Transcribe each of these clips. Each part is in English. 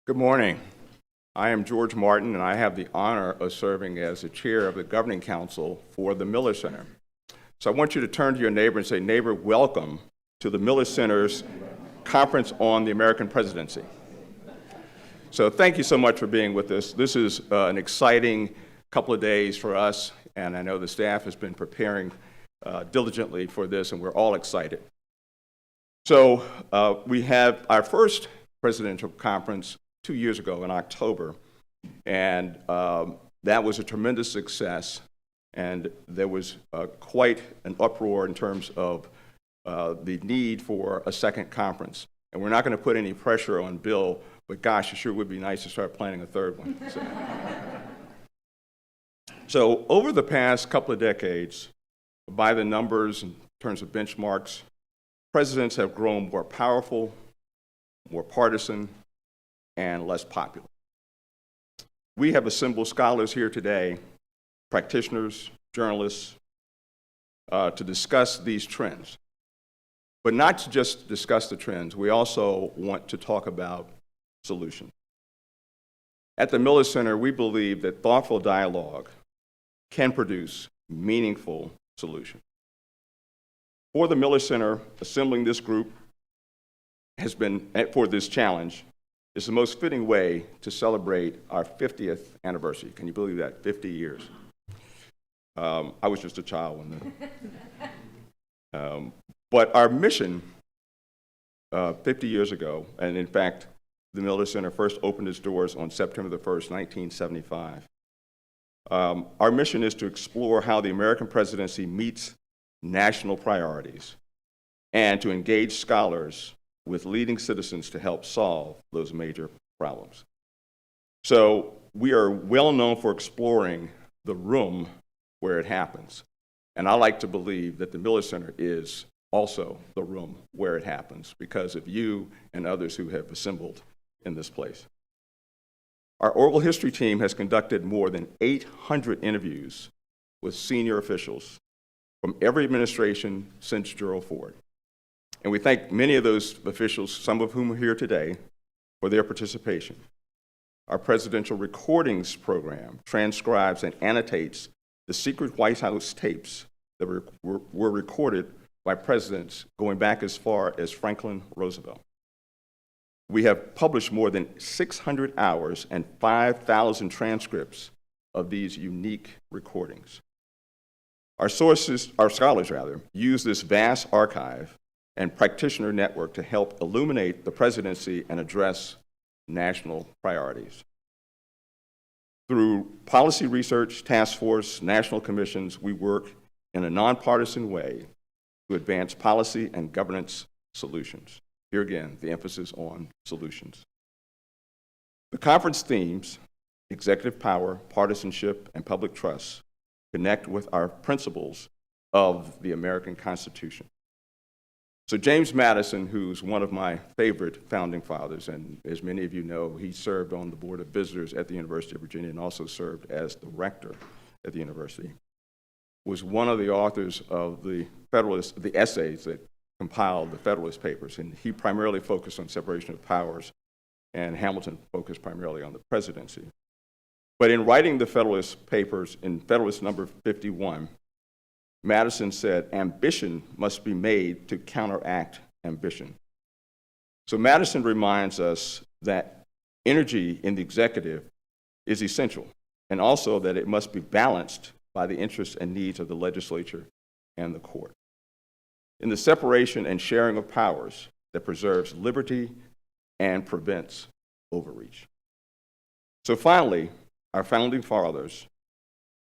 Good morning. I am George Martin, and I have the honor of serving as the chair of the Governing Council for the Miller Center. So I want you to turn to your neighbor and say, neighbor, welcome to the Miller Center's Conference on the American Presidency. So thank you so much for being with us. This is an exciting couple of days for us, and I know the staff has been preparing diligently for this, and we're all excited. So we have our first presidential conference 2 years ago in October, and that was a tremendous success, and there was quite an uproar in terms of the need for a second conference. And we're not going to put any pressure on Bill, but gosh, it sure would be nice to start planning a third one. So over the past couple of decades, by the numbers in terms of benchmarks, presidents have grown more powerful, more partisan, and less popular. We have assembled scholars here today, practitioners, journalists, to discuss these trends. But not to just discuss the trends, we also want to talk about solutions. At the Miller Center, we believe that thoughtful dialogue can produce meaningful solutions. For the Miller Center, assembling this group has been, for this challenge, is the most fitting way to celebrate our 50th anniversary. Can you believe that? 50 years. I was just a child when that. But our mission 50 years ago, and in fact, the Miller Center first opened its doors on September the 1st, 1975. Our mission is to explore how the American presidency meets national priorities and to engage scholars with leading citizens to help solve those major problems. So we are well known for exploring the room where it happens. And I like to believe that the Miller Center is also the room where it happens because of you and others who have assembled in this place. Our oral history team has conducted more than 800 interviews with senior officials from every administration since Gerald Ford. And we thank many of those officials, some of whom are here today, for their participation. Our presidential recordings program transcribes and annotates the secret White House tapes that were recorded by presidents going back as far as Franklin Roosevelt. We have published more than 600 hours and 5,000 transcripts of these unique recordings. Our scholars use this vast archive and practitioner network to help illuminate the presidency and address national priorities. Through policy research, task force, national commissions, we work in a nonpartisan way to advance policy and governance solutions. Here again, the emphasis on solutions. The conference themes, executive power, partisanship, and public trust, connect with our principles of the American Constitution. So James Madison, who's one of my favorite founding fathers, and as many of you know, he served on the Board of Visitors at the University of Virginia and also served as the rector at the university, was one of the authors of the essays that compiled the Federalist Papers, and he primarily focused on separation of powers, and Hamilton focused primarily on the presidency. But in writing the Federalist Papers, in Federalist number 51, Madison said, ambition must be made to counteract ambition. So Madison reminds us that energy in the executive is essential, and also that it must be balanced by the interests and needs of the legislature and the court. In the separation and sharing of powers that preserves liberty and prevents overreach. So finally, our founding fathers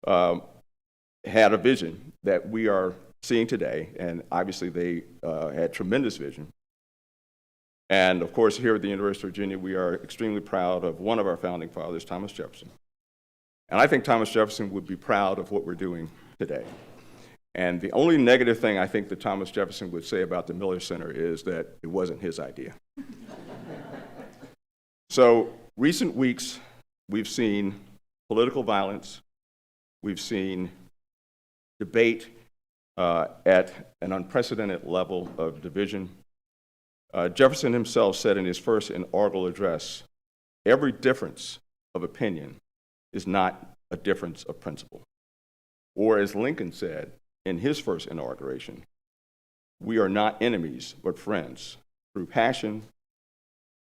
had a vision that we are seeing today, and obviously they had tremendous vision. And of course, here at the University of Virginia, we are extremely proud of one of our founding fathers, Thomas Jefferson. And I think Thomas Jefferson would be proud of what we're doing today. And the only negative thing I think that Thomas Jefferson would say about the Miller Center is that it wasn't his idea. So recent weeks, we've seen political violence, we've seen debate at an unprecedented level of division, Jefferson himself said in his first inaugural address, "Every difference of opinion is not a difference of principle." Or as Lincoln said in his first inauguration, "We are not enemies, but friends. Though passion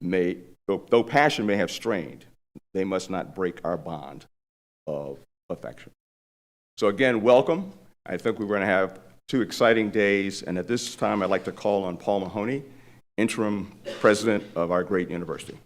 may have strained, they must not break our bond of affection." So again, welcome. I think we're going to have 2 exciting days, and at this time I'd like to call on Paul Mahoney, interim president of our great university.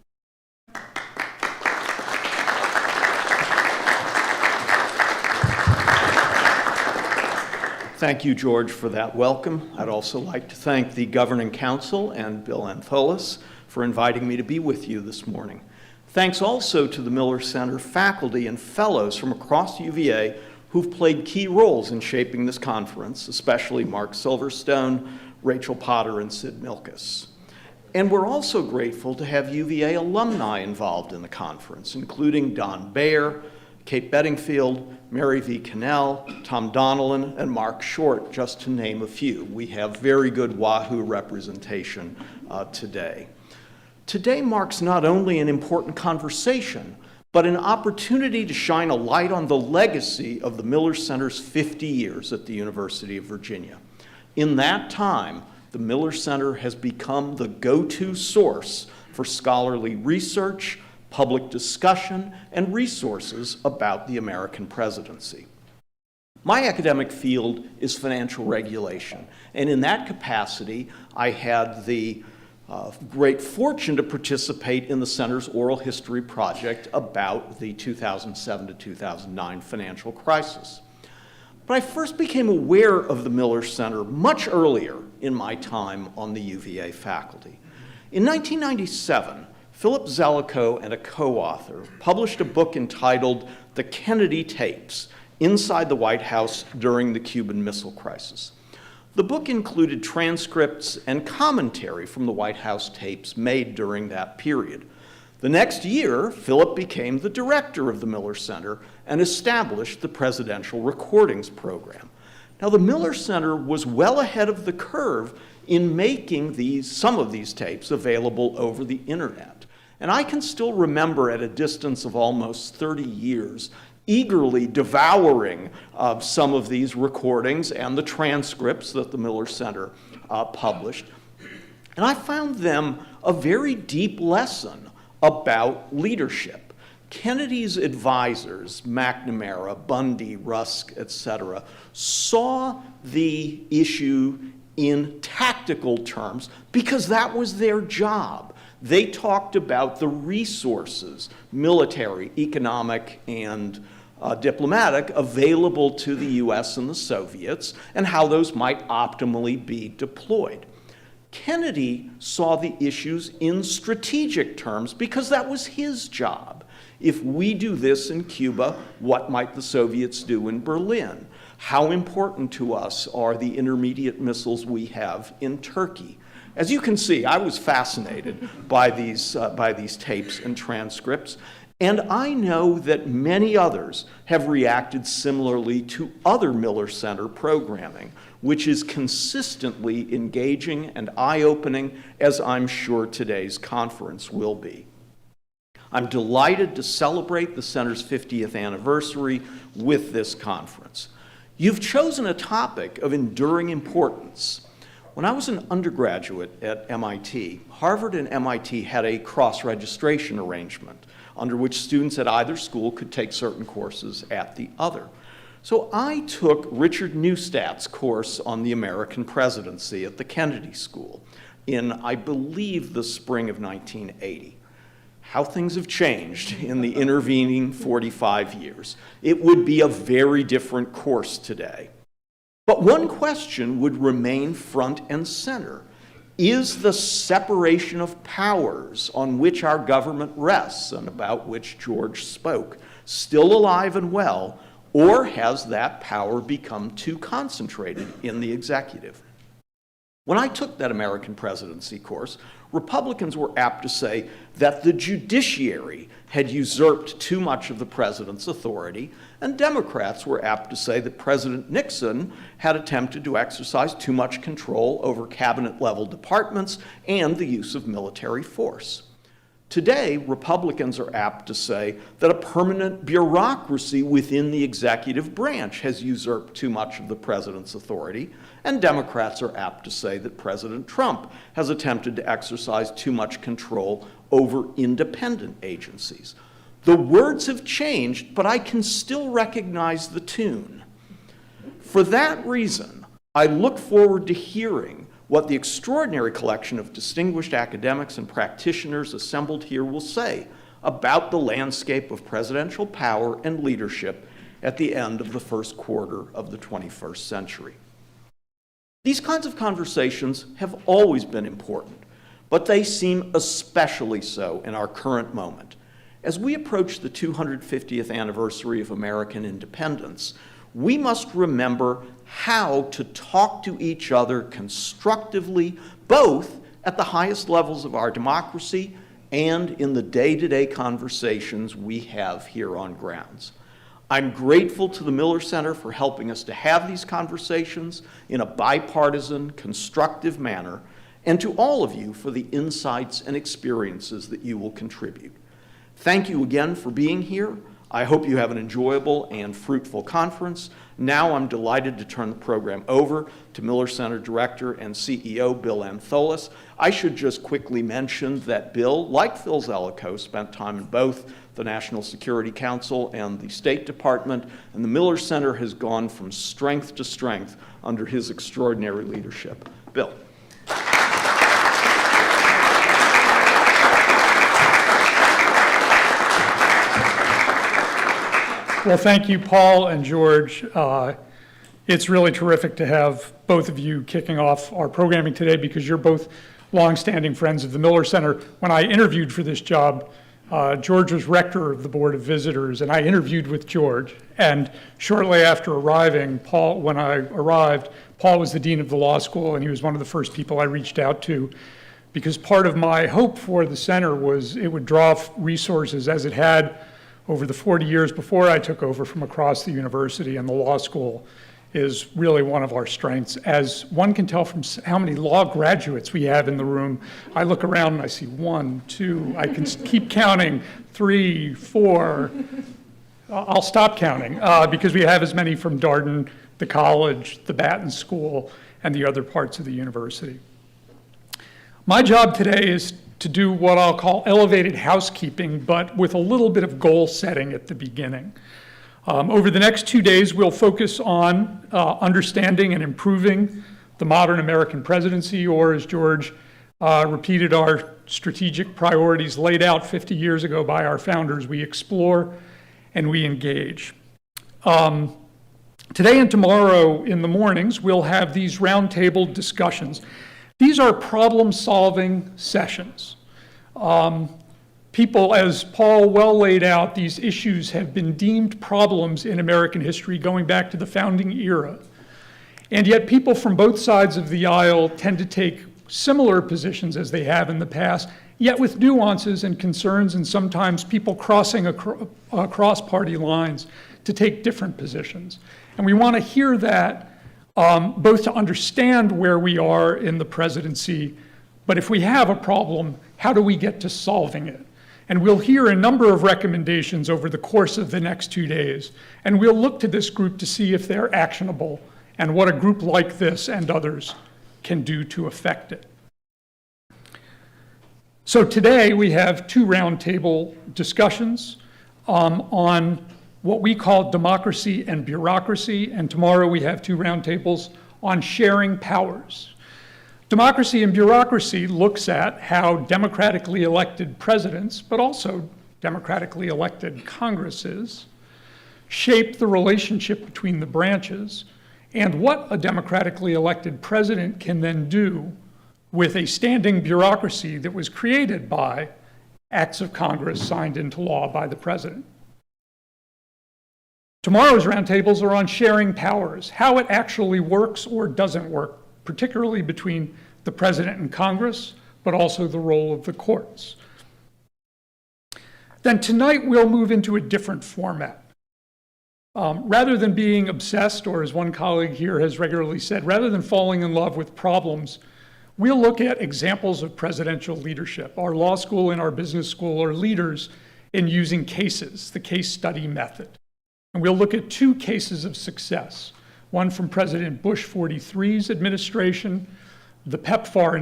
Thank you, George, for that welcome. I'd also like to thank the Governing Council and Bill Antholis for inviting me to be with you this morning. Thanks also to the Miller Center faculty and fellows from across UVA who've played key roles in shaping this conference, especially Mark Silverstone, Rachel Potter, and Sid Milkus. And we're also grateful to have UVA alumni involved in the conference, including Don Bayer, Kate Bedingfield, Mary V. Cannell, Tom Donnellan, and Mark Short, just to name a few. We have very good Wahoo representation today. Today marks not only an important conversation, but an opportunity to shine a light on the legacy of the Miller Center's 50 years at the University of Virginia. In that time, the Miller Center has become the go-to source for scholarly research, public discussion, and resources about the American presidency. My academic field is financial regulation, and in that capacity, I had the great fortune to participate in the Center's oral history project about the 2007 to 2009 financial crisis. But I first became aware of the Miller Center much earlier in my time on the UVA faculty. In 1997, Philip Zelikow and a co-author published a book entitled The Kennedy Tapes: Inside the White House During the Cuban Missile Crisis. The book included transcripts and commentary from the White House tapes made during that period. The next year, Philip became the director of the Miller Center and established the Presidential Recordings Program. Now, the Miller Center was well ahead of the curve in making some of these tapes available over the internet. And I can still remember, at a distance of almost 30 years, eagerly devouring some of these recordings and the transcripts that the Miller Center published. And I found them a very deep lesson about leadership. Kennedy's advisors, McNamara, Bundy, Rusk, etc., saw the issue in tactical terms because that was their job. They talked about the resources, military, economic, and diplomatic, available to the US and the Soviets, and how those might optimally be deployed. Kennedy saw the issues in strategic terms because that was his job. If we do this in Cuba, what might the Soviets do in Berlin? How important to us are the intermediate missiles we have in Turkey? As you can see, I was fascinated by these tapes and transcripts, and I know that many others have reacted similarly to other Miller Center programming, which is consistently engaging and eye-opening, as I'm sure today's conference will be. I'm delighted to celebrate the Center's 50th anniversary with this conference. You've chosen a topic of enduring importance. When I was an undergraduate at MIT, Harvard and MIT had a cross-registration arrangement under which students at either school could take certain courses at the other. So I took Richard Neustadt's course on the American presidency at the Kennedy School in, I believe, the spring of 1980. How things have changed in the intervening 45 years. It would be a very different course today. But one question would remain front and center. Is the separation of powers on which our government rests, and about which George spoke, still alive and well, or has that power become too concentrated in the executive? When I took that American presidency course, Republicans were apt to say that the judiciary had usurped too much of the president's authority, and Democrats were apt to say that President Nixon had attempted to exercise too much control over cabinet-level departments and the use of military force. Today, Republicans are apt to say that a permanent bureaucracy within the executive branch has usurped too much of the president's authority, and Democrats are apt to say that President Trump has attempted to exercise too much control over independent agencies. The words have changed, but I can still recognize the tune. For that reason, I look forward to hearing what the extraordinary collection of distinguished academics and practitioners assembled here will say about the landscape of presidential power and leadership at the end of the first quarter of the 21st century. These kinds of conversations have always been important, but they seem especially so in our current moment. As we approach the 250th anniversary of American independence, we must remember how to talk to each other constructively, both at the highest levels of our democracy and in the day-to-day conversations we have here on grounds. I'm grateful to the Miller Center for helping us to have these conversations in a bipartisan, constructive manner, and to all of you for the insights and experiences that you will contribute. Thank you again for being here. I hope you have an enjoyable and fruitful conference. Now I'm delighted to turn the program over to Miller Center Director and CEO Bill Antholis. I should just quickly mention that Bill, like Phil Zelikow, spent time in both the National Security Council and the State Department, and the Miller Center has gone from strength to strength under his extraordinary leadership. Bill. Well, thank you, Paul and George. It's really terrific to have both of you kicking off our programming today because you're both longstanding friends of the Miller Center. When I interviewed for this job, George was rector of the Board of Visitors, and I interviewed with George. And shortly after arriving, when I arrived, Paul was the dean of the law school, and he was one of the first people I reached out to because part of my hope for the center was it would draw resources as it had over the 40 years before I took over from across the university, and the law school is really one of our strengths. As one can tell from how many law graduates we have in the room, I look around and I see 1, 2, I can keep counting, 3, 4. I'll stop counting because we have as many from Darden, the college, the Batten School, and the other parts of the university. My job today is to do what I'll call elevated housekeeping, but with a little bit of goal setting at the beginning. Over the next 2 days, we'll focus on understanding and improving the modern American presidency, or as George repeated, our strategic priorities laid out 50 years ago by our founders. We explore and we engage. Today and tomorrow in the mornings, we'll have these roundtable discussions. These are problem-solving sessions. People, as Paul well laid out, these issues have been deemed problems in American history going back to the founding era. And yet people from both sides of the aisle tend to take similar positions as they have in the past, yet with nuances and concerns, and sometimes people crossing across party lines to take different positions. And we want to hear that both to understand where we are in the presidency, but if we have a problem, how do we get to solving it? And we'll hear a number of recommendations over the course of the next 2 days, and we'll look to this group to see if they're actionable and what a group like this and others can do to affect it. So today we have 2 roundtable discussions on what we call democracy and bureaucracy, and tomorrow we have 2 roundtables on sharing powers. Democracy and bureaucracy looks at how democratically elected presidents, but also democratically elected Congresses, shape the relationship between the branches, and what a democratically elected president can then do with a standing bureaucracy that was created by acts of Congress signed into law by the president. Tomorrow's roundtables are on sharing powers, how it actually works or doesn't work, particularly between the president and Congress, but also the role of the courts. Then tonight we'll move into a different format. Rather than being obsessed, or as one colleague here has regularly said, rather than falling in love with problems, we'll look at examples of presidential leadership. Our law school and our business school are leaders in using cases, the case study method. And we'll look at 2 cases of success, one from President Bush 43's administration, the PEPFAR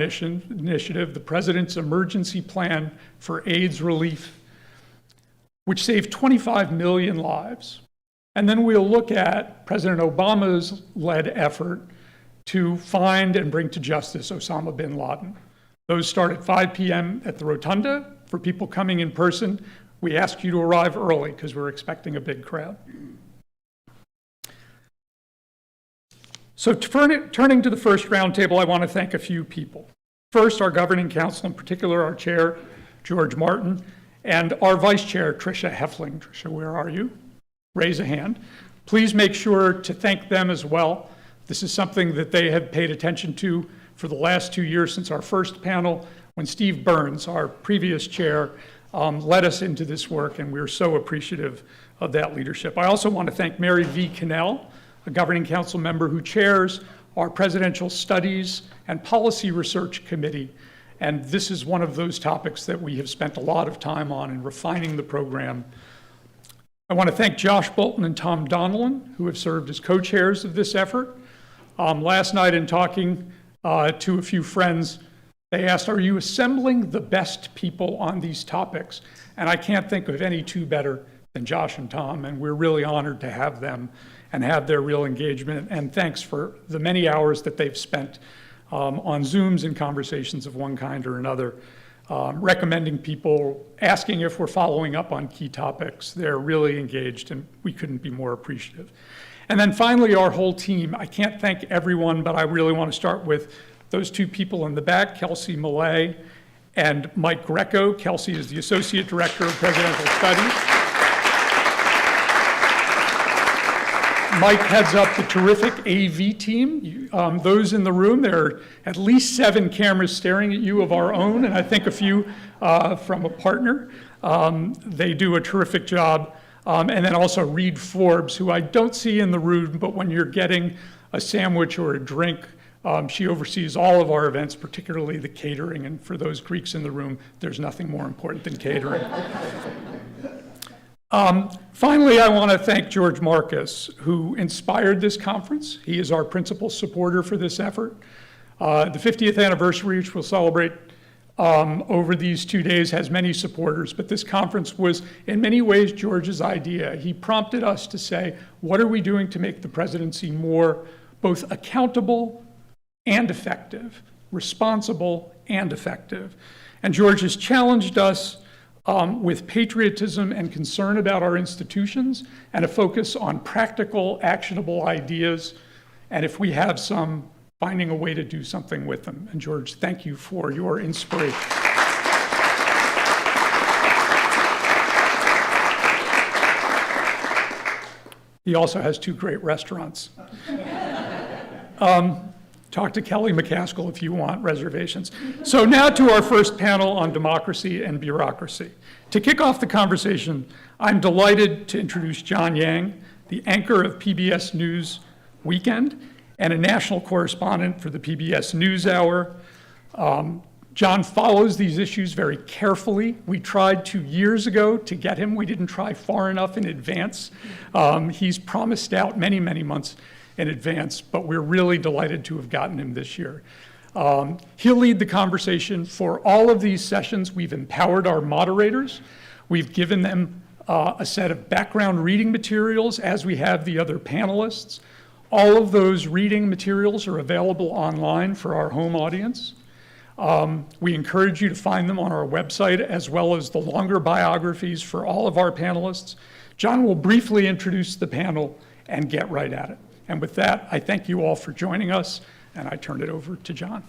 initiative, the President's Emergency Plan for AIDS Relief, which saved 25 million lives. And then we'll look at President Obama's led effort to find and bring to justice Osama bin Laden. Those start at 5 p.m. at the Rotunda. For people coming in person, we ask you to arrive early because we're expecting a big crowd. So turning to the first roundtable, I want to thank a few people. First, our governing council, in particular our chair, George Martin, and our vice chair, Tricia Heffling. Tricia, where are you? Raise a hand. Please make sure to thank them as well. This is something that they have paid attention to for the last 2 years since our first panel, when Steve Burns, our previous chair, led us into this work, and we're so appreciative of that leadership. I also want to thank Mary V. Cannell, a governing council member who chairs our Presidential Studies and Policy Research Committee. And this is one of those topics that we have spent a lot of time on in refining the program. I want to thank Josh Bolton and Tom Donnellan, who have served as co-chairs of this effort. Last night in talking to a few friends, they asked, are you assembling the best people on these topics? And I can't think of any 2 better than Josh and Tom, and we're really honored to have them and have their real engagement. And thanks for the many hours that they've spent on Zooms and conversations of one kind or another, recommending people, asking if we're following up on key topics. They're really engaged, and we couldn't be more appreciative. And then finally, our whole team. I can't thank everyone, but I really want to start with those 2 people in the back, Kelsey Millay and Mike Greco. Kelsey is the Associate Director of Presidential Studies. Mike heads up the terrific AV team. Those in the room, there are at least 7 cameras staring at you of our own, and I think a few from a partner. They do a terrific job. And then also Reed Forbes, who I don't see in the room, but when you're getting a sandwich or a drink, she oversees all of our events, particularly the catering. And for those Greeks in the room, there's nothing more important than catering. Finally, I want to thank George Marcus, who inspired this conference. He is our principal supporter for this effort. The 50th anniversary, which we'll celebrate over these 2 days, has many supporters, but this conference was in many ways George's idea. He prompted us to say, what are we doing to make the presidency more both accountable and effective, responsible and effective? And George has challenged us with patriotism and concern about our institutions and a focus on practical, actionable ideas, and if we have some, finding a way to do something with them. And George, thank you for your inspiration. He also has 2 great restaurants. Talk to Kelly McCaskill if you want reservations. So now to our first panel on democracy and bureaucracy. To kick off the conversation, I'm delighted to introduce John Yang, the anchor of PBS News Weekend and a national correspondent for the PBS NewsHour. John follows these issues very carefully. We tried 2 years ago to get him. We didn't try far enough in advance. He's promised out many, many months in advance, but we're really delighted to have gotten him this year. He'll lead the conversation for all of these sessions. We've empowered our moderators. We've given them a set of background reading materials, as we have the other panelists. All of those reading materials are available online for our home audience. We encourage you to find them on our website, as well as the longer biographies for all of our panelists. John will briefly introduce the panel and get right at it. And with that, I thank you all for joining us, and I turn it over to John.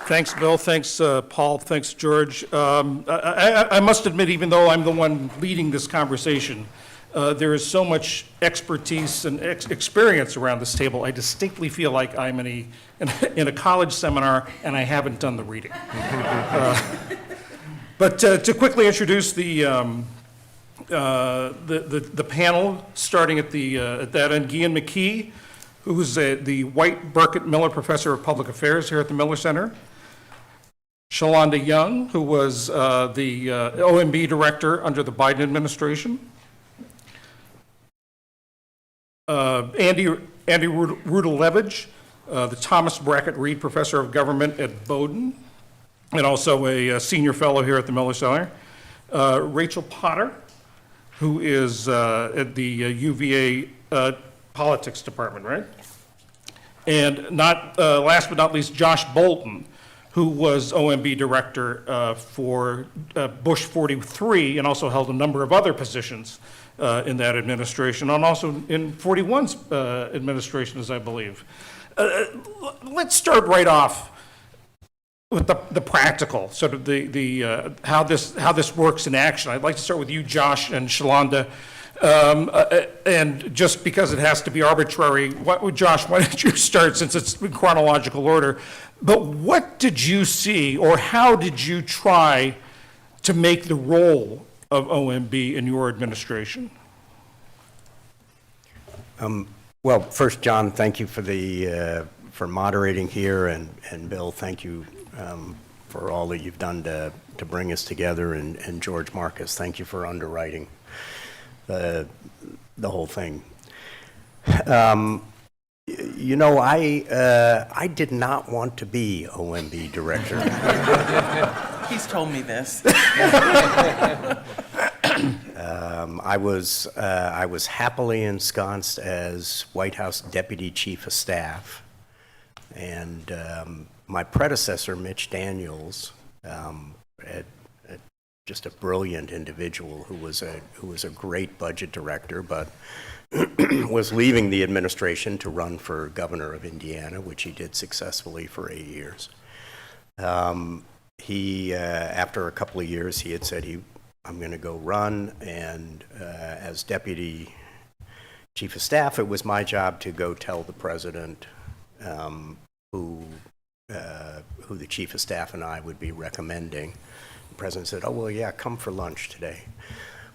Thanks, Bill. Thanks, Paul. Thanks, George. I must admit, even though I'm the one leading this conversation, There is so much expertise and experience around this table. I distinctly feel like I'm in a college seminar and I haven't done the reading. But to quickly introduce the panel, starting at that end, Guian McKee, who's the White Burkett Miller Professor of Public Affairs here at the Miller Center. Shalonda Young, who was the OMB Director under the Biden administration. Andy Rudalevich, the Thomas Brackett Reed Professor of Government at Bowdoin, and also a senior fellow here at the Miller Center. Rachel Potter, who is at the UVA Politics Department, right? And last but not least, Josh Bolton, who was OMB Director for Bush 43 and also held a number of other positions in that administration, and also in 41's administration, as I believe. Let's start right off with the practical, sort of the how this works in action. I'd like to start with you, Josh and Shalonda, and just because it has to be arbitrary, Josh, why don't you start, since it's in chronological order? But what did you see, or how did you try to make the role of OMB in your administration? Well, first, John, thank you for moderating here, and Bill, thank you for all that you've done to bring us together, and George Marcus, thank you for underwriting the whole thing. You know, I did not want to be OMB director. He's told me this. I was happily ensconced as White House Deputy Chief of Staff, and my predecessor, Mitch Daniels, just a brilliant individual who was a great budget director, but was leaving the administration to run for governor of Indiana, which he did successfully for 8 years. He, after a couple of years, he had said, I'm going to go run, and as deputy chief of staff, it was my job to go tell the president who the chief of staff and I would be recommending. The president said, oh, well, yeah, come for lunch today.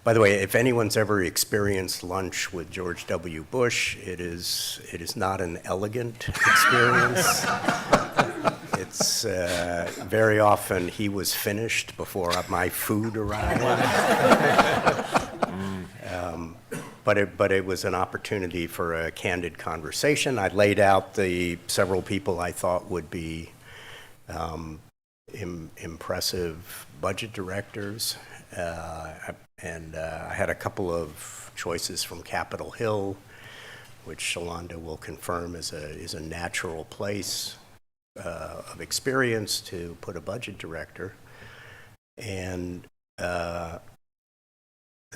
By the way, if anyone's ever experienced lunch with George W. Bush, it is not an elegant experience. It's very often he was finished before my food arrived. But it was an opportunity for a candid conversation. I laid out the several people I thought would be impressive budget directors. And I had a couple of choices from Capitol Hill, which Shalonda will confirm is a natural place of experience to put a budget director. And the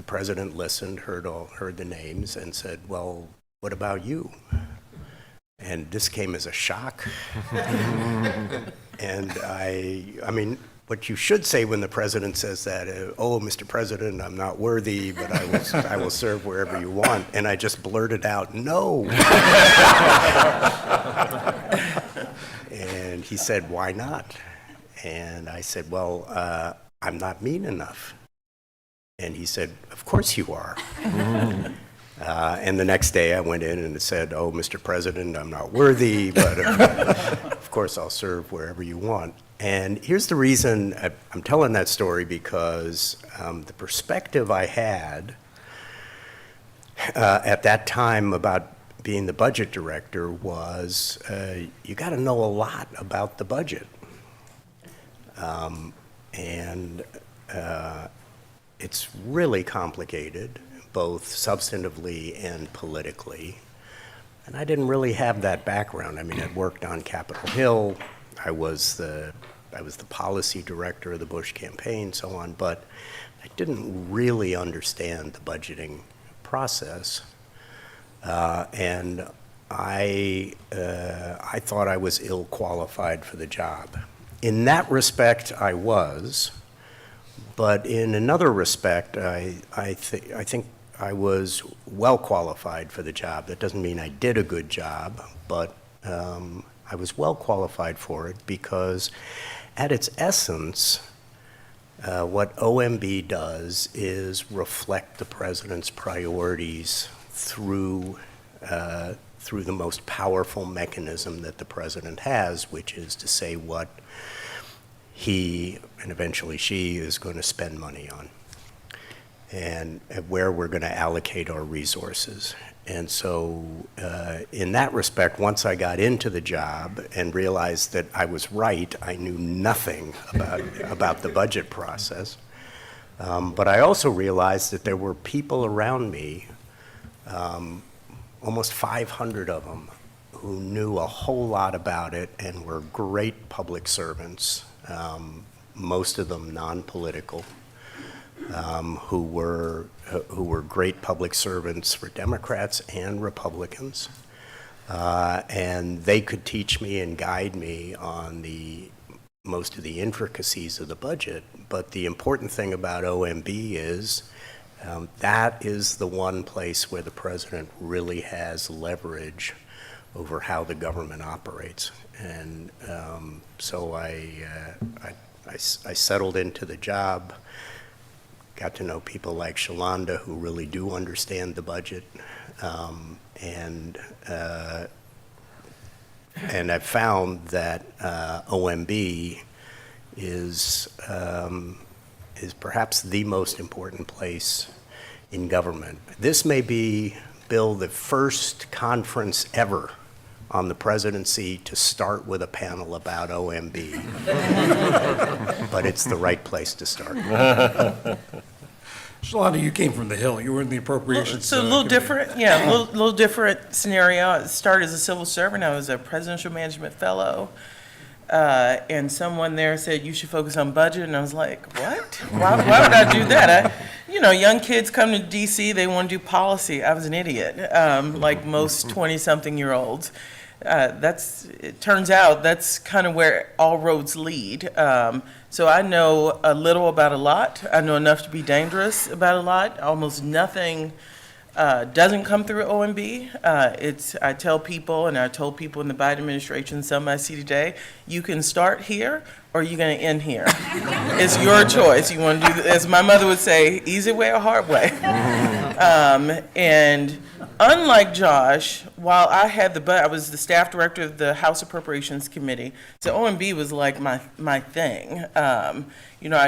president listened, heard the names, and said, well, what about you? And this came as a shock. And I mean, what you should say when the president says that, oh, Mr. President, I'm not worthy, but I will serve wherever you want. And I just blurted out, no. And he said, why not? And I said, well, I'm not mean enough. And he said, of course you are. And the next day I went in and said, oh, Mr. President, I'm not worthy, but of course I'll serve wherever you want. And here's the reason I'm telling that story, because the perspective I had at that time about being the budget director was you got to know a lot about the budget. And it's really complicated, both substantively and politically. And I didn't really have that background. I mean, I'd worked on Capitol Hill. I was the policy director of the Bush campaign, so on, but I didn't really understand the budgeting process. And I thought I was ill qualified for the job. In that respect, I was, but in another respect, I think I was well qualified for the job. That doesn't mean I did a good job, but I was well qualified for it because at its essence, what OMB does is reflect the president's priorities through the most powerful mechanism that the president has, which is to say what he, and eventually she, is going to spend money on, and where we're going to allocate our resources. And so in that respect, once I got into the job and realized that I was right, I knew nothing about the budget process. But I also realized that there were people around me, almost 500 of them, who knew a whole lot about it and were great public servants, most of them non-political, who were great public servants for Democrats and Republicans. And they could teach me and guide me on most of the intricacies of the budget. But the important thing about OMB is that is the one place where the president really has leverage over how the government operates. And so I settled into the job, got to know people like Shalonda who really do understand the budget, and I've found that OMB is perhaps the most important place in government. This may be, Bill, the first conference ever on the presidency to start with a panel about OMB, but it's the right place to start. Shalonda, you came from the Hill. You were in the appropriations. So a little committee. different, yeah, a little different scenario. I started as a civil servant. I was a presidential management fellow. And someone there said, you should focus on budget. And I was like, what? Why would I do that? Young kids come to DC, they want to do policy. I was an idiot, like most 20-something-year-olds. It turns out that's kind of where all roads lead. So I know a little about a lot. I know enough to be dangerous about a lot. Almost nothing doesn't come through OMB. I tell people, and I told people in the Biden administration, some I see today, you can start here or you're going to end here. It's your choice. You want to do, as my mother would say, easy way or hard way. And unlike Josh, while I was the staff director of the House Appropriations Committee, so OMB was like my thing. I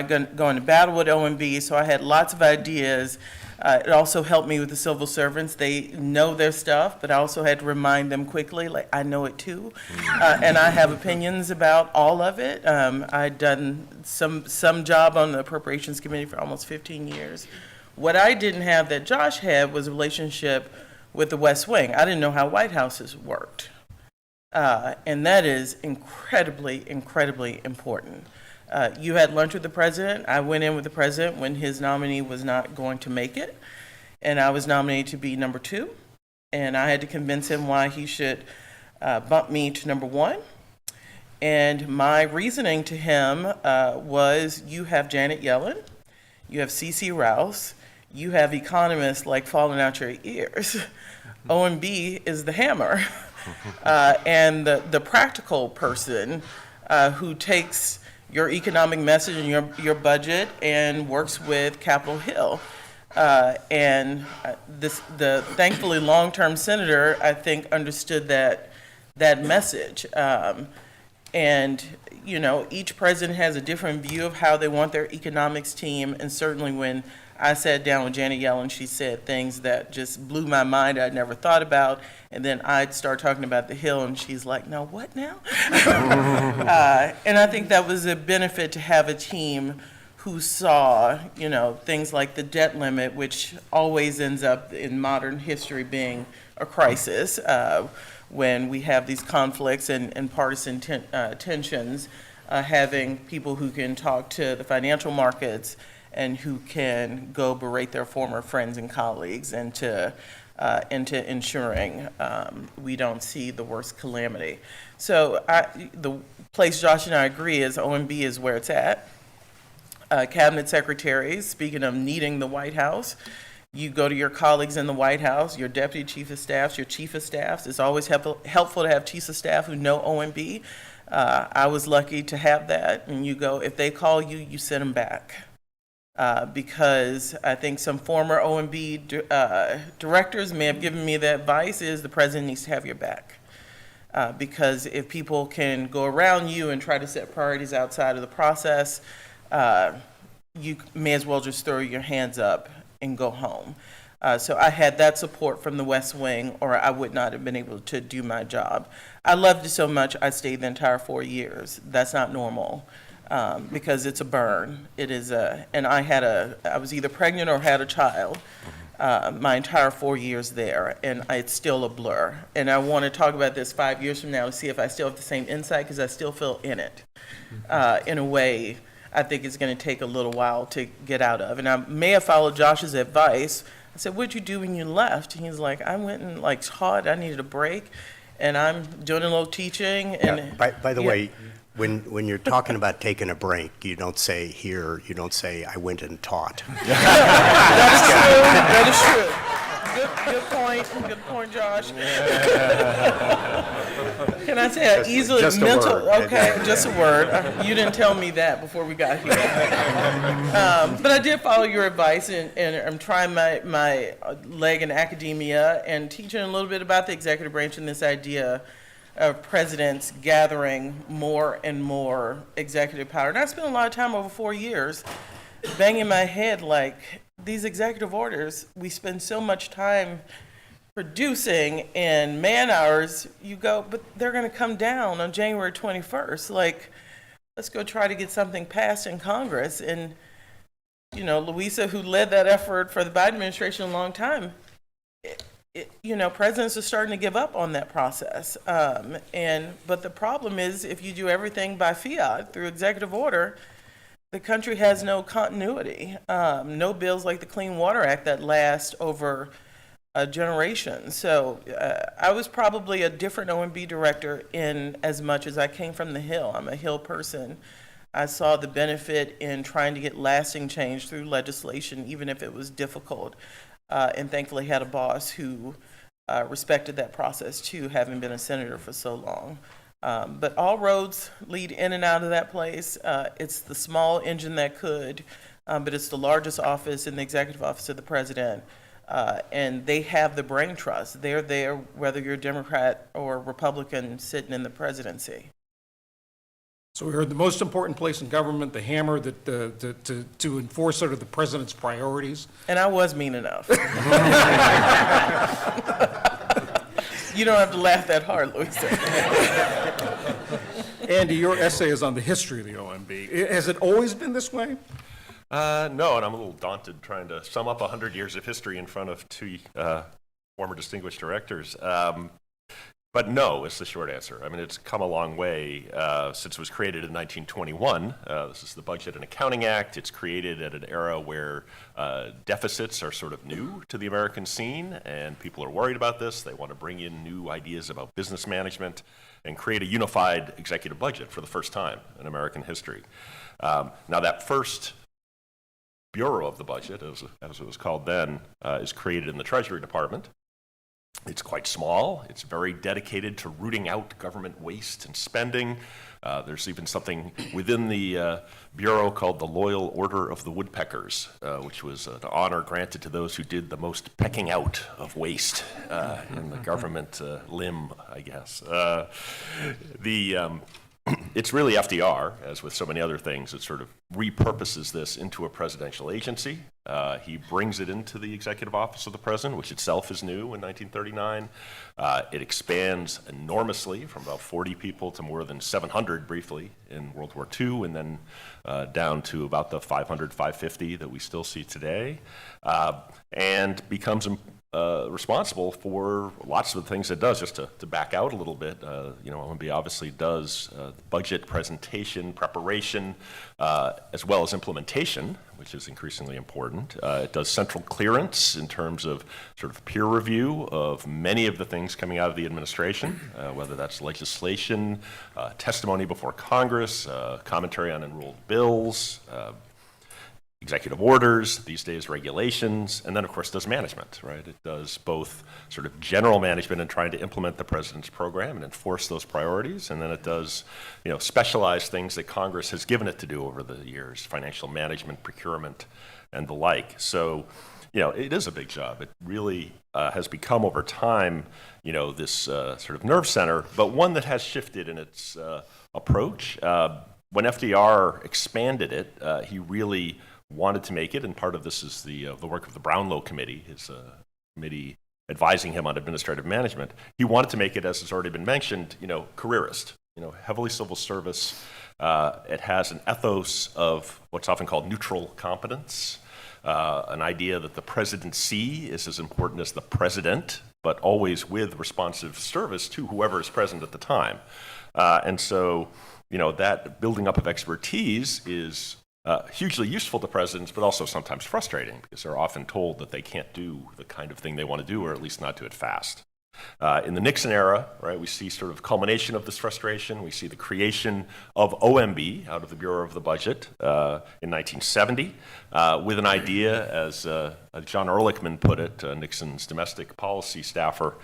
go into battle with OMB, so I had lots of ideas. It also helped me with the civil servants. They know their stuff, but I also had to remind them quickly, like, I know it too. And I have opinions about all of it. I'd done some job on the Appropriations Committee for almost 15 years. What I didn't have that Josh had was a relationship with the West Wing. I didn't know how White Houses worked. And that is incredibly, incredibly important. You had lunch with the president. I went in with the president when his nominee was not going to make it, and I was nominated to be number 2, and I had to convince him why he should bump me to number 1. And my reasoning to him was, you have Janet Yellen, you have C.C. Rouse, you have economists like falling out your ears. OMB is the hammer, and the practical person who takes your economic message and your budget and works with Capitol Hill. And the thankfully long-term senator, I think, understood that message. And each president has a different view of how they want their economics team. And certainly when I sat down with Janet Yellen, she said things that just blew my mind I'd never thought about. And then I'd start talking about the Hill, and she's like, no, what now? And I think that was a benefit to have a team who saw, things like the debt limit, which always ends up in modern history being a crisis when we have these conflicts and partisan tensions, having people who can talk to the financial markets and who can go berate their former friends and colleagues into ensuring we don't see the worst calamity. So the place Josh and I agree is OMB is where it's at. Cabinet secretaries, speaking of needing the White House, You go to your colleagues in the White House, your deputy chief of staffs, your chief of staffs. It's always helpful to have chiefs of staff who know OMB. I was lucky to have that. And you go, if they call you, you send them back. Because I think some former OMB directors may have given me the advice is the president needs to have your back. Because if people can go around you and try to set priorities outside of the process, you may as well just throw your hands up and go home. So I had that support from the West Wing, or I would not have been able to do my job. I loved it so much, I stayed the entire 4 years. That's not normal, because it's a burn. It is and I was either pregnant or had a child my entire 4 years there, and it's still a blur. And I want to talk about this 5 years from now to see if I still have the same insight, because I still feel in it, in a way I think it's going to take a little while to get out of. And I may have followed Josh's advice. I said, what'd you do when you left? And he's like, I went and taught, I needed a break, and I'm doing a little teaching. And By the way, when you're talking about taking a break, you don't say here, you don't say I went and taught. That is true. Good point, Josh. Can I say easily just a mental? word. Okay, just a word. You didn't tell me that before we got here. But I did follow your advice, and I'm trying my leg in academia and teaching a little bit about the executive branch and this idea of presidents gathering more and more executive power. And I spent a lot of time over 4 years banging my head like, these executive orders, we spend so much time producing and man hours, you go, but they're going to come down on January 21st. Let's go try to get something passed in Congress. And, Louisa, who led that effort for the Biden administration a long time, presidents are starting to give up on that process. But the problem is, if you do everything by fiat through executive order, the country has no continuity. No bills like the Clean Water Act that last over a generation. So I was probably a different OMB director in as much as I came from the Hill. I'm a Hill person. I saw the benefit in trying to get lasting change through legislation, even if it was difficult. And thankfully had a boss who respected that process too, having been a senator for so long. But all roads lead in and out of that place. It's the small engine that could, but it's the largest office in the executive office of the president. And they have the brain trust. They're there whether you're Democrat or Republican sitting in the presidency. So we heard the most important place in government, the hammer that to enforce sort of the president's priorities. And I was mean enough. You don't have to laugh that hard, Louisa. Andy, your essay is on the history of the OMB. Has it always been this way? No, and I'm a little daunted trying to sum up 100 years of history in front of two former distinguished directors. But no is the short answer. I mean, it's come a long way since it was created in 1921. This is the Budget and Accounting Act. It's created at an era where deficits are sort of new to the American scene, and people are worried about this. They want to bring in new ideas about business management and create a unified executive budget for the first time in American history. Now, that first Bureau of the Budget, as it was called then, is created in the Treasury Department. It's quite small. It's very dedicated to rooting out government waste and spending. There's even something within the Bureau called the Loyal Order of the Woodpeckers, which was an honor granted to those who did the most pecking out of waste in the government limb, I guess. It's really FDR, as with so many other things. It sort of repurposes this into a presidential agency. He brings it into the executive office of the president, which itself is new in 1939. It expands enormously from about 40 people to more than 700 briefly in World War II, and then down to about the 500, 550 that we still see today, and becomes responsible for lots of the things it does. Just to back out a little bit, OMB obviously does budget presentation, preparation, as well as implementation, which is increasingly important. It does central clearance in terms of sort of peer review of many of the things coming out of the administration, whether that's legislation, testimony before Congress, commentary on enrolled bills. executive orders, these days regulations, and then, of course, does management, right? It does both sort of general management and trying to implement the president's program and enforce those priorities, and then it does, specialized things that Congress has given it to do over the years, financial management, procurement, and the like. So, it is a big job. It really has become over time, this sort of nerve center, but one that has shifted in its approach. When FDR expanded it, he really wanted to make it, and part of this is the work of the Brownlow Committee, his committee advising him on administrative management. He wanted to make it, as has already been mentioned, careerist, heavily civil service. It has an ethos of what's often called neutral competence, an idea that the presidency is as important as the president, but always with responsive service to whoever is present at the time. And so, that building up of expertise is hugely useful to presidents, but also sometimes frustrating because they're often told that they can't do the kind of thing they want to do, or at least not do it fast. In the Nixon era, right, we see sort of culmination of this frustration. We see the creation of OMB out of the Bureau of the Budget in 1970 with an idea, as John Ehrlichman put it, Nixon's domestic policy staffer.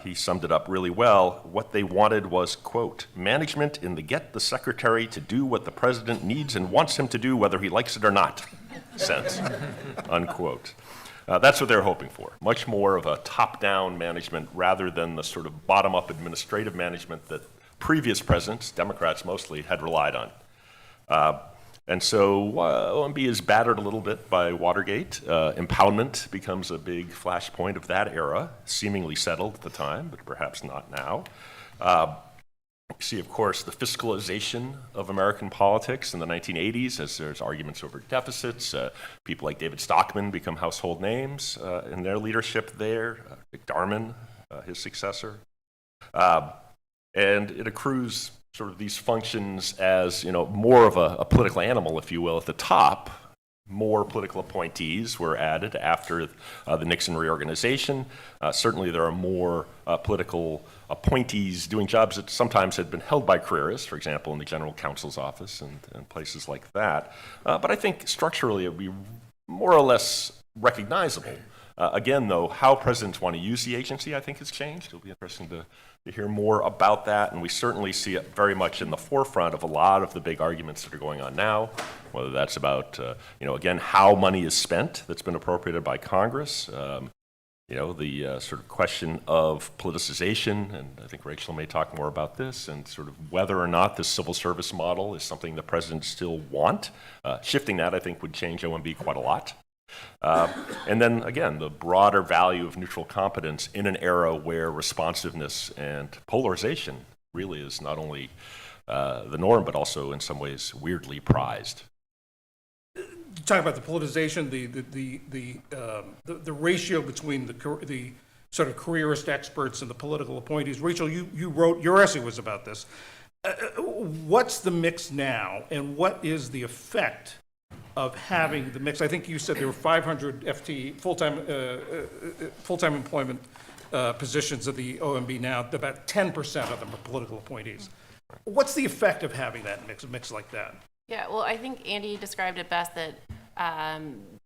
He summed it up really well. What they wanted was, quote, management in the get the secretary to do what the president needs and wants him to do, whether he likes it or not sense, unquote. That's what they're hoping for, much more of a top-down management rather than the sort of bottom-up administrative management that previous presidents, Democrats mostly, had relied on. And so OMB is battered a little bit by Watergate. Impoundment becomes a big flashpoint of that era, seemingly settled at the time, but perhaps not now. You see, of course, the fiscalization of American politics in the 1980s as there's arguments over deficits. People like David Stockman become household names in their leadership there. Dick Darman, his successor. And it accrues sort of these functions as, more of a political animal, if you will, at the top. More political appointees were added after the Nixon reorganization. Certainly there are more political appointees doing jobs that sometimes had been held by careerists, for example, in the general counsel's office and places like that. But I think structurally it would be more or less recognizable. Again, though, how presidents want to use the agency, I think, has changed. It'll be interesting to hear more about that, and we certainly see it very much in the forefront of a lot of the big arguments that are going on now, whether that's about, again, how money is spent that's been appropriated by Congress, the sort of question of politicization, and I think Rachel may talk more about this, and sort of whether or not this civil service model is something the presidents still want. Shifting that, I think, would change OMB quite a lot. And then, again, the broader value of neutral competence in an era where responsiveness and polarization really is not only the norm, but also in some ways weirdly prized. Talk about the politicization, the ratio between the sort of careerist experts and the political appointees. Rachel, you wrote, your essay was about this. What's the mix now, and what is the effect of having the mix? I think you said there were 500 FTE, full-time employment positions at the OMB now. About 10% of them are political appointees. What's the effect of having that a mix like that? Yeah, well, I think Andy described it best, that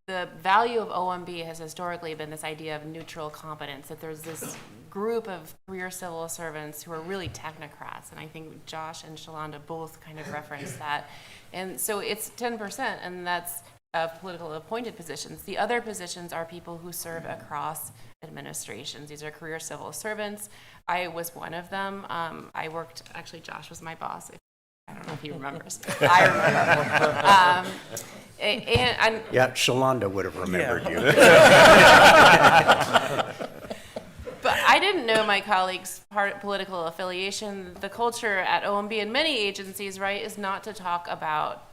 the value of OMB has historically been this idea of neutral competence, that there's this group of career civil servants who are really technocrats, and I think Josh and Shalonda both kind of referenced that. And so it's 10%, and that's of political appointed positions. The other positions are people who serve across administrations. These are career civil servants. I was one of them. I worked, actually Josh was my boss. I don't know if he remembers. I remember. Yeah, Shalonda would have remembered you. But I didn't know my colleagues' political affiliation. The culture at OMB and many agencies, right, is not to talk about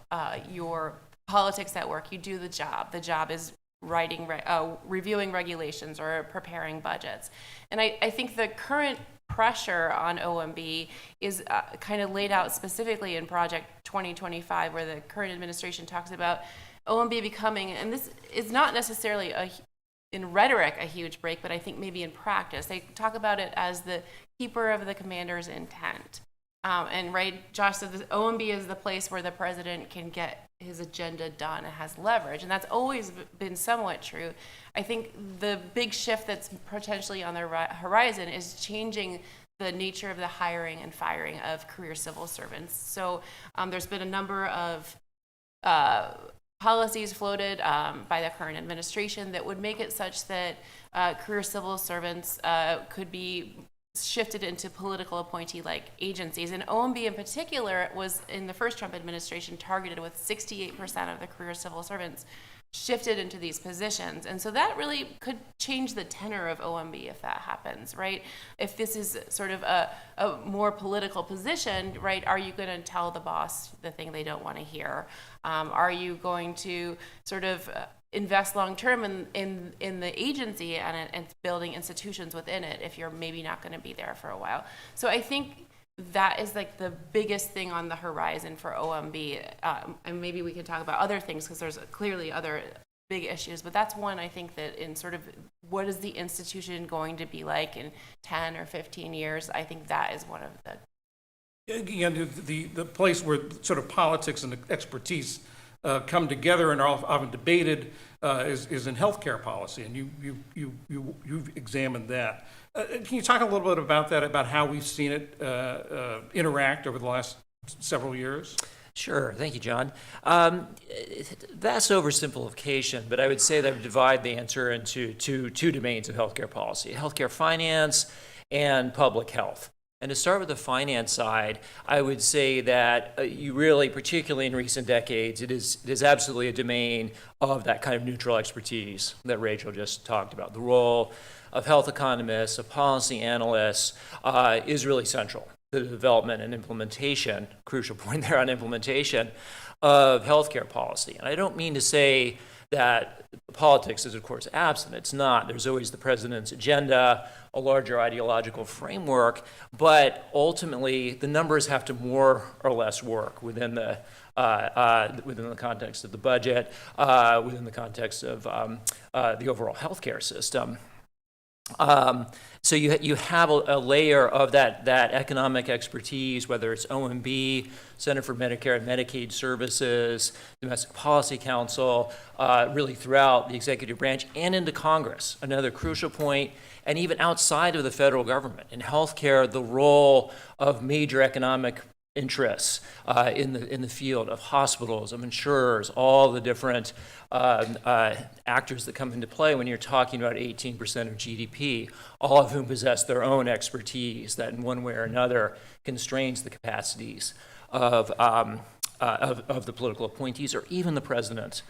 your politics at work. You do the job. The job is reviewing regulations or preparing budgets. And I think the current pressure on OMB is kind of laid out specifically in Project 2025, where the current administration talks about OMB becoming, and this is not necessarily in rhetoric a huge break, but I think maybe in practice, they talk about it as the keeper of the commander's intent. And right, Josh said the OMB is the place where the president can get his agenda done and has leverage. And that's always been somewhat true. I think the big shift that's potentially on the horizon is changing the nature of the hiring and firing of career civil servants. So there's been a number of policies floated by the current administration that would make it such that career civil servants could be shifted into political appointee-like agencies. And OMB in particular was, in the first Trump administration, targeted with 68% of the career civil servants shifted into these positions. And so that really could change the tenor of OMB if that happens, right? If this is sort of a more political position, right, are you going to tell the boss the thing they don't want to hear? Are you going to sort of invest long-term in the agency and building institutions within it if you're maybe not going to be there for a while? So I think that is like the biggest thing on the horizon for OMB. And maybe we can talk about other things because there's clearly other big issues, but that's one I think that in sort of what is the institution going to be like in 10 or 15 years, I think that is one of the... Again, the place where sort of politics and expertise come together and are often debated is in healthcare policy, and you've examined that. Can you talk a little bit about that, about how we've seen it interact over the last several years? Sure. Thank you, John. That's oversimplification, but I would say that I would divide the answer into two domains of healthcare policy: healthcare finance and public health. And to start with the finance side, I would say that you really, particularly in recent decades, it is absolutely a domain of that kind of neutral expertise that Rachel just talked about. The role of health economists, of policy analysts, is really central to the development and implementation, crucial point there on implementation, of healthcare policy. And I don't mean to say that politics is, of course, absent. It's not. There's always the president's agenda, a larger ideological framework, but ultimately the numbers have to more or less work within the context of the budget, within the context of the overall healthcare system. So you have a layer of that economic expertise, whether it's OMB, Center for Medicare and Medicaid Services, Domestic Policy Council, really throughout the executive branch and into Congress. Another crucial point, and even outside of the federal government. In healthcare, the role of major economic interests in the field of hospitals, of insurers, all the different actors that come into play when you're talking about 18% of GDP, all of whom possess their own expertise that in one way or another constrains the capacities of the political appointees or even the president.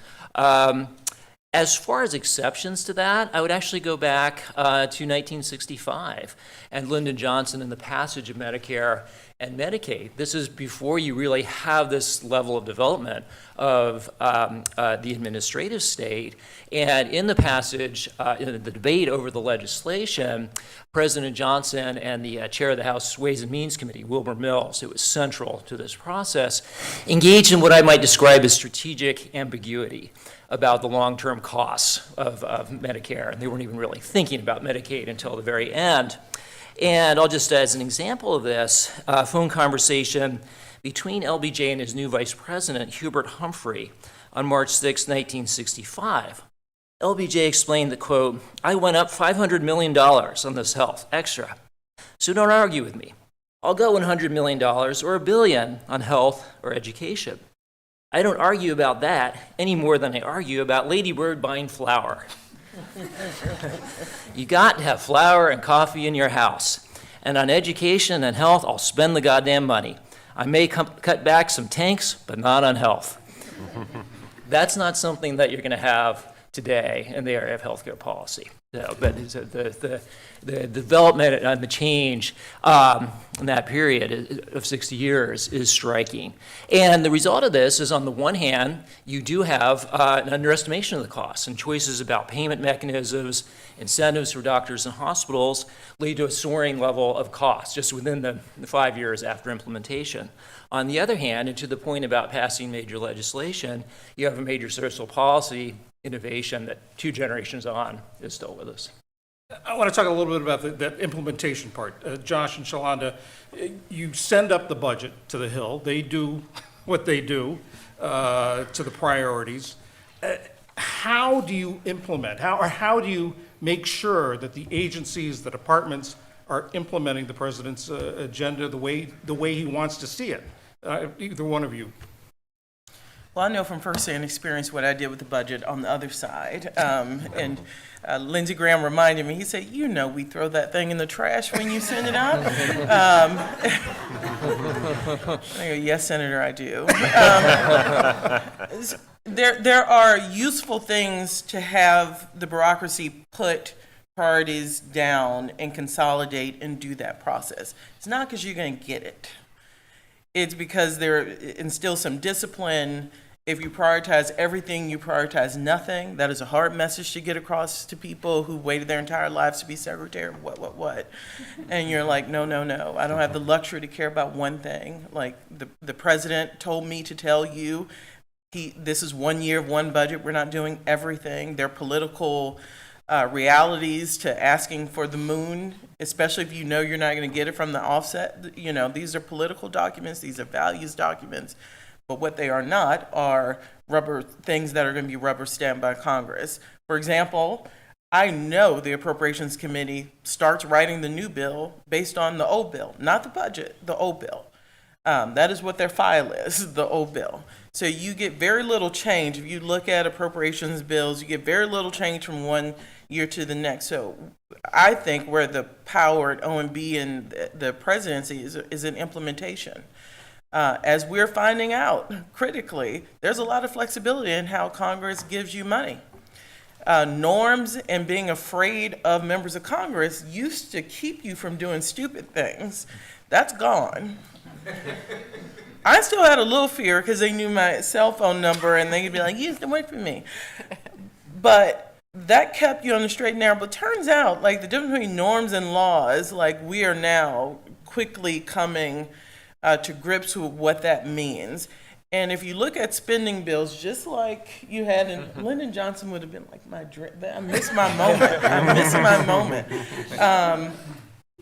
As far as exceptions to that, I would actually go back to 1965 and Lyndon Johnson and the passage of Medicare and Medicaid. This is before you really have this level of development of the administrative state. And in the passage, in the debate over the legislation, President Johnson and the chair of the House Ways and Means Committee, Wilbur Mills, who was central to this process, engaged in what I might describe as strategic ambiguity about the long-term costs of Medicare. And they weren't even really thinking about Medicaid until the very end. And I'll just, as an example of this, a phone conversation between LBJ and his new vice president, Hubert Humphrey, on March 6, 1965. LBJ explained that, quote, "I went up $500 million on this health, extra. So don't argue with me. I'll go $100 million or $1 billion on health or education. I don't argue about that any more than I argue about Lady Bird buying flour. You got to have flour and coffee in your house. And on education and health, I'll spend the goddamn money. I may cut back some tanks, but not on health." That's not something that you're going to have today in the area of healthcare policy. No, but the development and the change in that period of 60 years is striking. And the result of this is, on the one hand, you do have an underestimation of the costs, and choices about payment mechanisms, incentives for doctors and hospitals lead to a soaring level of costs just within the 5 years after implementation. On the other hand, and to the point about passing major legislation, you have a major social policy innovation that 2 generations on is still with us. I want to talk a little bit about that implementation part. Josh and Shalonda, you send up the budget to the Hill. They do what they do to the priorities. How do you implement? How do you make sure that the agencies, the departments, are implementing the president's agenda the way he wants to see it? Either one of you. Well, I know from firsthand experience what I did with the budget on the other side. And Lindsey Graham reminded me, he said, you know, we throw that thing in the trash when you send it out. I go, yes, Senator, I do. There are useful things to have the bureaucracy put priorities down and consolidate and do that process. It's not because you're going to get it. It's because there instills some discipline. If you prioritize everything, you prioritize nothing. That is a hard message to get across to people who waited their entire lives to be secretary of what. And you're like, no. I don't have the luxury to care about one thing. Like the president told me to tell you, this is 1 year of one budget. We're not doing everything. There are political realities to asking for the moon, especially if you know you're not going to get it from the offset. You know, these are political documents. These are values documents. But what they are not are things that are going to be rubber stamped by Congress. For example, I know the Appropriations Committee starts writing the new bill based on the old bill, not the budget, the old bill. That is what their file is, the old bill. So you get very little change. If you look at appropriations bills, you get very little change from one year to the next. So I think where the power at OMB and the presidency is in implementation. As we're finding out critically, there's a lot of flexibility in how Congress gives you money. Norms and being afraid of members of Congress used to keep you from doing stupid things. That's gone. I still had a little fear because they knew my cell phone number and they'd be like, you used to work for me. But that kept you on the straight and narrow. But turns out, like, the difference between norms and laws, like, we are now quickly coming to grips with what that means. And if you look at spending bills, just like you had, and Lyndon Johnson would have been like, I miss my moment. I miss my moment.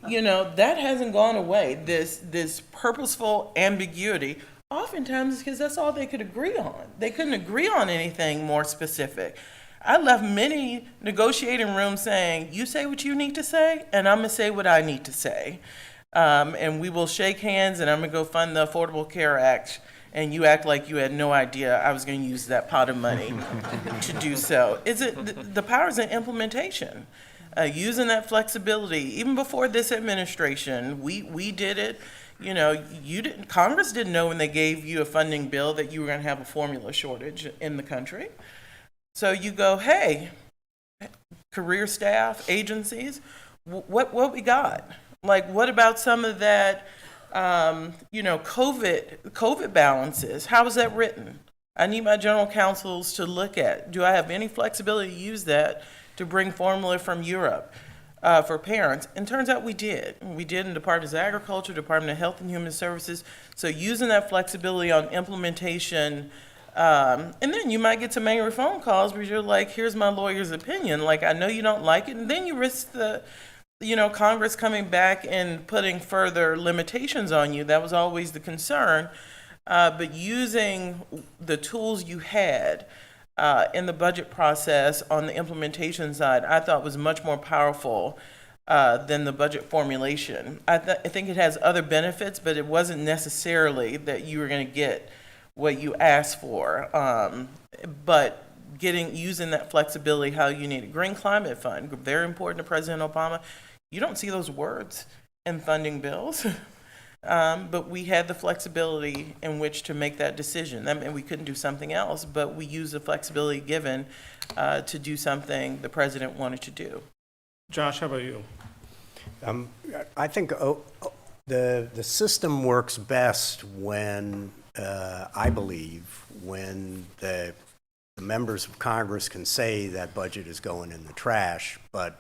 You know, that hasn't gone away. This purposeful ambiguity, oftentimes because that's all they could agree on. They couldn't agree on anything more specific. I left many negotiating rooms saying, you say what you need to say, and I'm going to say what I need to say. And we will shake hands, and I'm going to go fund the Affordable Care Act, and you act like you had no idea I was going to use that pot of money to do so. The power is in implementation. Using that flexibility, even before this administration, we did it. You know, Congress didn't know when they gave you a funding bill that you were going to have a formula shortage in the country. So you go, hey, career staff, agencies, what we got? Like, what about some of that, COVID balances? How is that written? I need my general counsels to look at. Do I have any flexibility to use that to bring formula from Europe for parents? And turns out we did. We did in Department of Agriculture, Department of Health and Human Services. So using that flexibility on implementation, and then you might get some angry phone calls where you're like, here's my lawyer's opinion. Like, I know you don't like it. And then you risk Congress coming back and putting further limitations on you. That was always the concern. But using the tools you had in the budget process on the implementation side, I thought was much more powerful than the budget formulation. I think it has other benefits, but it wasn't necessarily that you were going to get what you asked for. But using that flexibility, how you need a green climate fund, very important to President Obama. You don't see those words in funding bills. But we had the flexibility in which to make that decision. I mean, we couldn't do something else, but we used the flexibility given to do something the president wanted to do. Josh, how about you? I think the system works best when, I believe, when the members of Congress can say that budget is going in the trash, but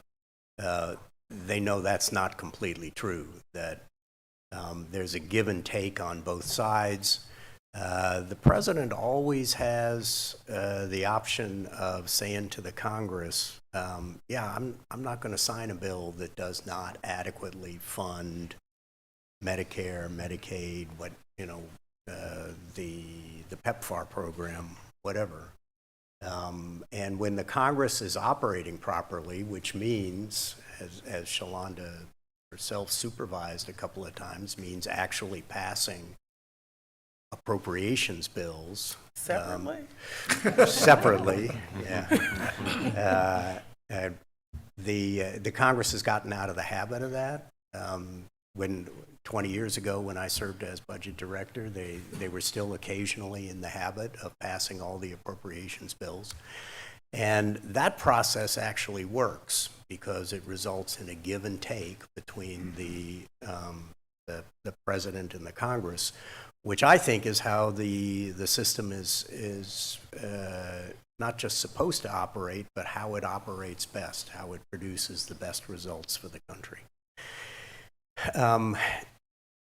they know that's not completely true, that there's a give and take on both sides. The president always has the option of saying to the Congress, yeah, I'm not going to sign a bill that does not adequately fund Medicare, Medicaid, the PEPFAR program, whatever. And when the Congress is operating properly, which means, as Shalonda herself supervised a couple of times, means actually passing appropriations bills. Separately? Separately, yeah. The Congress has gotten out of the habit of that. When 20 years ago, when I served as budget director, they were still occasionally in the habit of passing all the appropriations bills. And that process actually works because it results in a give and take between the president and the Congress, which I think is how the system is not just supposed to operate, but how it operates best, how it produces the best results for the country.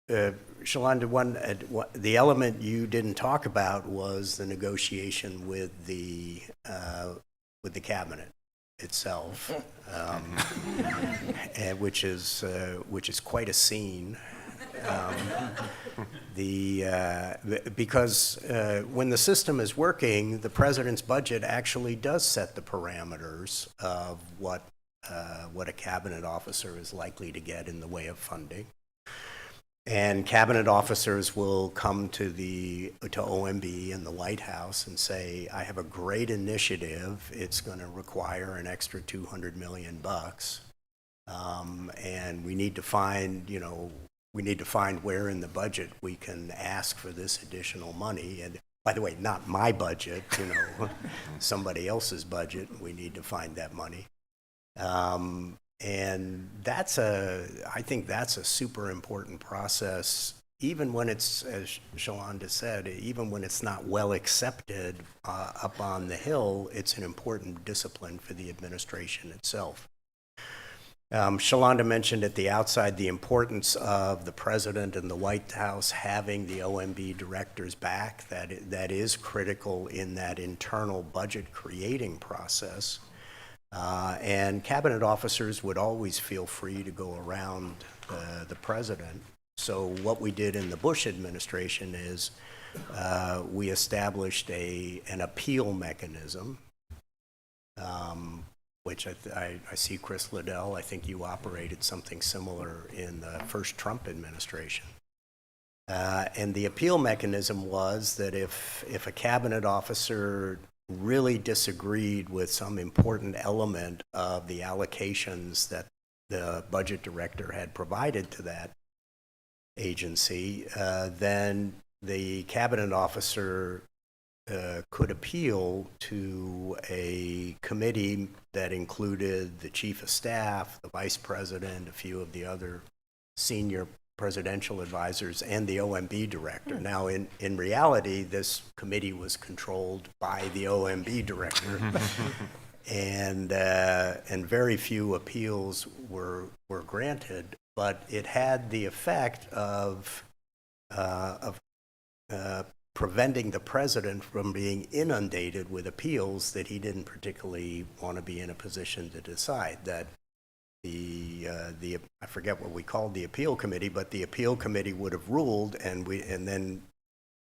Shalonda, the element you didn't talk about was the negotiation with the cabinet itself, and which is quite a scene. Because when the system is working, the president's budget actually does set the parameters of what a cabinet officer is likely to get in the way of funding. And cabinet officers will come to OMB and the White House and say, I have a great initiative. It's going to require an extra $200 million. And we need to find, where in the budget we can ask for this additional money. And by the way, not my budget, somebody else's budget. We need to find that money. And I think that's a super important process, even when it's, as Shalonda said, even when it's not well accepted up on the Hill, it's an important discipline for the administration itself. Shalonda mentioned at the outside the importance of the president and the White House having the OMB directors back. That is critical in that internal budget creating process. And cabinet officers would always feel free to go around the president. So what we did in the Bush administration is we established an appeal mechanism, which I see Chris Liddell, I think you operated something similar in the first Trump administration. And the appeal mechanism was that if a cabinet officer really disagreed with some important element of the allocations that the budget director had provided to that agency, then the cabinet officer could appeal to a committee that included the chief of staff, the vice president, a few of the other senior presidential advisors, and the OMB director. Now, in reality, this committee was controlled by the OMB director, and very few appeals were granted. But it had the effect of preventing the president from being inundated with appeals that he didn't particularly want to be in a position to decide. That I forget what we called the appeal committee, but the appeal committee would have ruled, and then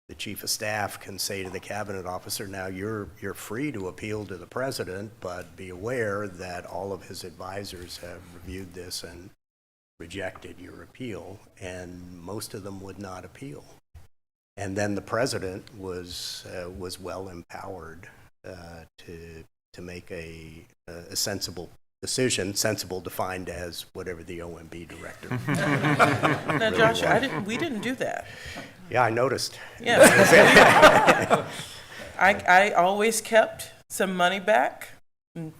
the chief of staff can say to the cabinet officer, now you're free to appeal to the president, but be aware that all of his advisors have reviewed this and rejected your appeal, and most of them would not appeal. And then the president was well empowered to make a sensible decision, sensible defined as whatever the OMB director. Now, Josh, we didn't do that. Yeah, I noticed. Yeah. I always kept some money back, and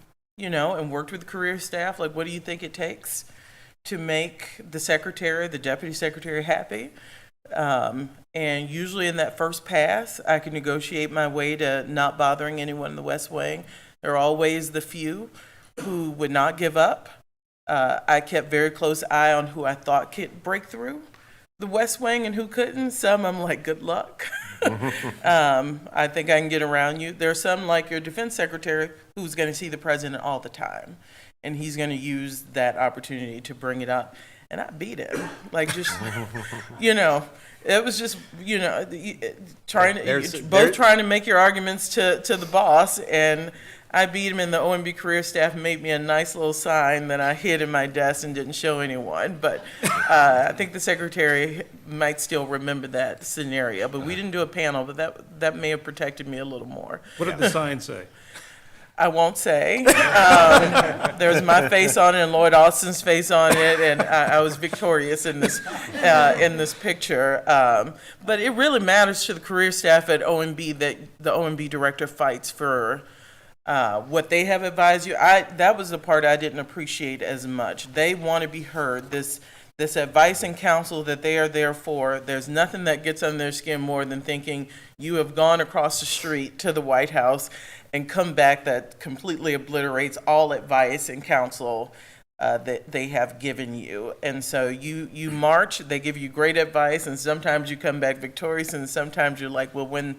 worked with career staff. Like, what do you think it takes to make the secretary, the deputy secretary happy? And usually in that first pass, I could negotiate my way to not bothering anyone in the West Wing. There are always the few who would not give up. I kept very close eye on who I thought could break through the West Wing and who couldn't. Some I'm like, good luck. I think I can get around you. There are some, like your defense secretary, who's going to see the president all the time, and he's going to use that opportunity to bring it up. And I beat him, like just, you know, it was just, you know, trying to make your arguments to the boss, and I beat him, and the OMB career staff made me a nice little sign that I hid in my desk and didn't show anyone. But I think the secretary might still remember that scenario. But we didn't do a panel, but that may have protected me a little more. What did the sign say? I won't say. There's my face on it and Lloyd Austin's face on it, and I was victorious in this picture. But it really matters to the career staff at OMB that the OMB director fights for what they have advised you. That was the part I didn't appreciate as much. They want to be heard. This advice and counsel that they are there for, there's nothing that gets on their skin more than thinking you have gone across the street to the White House and come back that completely obliterates all advice and counsel that they have given you. And so you march, they give you great advice, and sometimes you come back victorious, and sometimes you're like, we'll win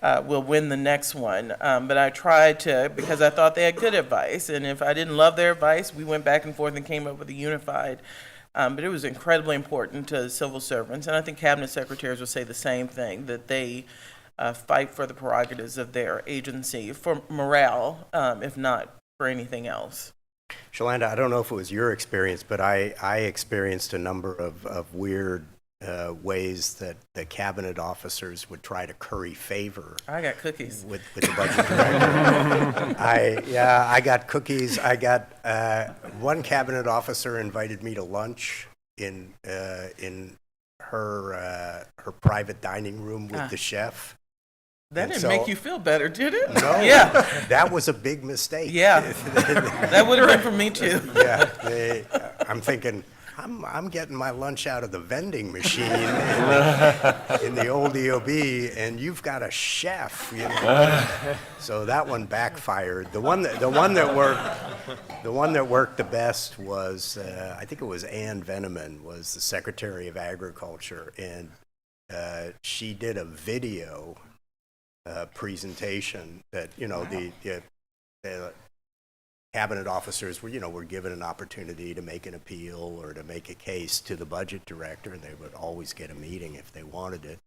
the next one. But I tried to, because I thought they had good advice, and if I didn't love their advice, we went back and forth and came up with a unified. But it was incredibly important to civil servants, and I think cabinet secretaries will say the same thing, that they fight for the prerogatives of their agency for morale, if not for anything else. Shalanda, I don't know if it was your experience, but I experienced a number of weird ways that the cabinet officers would try to curry favor. I got cookies. With the budget director. I got cookies. I got one cabinet officer invited me to lunch in her private dining room with the chef. That didn't make you feel better, did it? No. Yeah. That was a big mistake. Yeah. That would have been for me too. Yeah. I'm thinking, I'm getting my lunch out of the vending machine in the old EOB, and you've got a chef, you know. So that one backfired. The one that worked the best was I think it was Ann Veneman was the Secretary of Agriculture, and she did a video presentation that the cabinet officers were given an opportunity to make an appeal or to make a case to the budget director, and they would always get a meeting if they wanted it.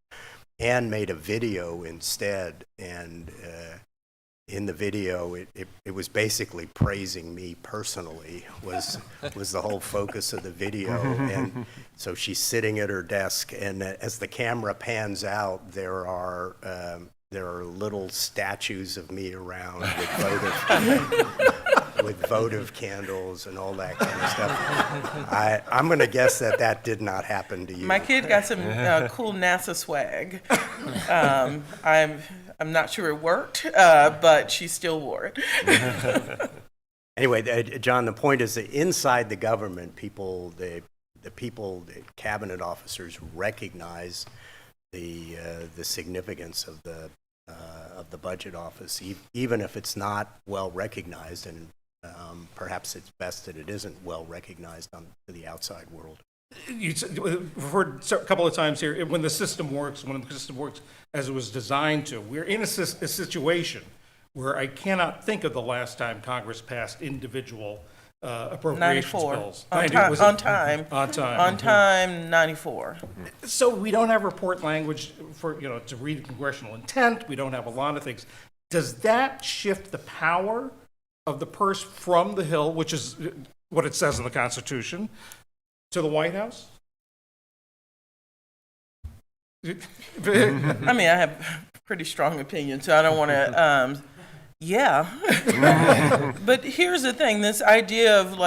Ann made a video instead, and in the video it was basically praising me personally was the whole focus of the video. And so she's sitting at her desk, and as the camera pans out, there are little statues of me around with votive candles and all that kind of stuff. I'm going to guess that did not happen to you. My kid got some cool NASA swag. I'm not sure it worked, but she still wore it. Anyway, John, the point is that inside the government, the cabinet officers recognize the significance of the budget office, even if it's not well recognized, and perhaps it's best that it isn't well recognized to the outside world. You referred a couple of times here, when the system works as it was designed to. We're in a situation where I cannot think of the last time Congress passed individual appropriations 94. bills. On time. On time. 94. So we don't have report language to read congressional intent. We don't have a lot of things. Does that shift the power of the purse from the Hill, which is what it says in the Constitution, to the White House? I mean, I have pretty strong opinions, so I don't want to. Yeah. But here's the thing, this idea of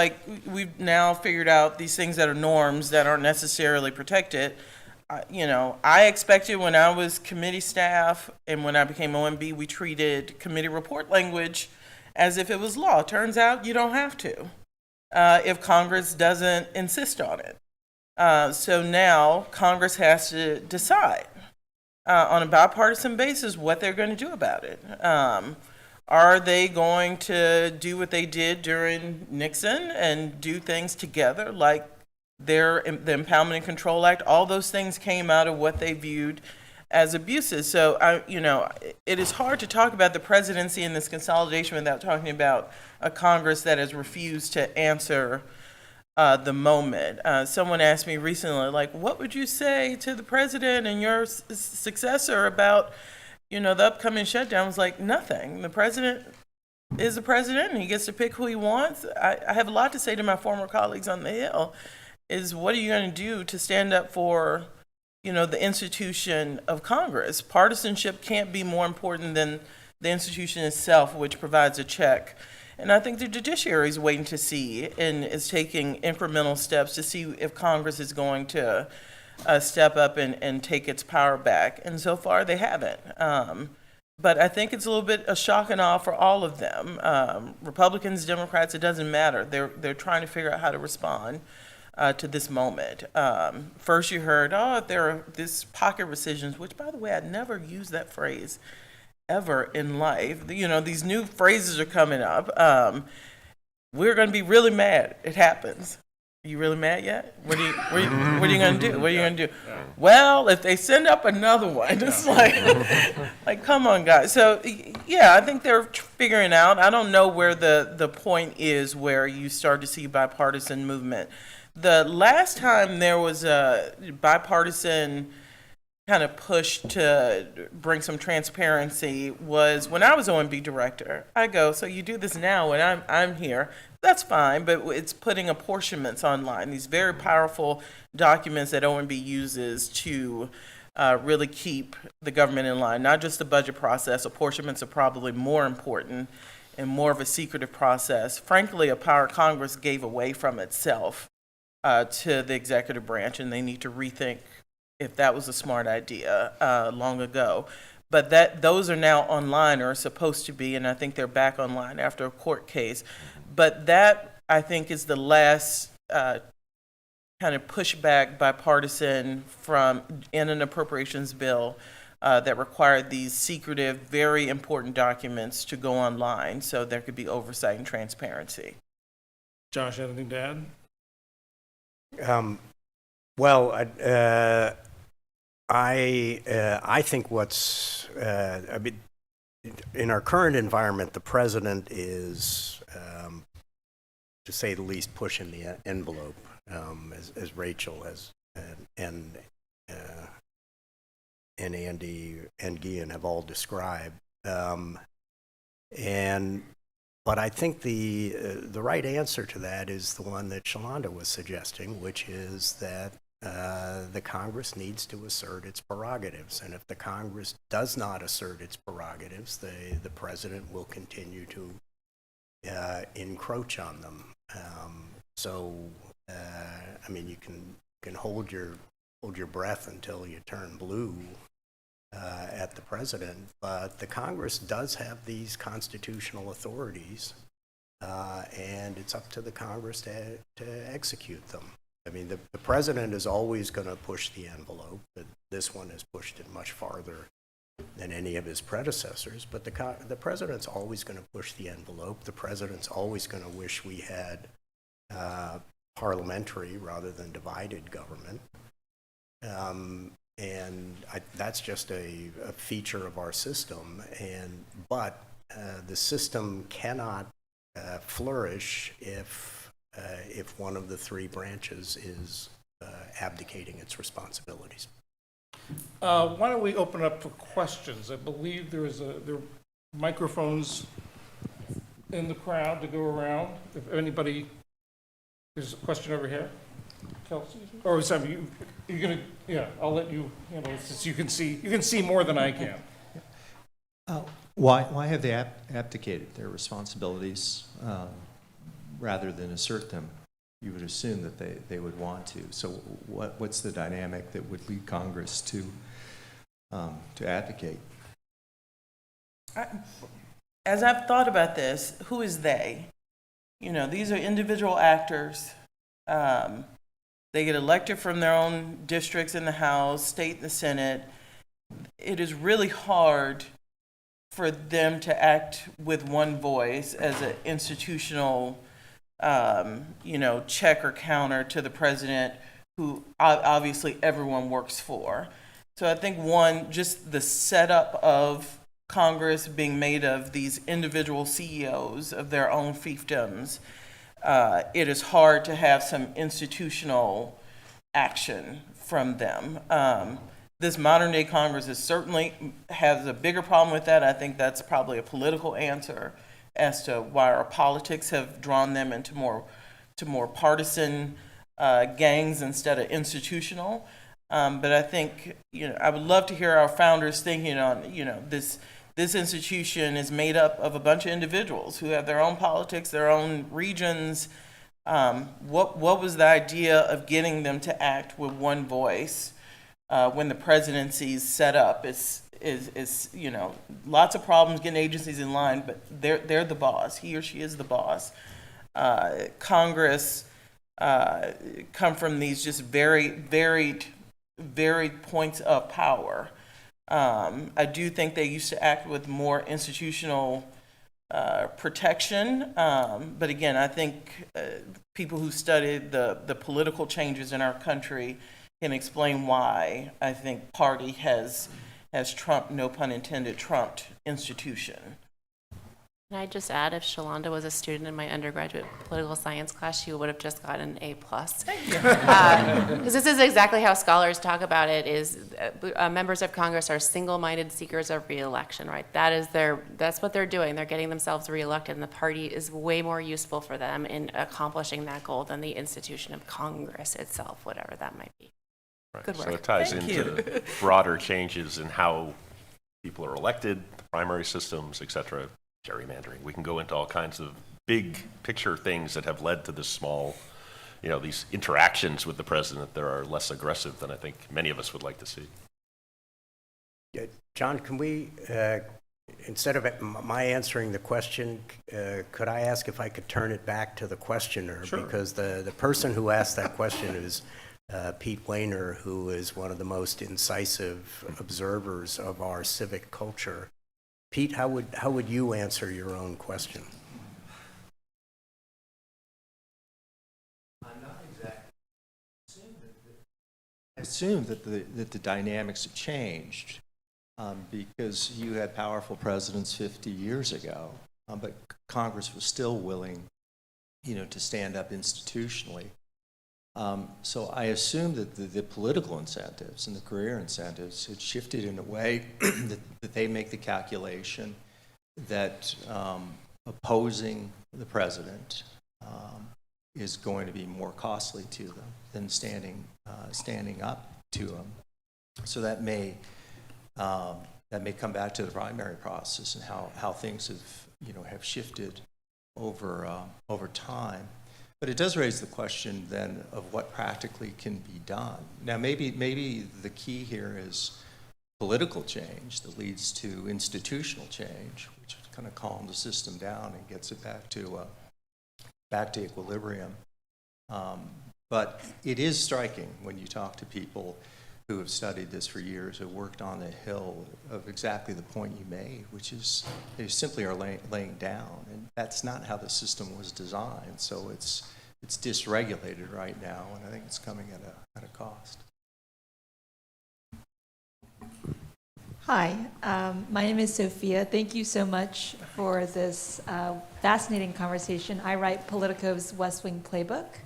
we've now figured out these things that are norms that aren't necessarily protected. I expected when I was committee staff and when I became OMB, we treated committee report language as if it was law. Turns out you don't have to if Congress doesn't insist on it. So now Congress has to decide on a bipartisan basis what they're going to do about it. Are they going to do what they did during Nixon and do things together, like the Impoundment and Control Act? All those things came out of what they viewed as abuses. So it is hard to talk about the presidency and this consolidation without talking about a Congress that has refused to answer the moment. Someone asked me recently, like, what would you say to the president and your successor about, the upcoming shutdown? I was like, nothing. The president is the president, and he gets to pick who he wants. I have a lot to say to my former colleagues on the Hill, is what are you going to do to stand up for, the institution of Congress? Partisanship can't be more important than the institution itself, which provides a check. And I think the judiciary is waiting to see and is taking incremental steps to see if Congress is going to step up and take its power back. And so far, they haven't. But I think it's a little bit a shock and awe for all of them. Republicans, Democrats, it doesn't matter. They're trying to figure out how to respond to this moment. First you heard, if there are this pocket rescissions, which, by the way, I'd never used that phrase ever in life. These new phrases are coming up. We're going to be really mad. It happens. Are you really mad yet? What are you going to do? What are you going to do? Well, if they send up another one, it's like, come on, guys. So, yeah, I think they're figuring out. I don't know where the point is where you start to see bipartisan movement. The last time there was a bipartisan kind of push to bring some transparency was when I was OMB director. I go, so you do this now when I'm here. That's fine, but it's putting apportionments online, these very powerful documents that OMB uses to really keep the government in line, not just the budget process. Apportionments are probably more important and more of a secretive process. Frankly, a power Congress gave away from itself to the executive branch, and they need to rethink if that was a smart idea long ago. But those are now online, or are supposed to be, and I think they're back online after a court case. But that, I think, is the last kind of pushback bipartisan in an appropriations bill that required these secretive, very important documents to go online so there could be oversight and transparency. Josh, anything to add? Well, I think in our current environment, the president is, to say the least, pushing the envelope, as Rachel and Andy and Guillen have all described. But I think the right answer to that is the one that Shalonda was suggesting, which is that the Congress needs to assert its prerogatives. And if the Congress does not assert its prerogatives, the president will continue to encroach on them. You can hold your breath until you turn blue at the president, but the Congress does have these constitutional authorities, and it's up to the Congress to execute them. The president is always going to push the envelope, but this one has pushed it much farther than any of his predecessors. But the president's always going to push the envelope. The president's always going to wish we had parliamentary rather than divided government. That's just a feature of our system. But the system cannot flourish if one of the three branches is abdicating its responsibilities. Why don't we open up for questions? I believe there are microphones in the crowd to go around. If anybody, there's a question over here. Kelsey? Or something, you're gonna, yeah, I'll let you handle it since you can see more than I can. Why have they abdicated their responsibilities rather than assert them? You would assume that they would want to. So what's the dynamic that would lead Congress to advocate? As I've thought about this, who is they? These are individual actors. They get elected from their own districts in the House, state, and the Senate. It is really hard for them to act with one voice as an institutional, check or counter to the president, who obviously everyone works for. So I think one, just the setup of Congress being made of these individual CEOs of their own fiefdoms, it is hard to have some institutional action from them. This modern day Congress is certainly has a bigger problem with that. I think that's probably a political answer as to why our politics have drawn them into more partisan gangs instead of institutional. But I think, I would love to hear our founders thinking on, this institution is made up of a bunch of individuals who have their own politics, their own regions. What was the idea of getting them to act with one voice when the presidency's set up? Is lots of problems getting agencies in line, but they're the boss. He or she is the boss. Congress come from these just very varied points of power. I do think they used to act with more institutional protection, but again, I think people who studied the political changes in our country can explain why I think party has trumped, no pun intended, trumped institution. Can I just add, if Shalonda was a student in my undergraduate political science class, she would have just gotten an A+. Because this is exactly how scholars talk about it, is members of Congress are single-minded seekers of re-election, right? That's what they're doing. They're getting themselves re-elected, and the party is way more useful for them in accomplishing that goal than the institution of Congress itself, whatever that might be. Right. Good work. So it ties Thank into broader changes in how people are elected, the primary systems, et cetera, gerrymandering. We can go into all kinds of big picture things that have led to this small, these interactions with the president that are less aggressive than I think many of us would like to see. Yeah, John, can we, instead of my answering the question, could I ask if I could turn it back to the questioner? Sure. Because the person who asked that question is Pete Wehner, who is one of the most incisive observers of our civic culture. Pete, how would you answer your own question? I'm not exactly. I assume that the dynamics have changed because you had powerful presidents 50 years ago, but Congress was still willing, to stand up institutionally. So I assume that the political incentives and the career incentives had shifted in a way that they make the calculation that opposing the president is going to be more costly to them than standing up to him. So that may come back to the primary process and how things have shifted over time. But it does raise the question then of what practically can be done. Now, maybe the key here is political change that leads to institutional change, which kind of calms the system down and gets it back to equilibrium. But it is striking when you talk to people who have studied this for years, who worked on the Hill, of exactly the point you made, which is they simply are laying down, and that's not how the system was designed. So it's dysregulated right now, and I think it's coming at a cost. Hi, my name is Sophia. Thank you so much for this fascinating conversation. I write Politico's West Wing Playbook,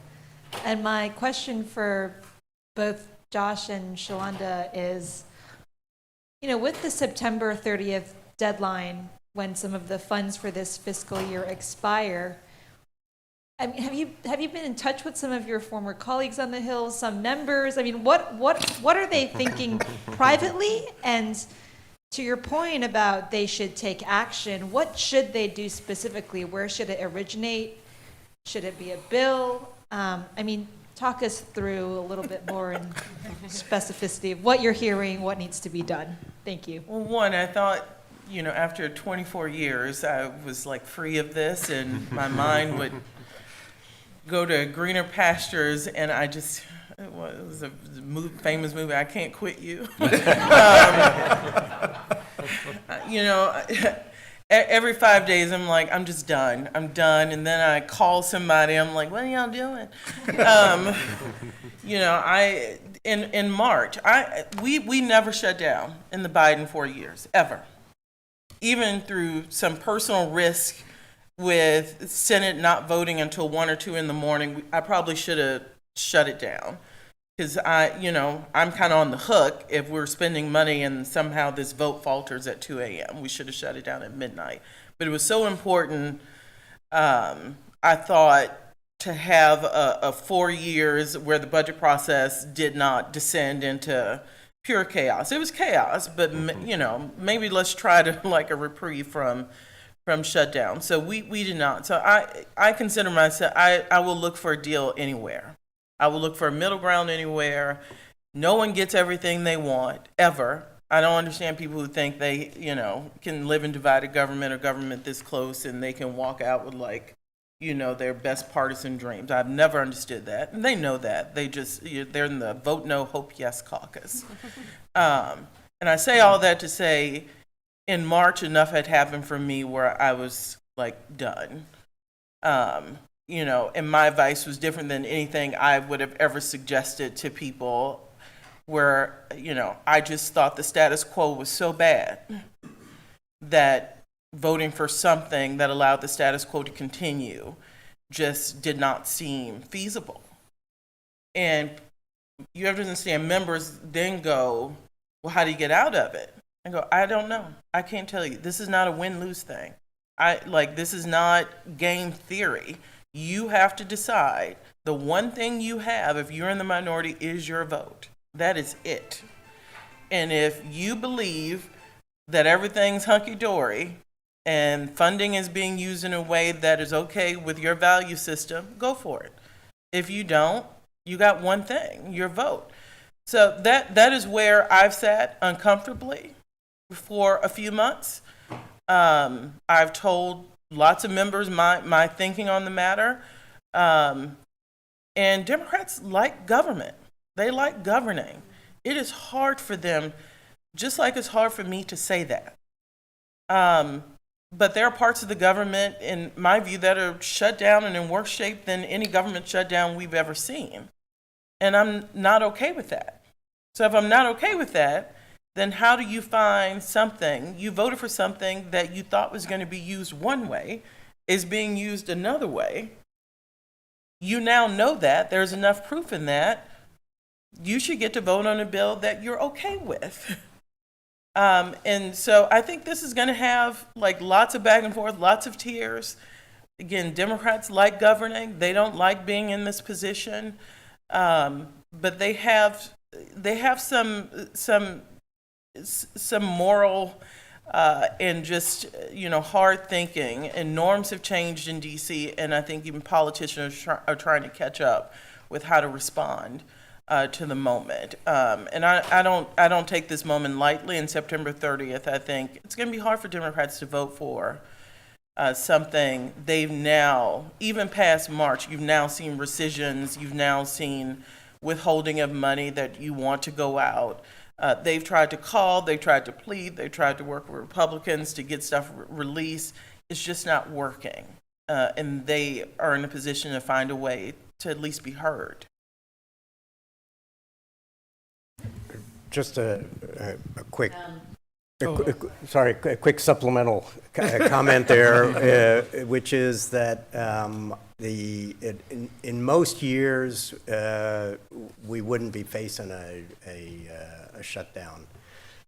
and my question for both Josh and Shalonda is, with the September 30th deadline, when some of the funds for this fiscal year expire, I mean, have you been in touch with some of your former colleagues on the Hill, some members? I mean, what are they thinking privately? And to your point about they should take action, what should they do specifically? Where should it originate? Should it be a bill? Talk us through a little bit more in specificity of what you're hearing, what needs to be done. Thank you. Well, one, I thought, after 24 years, I was like free of this, and my mind would go to greener pastures, and it was a famous movie, I Can't Quit You. Every 5 days, I'm like, I'm just done. I'm done. And then I call somebody. I'm like, what are y'all doing? in March, we never shut down in the Biden 4 years, ever. Even through some personal risk with Senate not voting until 1 or 2 in the morning, I probably should have shut it down. Because I'm kind of on the hook if we're spending money and somehow this vote falters at 2 a.m. We should have shut it down at midnight. But it was so important, I thought, to have a 4 years where the budget process did not descend into pure chaos. It was chaos, but maybe let's try to like a reprieve from shutdown. So we did not. So I consider myself, I will look for a deal anywhere. I will look for a middle ground anywhere. No one gets everything they want, ever. I don't understand people who think they, can live in divided government or government this close and they can walk out with their best partisan dreams. I've never understood that. And they know that. They're in the vote no, hope yes caucus. And I say all that to say, in March, enough had happened for me where I was done. And my advice was different than anything I would have ever suggested to people where, I just thought the status quo was so bad that voting for something that allowed the status quo to continue just did not seem feasible. And you have to understand, members then go, well, how do you get out of it? I go, I don't know. I can't tell you. This is not a win-lose thing. This is not game theory. You have to decide. The one thing you have, if you're in the minority, is your vote. That is it. And if you believe that everything's hunky-dory and funding is being used in a way that is okay with your value system, go for it. If you don't, you got one thing, your vote. So that is where I've sat uncomfortably for a few months. I've told lots of members my thinking on the matter. And Democrats like government. They like governing. It is hard for them, just like it's hard for me to say that. But there are parts of the government, in my view, that are shut down and in worse shape than any government shutdown we've ever seen. And I'm not okay with that. So if I'm not okay with that, then how do you find something, you voted for something that you thought was going to be used one way, is being used another way. You now know that, there's enough proof in that, you should get to vote on a bill that you're okay with. And so I think this is going to have lots of back and forth, lots of tears. Again, Democrats like governing. They don't like being in this position. But they have some moral and just hard thinking, and norms have changed in DC, and I think even politicians are trying to catch up with how to respond to the moment. And I don't take this moment lightly. And September 30th, I think it's going to be hard for Democrats to vote for something they've now, even past March, you've now seen rescissions, you've now seen withholding of money that you want to go out. They've tried to call, they've tried to plead, they've tried to work with Republicans to get stuff released. It's just not working. And they are in a position to find a way to at least be heard. Just a quick, a quick supplemental comment there, which is that in most years we wouldn't be facing a shutdown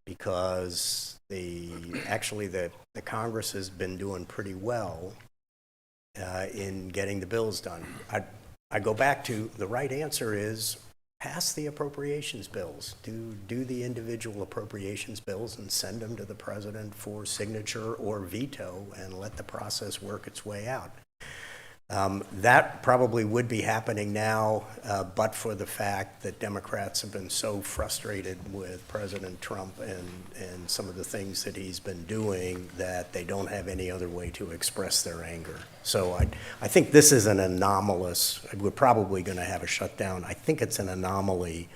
because the Congress has been doing pretty well in getting the bills done. I go back to the right answer is pass the appropriations bills, do the individual appropriations bills and send them to the president for signature or veto and let the process work its way out. That probably would be happening now, but for the fact that Democrats have been so frustrated with President Trump and some of the things that he's been doing that they don't have any other way to express their anger. So I think this is an anomalous, we're probably going to have a shutdown. I think it's an anomaly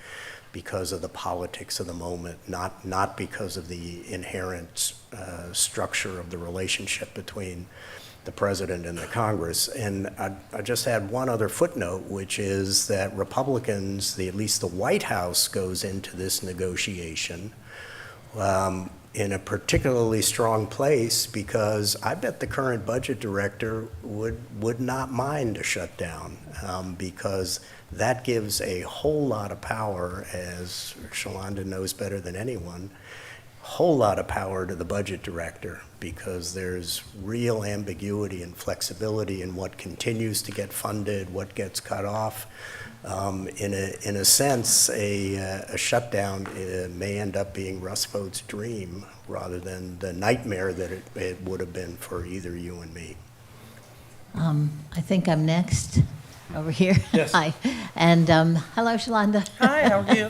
because of the politics of the moment, not because of the inherent structure of the relationship between the president and the Congress. And I just had one other footnote, which is that Republicans, at least the White House, goes into this negotiation in a particularly strong place, because I bet the current budget director would not mind a shutdown, because that gives a whole lot of power, as Shalonda knows better than anyone, whole lot of power to the budget director, because there's real ambiguity and flexibility in what continues to get funded, what gets cut off. In a sense, a shutdown may end up being Russ Vought's dream rather than the nightmare that it would have been for either you and me. I think I'm next over here. Yes. Hi. And hello, Shalonda. Hi, how are you?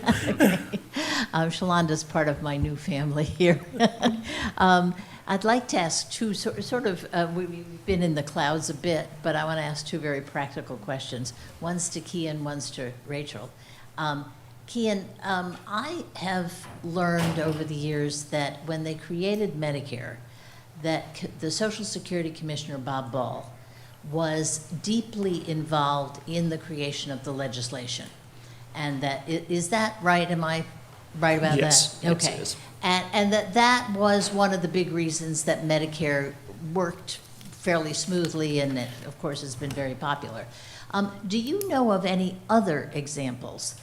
Shalonda's part of my new family here. I'd like to ask two we've been in the clouds a bit, but I want to ask two very practical questions. One's to Kian, one's to Rachel. Kian, I have learned over the years that when they created Medicare, that the Social Security Commissioner, Bob Ball, was deeply involved in the creation of the legislation. And that, is that right? Am I right about Yes, that? yes, Okay. it is. And that was one of the big reasons that Medicare worked fairly smoothly, and it, of course, has been very popular. Do you know of any other examples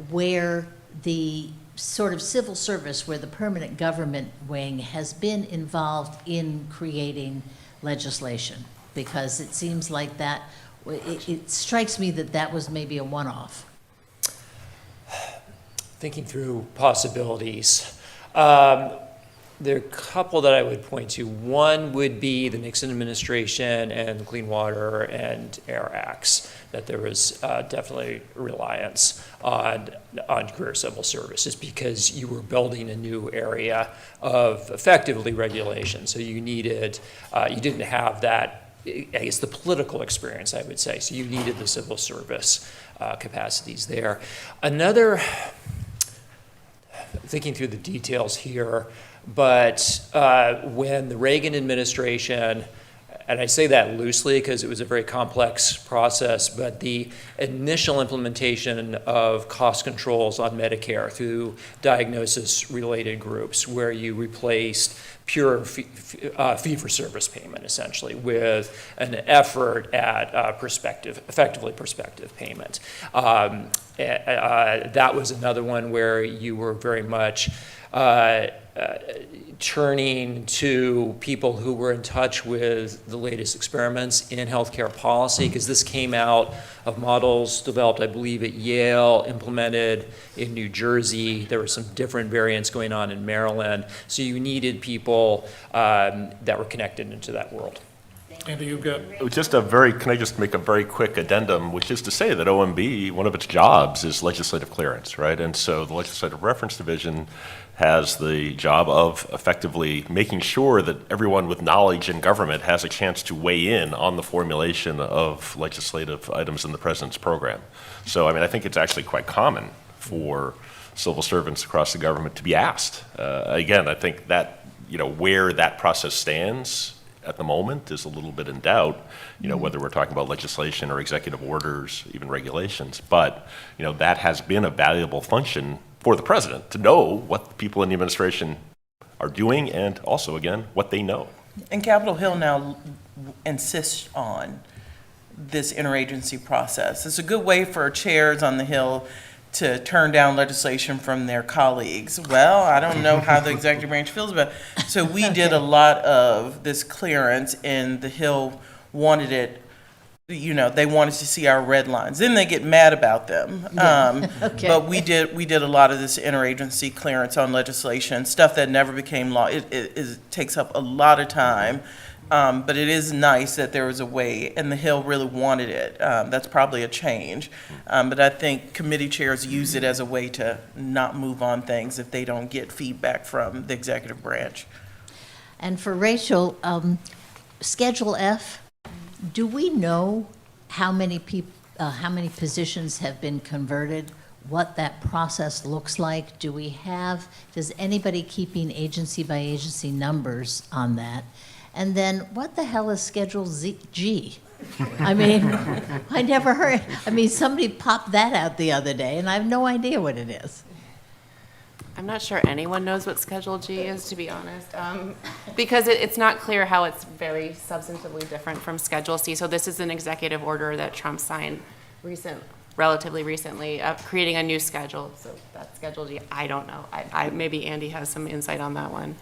where the sort of civil service, where the permanent government wing has been involved in creating legislation? Because it seems like that, it strikes me that that was maybe a one-off. Thinking through possibilities. There are a couple that I would point to. One would be the Nixon administration and the Clean Water and Air Acts, that there was definitely reliance on career civil service, just because you were building a new area of effectively regulation. So you needed, you didn't have that, I guess, the political experience, I would say. So you needed the civil service capacities there. Another, thinking through the details here, but when the Reagan administration, and I say that loosely because it was a very complex process, but the initial implementation of cost controls on Medicare through diagnosis-related groups, where you replaced pure fee-for-service payment, essentially, with an effort at effectively prospective payment. That was another one where you were very much turning to people who were in touch with the latest experiments in healthcare policy, because this came out of models developed, I believe, at Yale, implemented in New Jersey. There were some different variants going on in Maryland. So you needed people that were connected into that world. Andy, you've got, Can I just make a very quick addendum, which is to say that OMB, one of its jobs is legislative clearance, right? And so the Legislative Reference Division has the job of effectively making sure that everyone with knowledge in government has a chance to weigh in on the formulation of legislative items in the president's program. So, I mean, I think it's actually quite common for civil servants across the government to be asked. Again, I think that, where that process stands at the moment is a little bit in doubt, whether we're talking about legislation or executive orders, even regulations. But, that has been a valuable function for the president to know what the people in the administration are doing, and also, again, what they know. And Capitol Hill now insists on this interagency process. It's a good way for chairs on the Hill to turn down legislation from their colleagues. Well, I don't know how the executive branch feels about it. So we did a lot of this clearance, and the Hill wanted it, they wanted to see our red lines. Then they get mad about them. Okay. But we did a lot of this interagency clearance on legislation, stuff that never became law. It takes up a lot of time. But it is nice that there was a way, and the Hill really wanted it. That's probably a change. But I think committee chairs use it as a way to not move on things if they don't get feedback from the executive branch. And for Rachel, Schedule F, do we know how many positions have been converted? What that process looks like? Does anybody keeping agency by agency numbers on that? And then, what the hell is Schedule G? I mean, I never heard, I mean, somebody popped that out the other day, and I have no idea what it is. I'm not sure anyone knows what Schedule G is, to be honest, because it's not clear how it's very substantively different from Schedule C. So this is an executive order that Trump signed relatively recently, creating a new schedule. So that's Schedule G. I don't know. Maybe Andy has some insight on that one.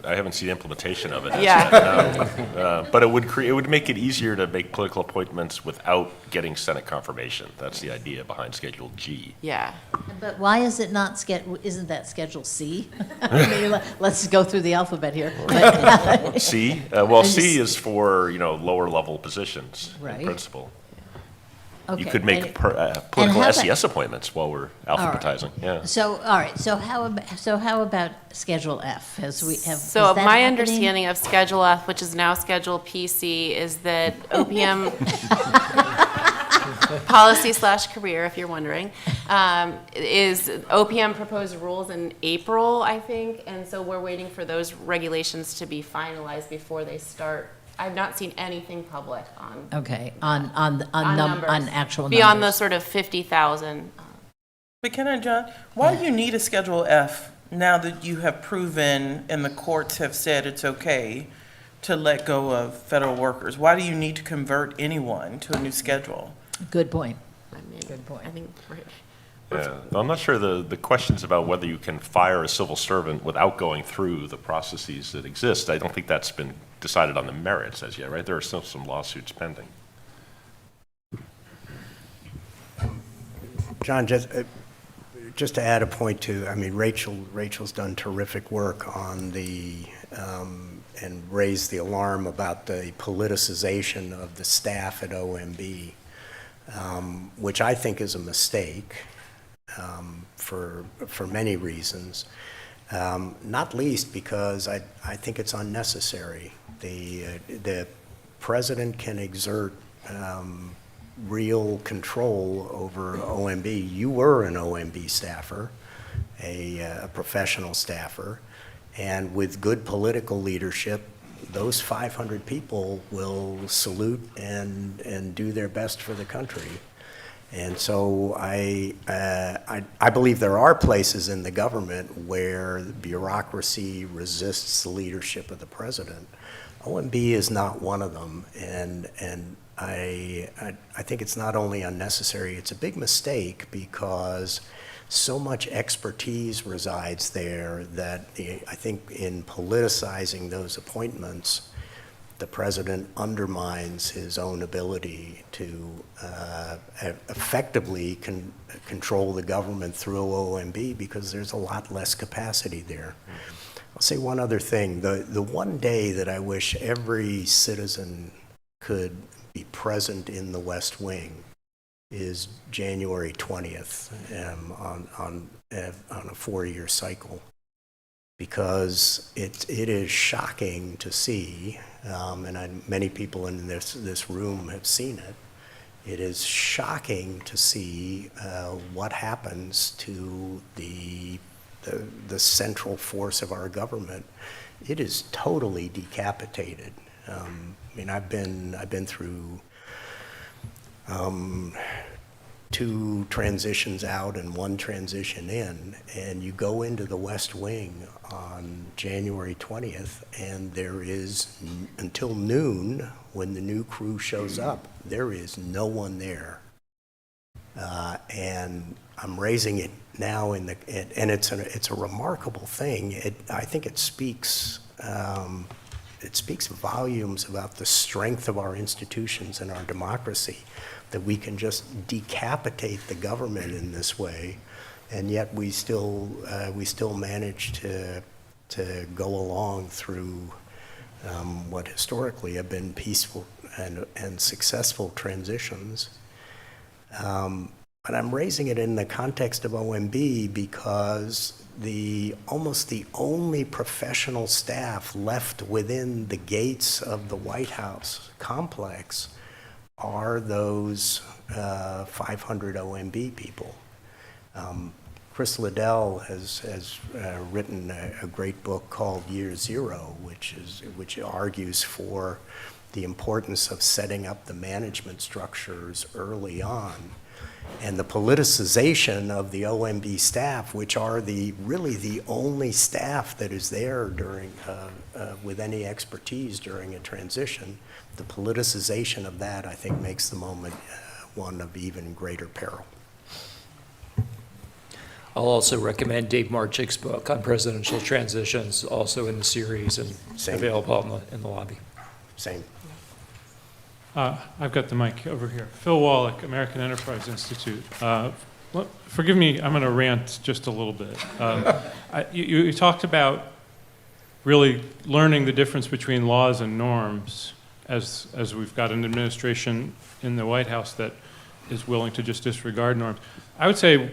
I haven't seen implementation of it. Yeah. Yet, no. But it would make it easier to make political appointments without getting Senate confirmation. That's the idea behind Schedule G. Yeah. But why is it not isn't that Schedule C? I mean, let's go through the alphabet here. But- C? Well, C is for, lower level positions Right. in principle. You Okay, could make and- political how about- SES appointments while we're alphabetizing, yeah. So, all right, so how about Schedule F? So is that my happening? understanding of Schedule F, which is now Schedule PC, is that OPM policy/career, if you're wondering, is OPM proposed rules in April, I think, and so we're waiting for those regulations to be finalized before they start. I've not seen anything public on Okay, on numbers. on actual beyond the numbers. sort of 50,000. But can I, John, why do you need a Schedule F now that you have proven and the courts have said it's okay to let go of federal workers? Why do you need to convert anyone to a new schedule? Good point. I mean, Good point. I think Yeah, I'm not sure the questions about whether you can fire a civil servant without going through the processes that exist, I don't think that's been decided on the merits as yet, right? There are still some lawsuits pending. John, just to add a point to, I mean, Rachel's done terrific work on and raised the alarm about the politicization of the staff at OMB, which I think is a mistake for many reasons, not least because I think it's unnecessary. The president can exert real control over OMB. You were an OMB staffer, a professional staffer, and with good political leadership, those 500 people will salute and do their best for the country. And so I believe there are places in the government where the bureaucracy resists the leadership of the president. OMB is not one of them, and I think it's not only unnecessary, it's a big mistake because so much expertise resides there that I think in politicizing those appointments, the president undermines his own ability to effectively control the government through OMB because there's a lot less capacity there. I'll say one other thing. The one day that I wish every citizen could be present in the West Wing is January 20th on a 4-year cycle, because it is shocking to see, and many people in this room have seen it. It is shocking to see what happens to the central force of our government. It is totally decapitated. I mean, I've been through 2 transitions out and 1 transition in, and you go into the West Wing on January 20th, and there is, until noon, when the new crew shows up, there is no one there. And I'm raising it now and it's a remarkable thing. I think it speaks volumes about the strength of our institutions and our democracy, that we can just decapitate the government in this way, and yet we still manage to go along through what historically have been peaceful and successful transitions. But I'm raising it in the context of OMB because almost the only professional staff left within the gates of the White House complex are those 500 OMB people. Chris Liddell has written a great book called Year Zero, which argues for the importance of setting up the management structures early on, and the politicization of the OMB staff, which are really the only staff that is there during with any expertise during a transition. The politicization of that, I think, makes the moment one of even greater peril. I'll also recommend Dave Marchick's book on presidential transitions, also in the series and Same. available in the lobby. Same. I've got the mic over here. Phil Wallach, American Enterprise Institute. Forgive me, I'm going to rant just a little bit. You talked about really learning the difference between laws and norms as we've got an administration in the White House that is willing to just disregard norms. I would say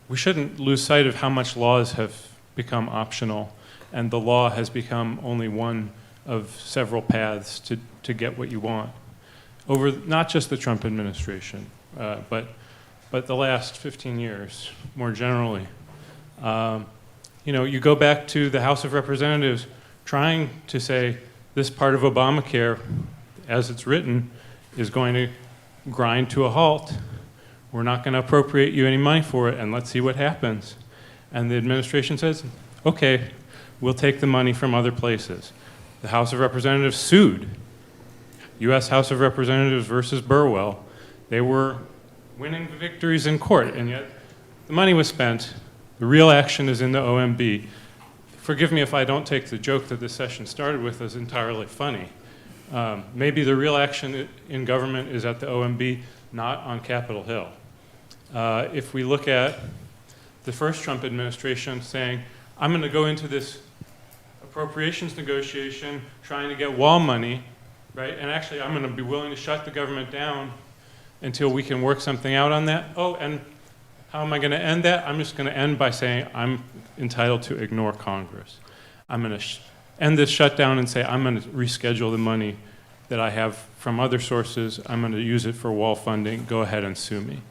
we shouldn't lose sight of how much laws have become optional, and the law has become only one of several paths to get what you want. Over not just the Trump administration, but the last 15 years, more generally. You go back to the House of Representatives trying to say this part of Obamacare, as it's written, is going to grind to a halt. We're not going to appropriate you any money for it, and let's see what happens. And the administration says, okay, we'll take the money from other places. The House of Representatives sued. U.S. House of Representatives versus Burwell. They were winning victories in court, and yet the money was spent. The real action is in the OMB. Forgive me if I don't take the joke that this session started with as entirely funny. Maybe the real action in government is at the OMB, not on Capitol Hill. If we look at the first Trump administration saying, I'm going to go into this appropriations negotiation trying to get wall money, right? And actually, I'm going to be willing to shut the government down until we can work something out on that. Oh, and how am I going to end that? I'm just going to end by saying I'm entitled to ignore Congress. I'm going to end this shutdown and say I'm going to reschedule the money that I have from other sources. I'm going to use it for wall funding. Go ahead and sue me.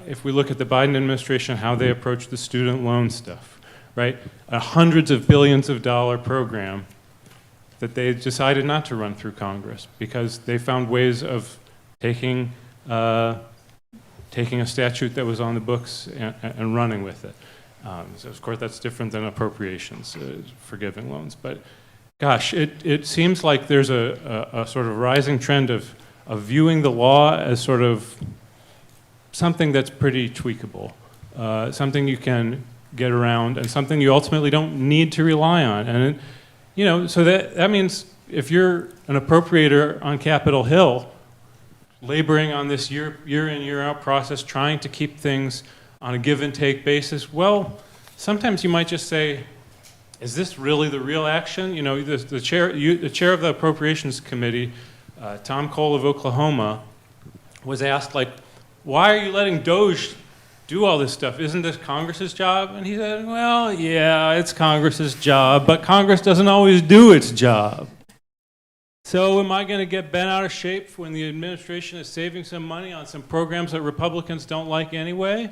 If we look at the Biden administration, how they approach the student loan stuff, right? A hundreds of billions of dollar program that they decided not to run through Congress because they found ways of taking a statute that was on the books and running with it. So of course, that's different than appropriations, forgiving loans. But gosh, it seems like there's a sort of rising trend of viewing the law as sort of something that's pretty tweakable, something you can get around, and something you ultimately don't need to rely on. And so that means if you're an appropriator on Capitol Hill, laboring on this year in, year out process, trying to keep things on a give and take basis, well, sometimes you might just say, is this really the real action? The chair of the Appropriations Committee, Tom Cole of Oklahoma, was asked, why are you letting DOJ do all this stuff? Isn't this Congress's job? And he said, well, yeah, it's Congress's job, but Congress doesn't always do its job. So am I going to get bent out of shape when the administration is saving some money on some programs that Republicans don't like anyway?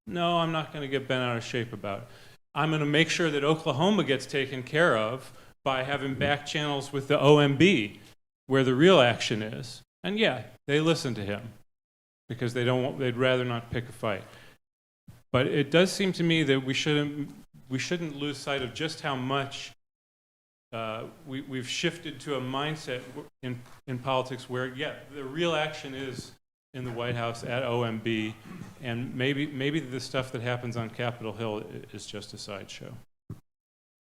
No, I'm not going to get bent out of shape about it. I'm going to make sure that Oklahoma gets taken care of by having back channels with the OMB, where the real action is. And yeah, they listen to him because they'd rather not pick a fight. But it does seem to me that we shouldn't lose sight of just how much we've shifted to a mindset in politics where, yeah, the real action is in the White House at OMB, and maybe the stuff that happens on Capitol Hill is just a sideshow.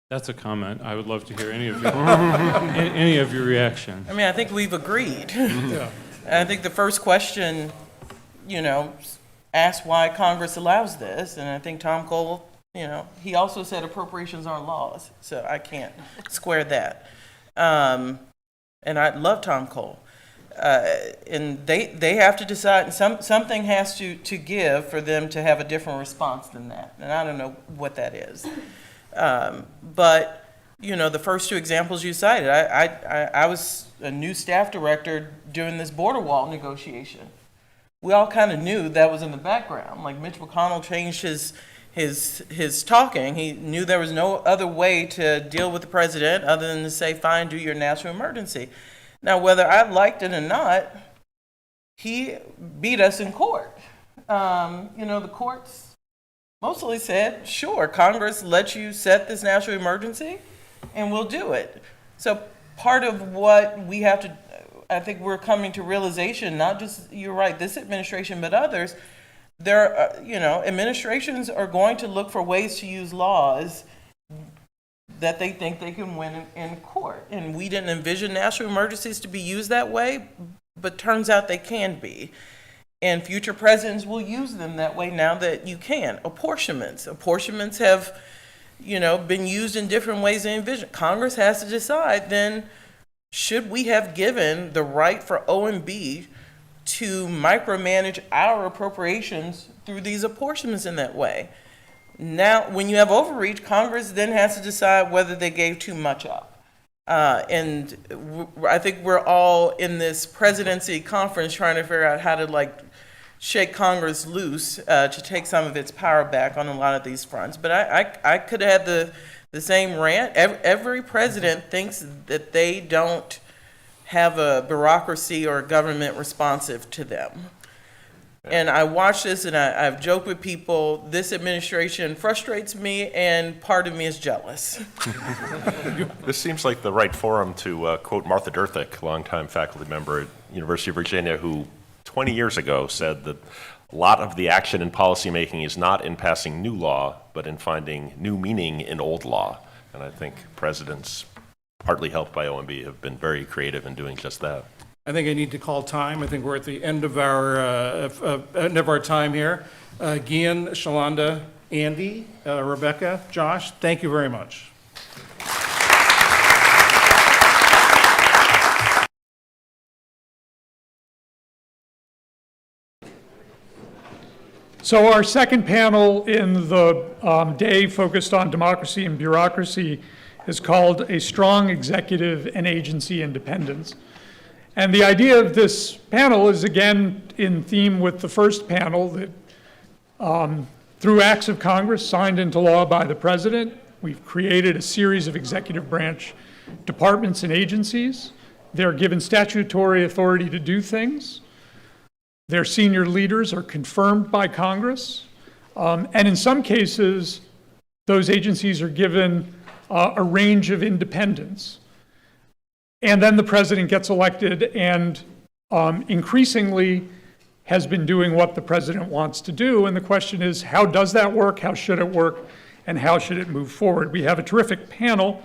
That's a comment. I would love to hear any of your reaction. I mean, I think we've agreed. Yeah. And I think the first question, asked why Congress allows this, and I think Tom Cole, he also said appropriations aren't laws, so I can't square that. And I love Tom Cole. And they have to decide, something has to give for them to have a different response than that. And I don't know what that is. But, the first two examples you cited, I was a new staff director during this border wall negotiation. We all kind of knew that was in the background. Like Mitch McConnell changed his talking. He knew there was no other way to deal with the president other than to say, fine, do your national emergency. Now, whether I liked it or not, he beat us in court. The courts mostly said, sure, Congress lets you set this national emergency, and we'll do it. So part of what we have to, I think we're coming to realization, not just, you're right, this administration, but others, administrations are going to look for ways to use laws that they think they can win in court. And we didn't envision national emergencies to be used that way, but turns out they can be. And future presidents will use them that way now that you can. Apportionments. Apportionments have, been used in different ways than envisioned. Congress has to decide then, should we have given the right for OMB to micromanage our appropriations through these apportionments in that way? Now, when you have overreach, Congress then has to decide whether they gave too much up. And I think we're all in this presidency conference trying to figure out how to shake Congress loose to take some of its power back on a lot of these fronts. But I could have had the same rant. Every president thinks that they don't have a bureaucracy or a government responsive to them. And I watch this and I've joked with people, this administration frustrates me and part of me is jealous. This seems like the right forum to quote Martha Durthick, longtime faculty member at University of Virginia, who 20 years ago said that a lot of the action in policymaking is not in passing new law, but in finding new meaning in old law. And I think presidents, partly helped by OMB, have been very creative in doing just that. I think I need to call time. I think we're at the end of our time here. Gian, Shalonda, Andy, Rebecca, Josh, thank you very much. So our second panel in the day focused on democracy and bureaucracy is called A Strong Executive and Agency Independence. And the idea of this panel is, again, in theme with the first panel, that through acts of Congress signed into law by the president, we've created a series of executive branch departments and agencies. They're given statutory authority to do things. Their senior leaders are confirmed by Congress. And in some cases, those agencies are given a range of independence. And then the president gets elected and increasingly has been doing what the president wants to do. And the question is, how does that work? How should it work? And how should it move forward? We have a terrific panel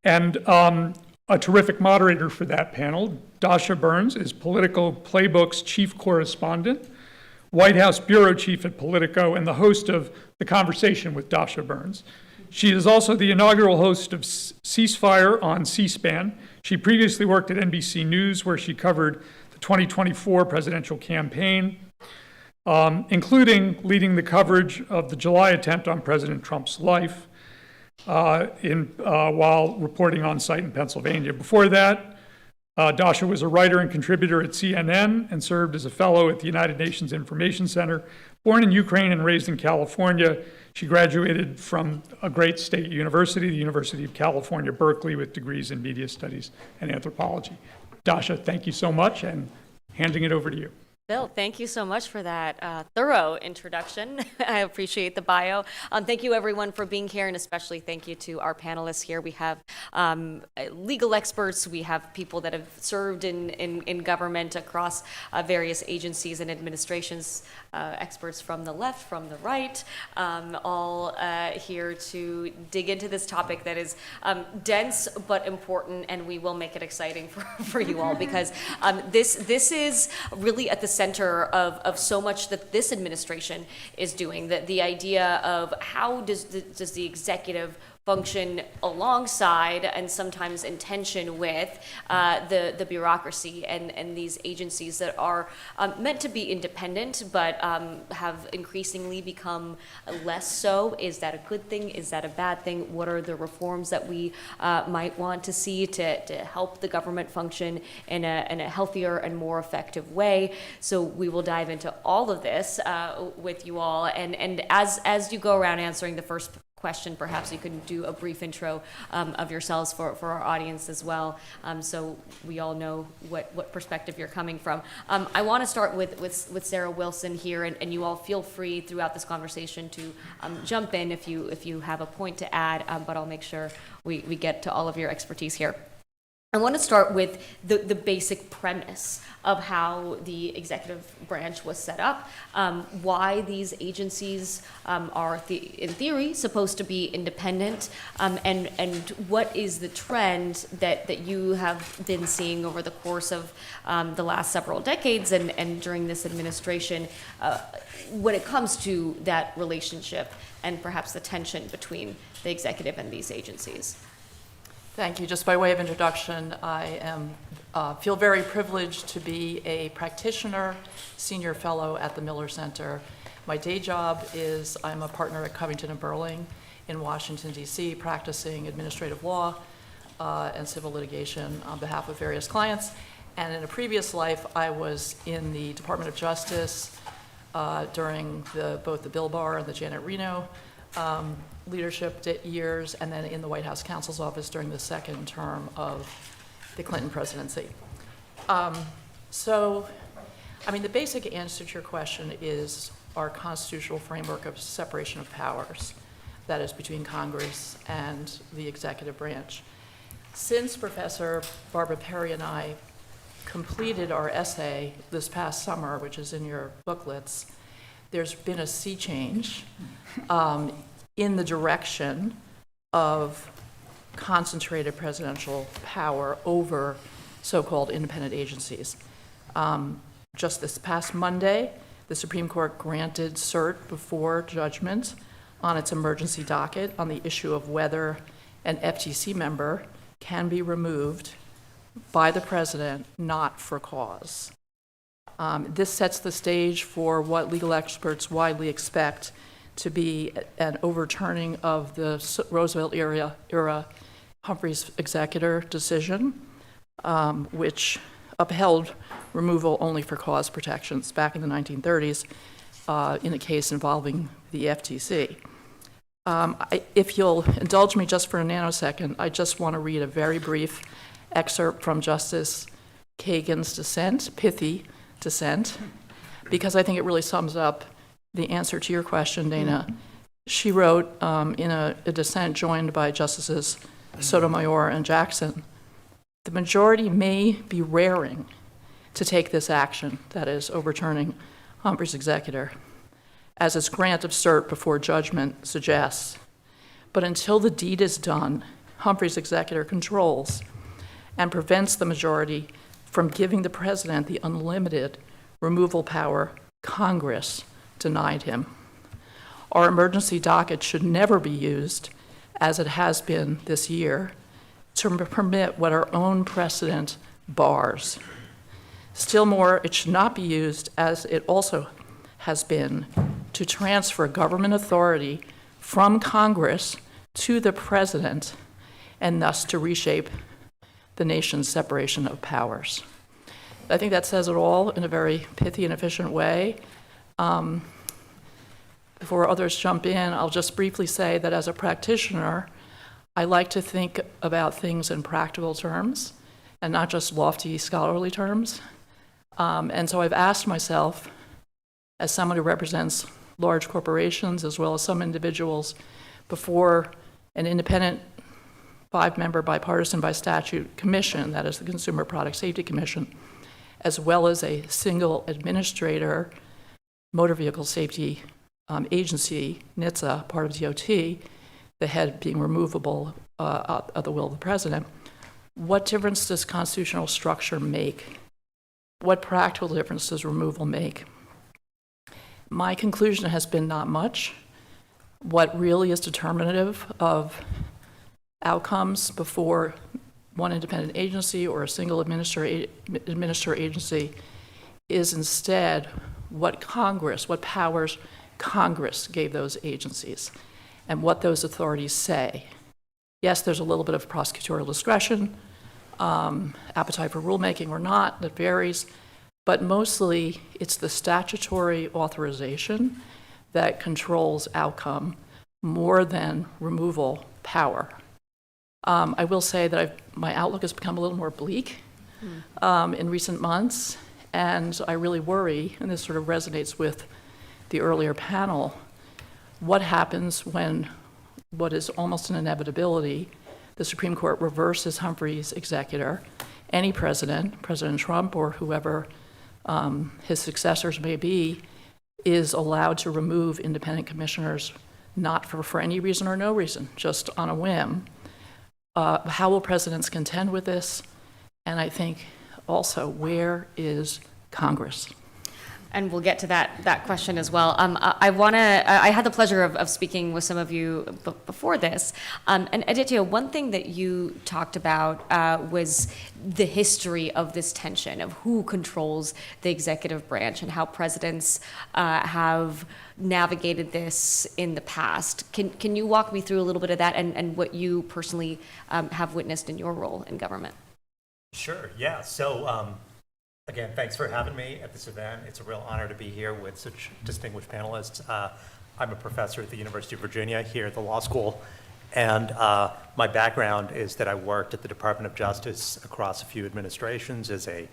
and a terrific moderator for that panel. Dasha Burns is Politico Playbook's chief correspondent, White House bureau chief at Politico, and the host of The Conversation with Dasha Burns. She is also the inaugural host of Ceasefire on C-SPAN. She previously worked at NBC News, where she covered the 2024 presidential campaign, including leading the coverage of the July attempt on President Trump's life while reporting on site in Pennsylvania. Before that, Dasha was a writer and contributor at CNN and served as a fellow at the United Nations Information Center. Born in Ukraine and raised in California, she graduated from a great state university, the University of California, Berkeley, with degrees in media studies and anthropology. Dasha, thank you so much, and handing it over to you. Bill, thank you so much for that thorough introduction. I appreciate the bio. Thank you, everyone, for being here, and especially thank you to our panelists here. We have legal experts. We have people that have served in government across various agencies and administrations, experts from the left, from the right, all here to dig into this topic that is dense but important, and we will make it exciting for you all, because this is really at the center of so much that this administration is doing. The idea of how does the executive function alongside and sometimes in tension with the bureaucracy and these agencies that are meant to be independent but have increasingly become less so. Is that a good thing? Is that a bad thing? What are the reforms that we might want to see to help the government function in a healthier and more effective way? So we will dive into all of this with you all. And as you go around answering the first question, perhaps you can do a brief intro of yourselves for our audience as well, so we all know what perspective you're coming from. I want to start with Sarah Wilson here, and you all feel free throughout this conversation to jump in if you have a point to add, but I'll make sure we get to all of your expertise here. I want to start with the basic premise of how the executive branch was set up, why these agencies are, in theory, supposed to be independent, and what is the trend that you have been seeing over the course of the last several decades and during this administration when it comes to that relationship and perhaps the tension between the executive and these agencies. Thank you. Just by way of introduction, I feel very privileged to be a practitioner, senior fellow at the Miller Center. My day job is I'm a partner at Covington & Burling in Washington, D.C., practicing administrative law and civil litigation on behalf of various clients. And in a previous life, I was in the Department of Justice during both the Bill Barr and the Janet Reno leadership years, and then in the White House counsel's office during the second term of the Clinton presidency. So, I mean, the basic answer to your question is our constitutional framework of separation of powers, that is between Congress and the executive branch. Since Professor Barbara Perry and I completed our essay this past summer, which is in your booklets, there's been a sea change in the direction of concentrated presidential power over so-called independent agencies. Just this past Monday, the Supreme Court granted cert before judgment on its emergency docket on the issue of whether an FTC member can be removed by the president, not for cause. This sets the stage for what legal experts widely expect to be an overturning of the Roosevelt era Humphrey's executor decision, which upheld removal only for cause protections back in the 1930s in a case involving the FTC. If you'll indulge me just for a nanosecond, I just want to read a very brief excerpt from Justice Kagan's dissent, pithy dissent, because I think it really sums up the answer to your question, Dana. She wrote in a dissent joined by Justices Sotomayor and Jackson, "The majority may be raring to take this action," that is, overturning Humphrey's executor, "as its grant of cert before judgment suggests. But until the deed is done, Humphrey's executor controls and prevents the majority from giving the president the unlimited removal power Congress denied him. Our emergency docket should never be used, as it has been this year, to permit what our own precedent bars. Still more, it should not be used, as it also has been, to transfer government authority from Congress to the president, and thus to reshape the nation's separation of powers." I think that says it all in a very pithy and efficient way. Before others jump in, I'll just briefly say that as a practitioner, I like to think about things in practical terms and not just lofty scholarly terms. And so I've asked myself, as someone who represents large corporations as well as some individuals, before an independent 5-member bipartisan by statute commission, that is the Consumer Product Safety Commission, as well as a single administrator motor vehicle safety agency, NHTSA, part of DOT, the head being removable at the will of the president, what difference does constitutional structure make? What practical difference does removal make? My conclusion has been not much. What really is determinative of outcomes before one independent agency or a single administrator agency is instead what powers Congress gave those agencies and what those authorities say. Yes, there's a little bit of prosecutorial discretion, appetite for rulemaking or not, that varies, but mostly it's the statutory authorization that controls outcome more than removal power. I will say that my outlook has become a little more bleak in recent months, and I really worry, and this sort of resonates with the earlier panel, what happens when what is almost an inevitability, the Supreme Court reverses Humphrey's executor, any president, President Trump or whoever his successors may be, is allowed to remove independent commissioners, not for any reason or no reason, just on a whim. How will presidents contend with this? And I think also, where is Congress? And we'll get to that question as well. I had the pleasure of speaking with some of you before this. And Aditya, one thing that you talked about was the history of this tension of who controls the executive branch and how presidents have navigated this in the past. Can you walk me through a little bit of that and what you personally have witnessed in your role in government? Sure, yeah. So, again, thanks for having me at this event. It's a real honor to be here with such distinguished panelists. I'm a professor at the University of Virginia here at the law school, and my background is that I worked at the Department of Justice across a few administrations as a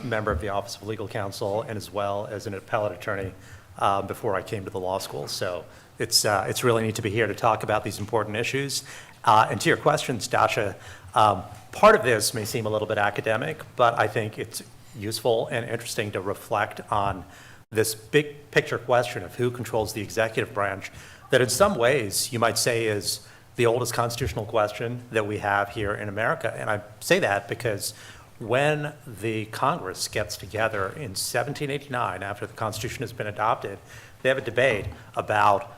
member of the Office of Legal Counsel and as well as an appellate attorney before I came to the law school. So it's really neat to be here to talk about these important issues. And to your questions, Dasha, part of this may seem a little bit academic, but I think it's useful and interesting to reflect on this big picture question of who controls the executive branch that in some ways you might say is the oldest constitutional question that we have here in America. And I say that because when the Congress gets together in 1789, after the Constitution has been adopted, they have a debate about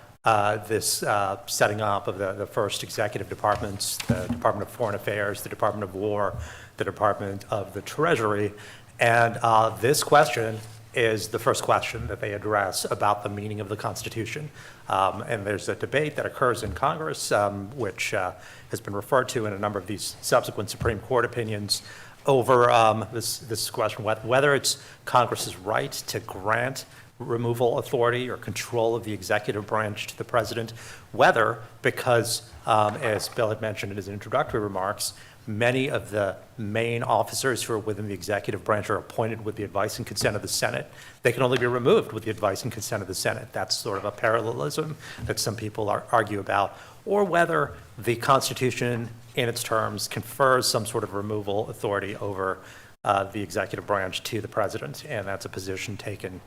this setting up of the first executive departments, the Department of Foreign Affairs, the Department of War, the Department of the Treasury. And this question is the first question that they address about the meaning of the Constitution. And there's a debate that occurs in Congress, which has been referred to in a number of these subsequent Supreme Court opinions over this question, whether it's Congress's right to grant removal authority or control of the executive branch to the president, whether, because, as Bill had mentioned in his introductory remarks, many of the main officers who are within the executive branch are appointed with the advice and consent of the Senate. They can only be removed with the advice and consent of the Senate. That's sort of a parallelism that some people argue about. Or whether the Constitution, in its terms, confers some sort of removal authority over the executive branch to the president, and that's a position taken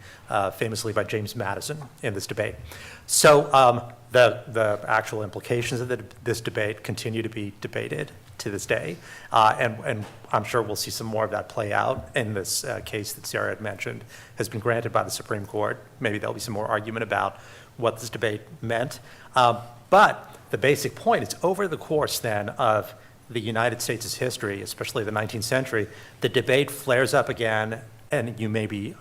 famously by James Madison in this debate. So the actual implications of this debate continue to be debated to this day, and I'm sure we'll see some more of that play out in this case that Sarah had mentioned has been granted by the Supreme Court. Maybe there'll be some more argument about what this debate meant, but the basic point is over the course then of the United States' history, especially the 19th century, the debate flares up again, and you may be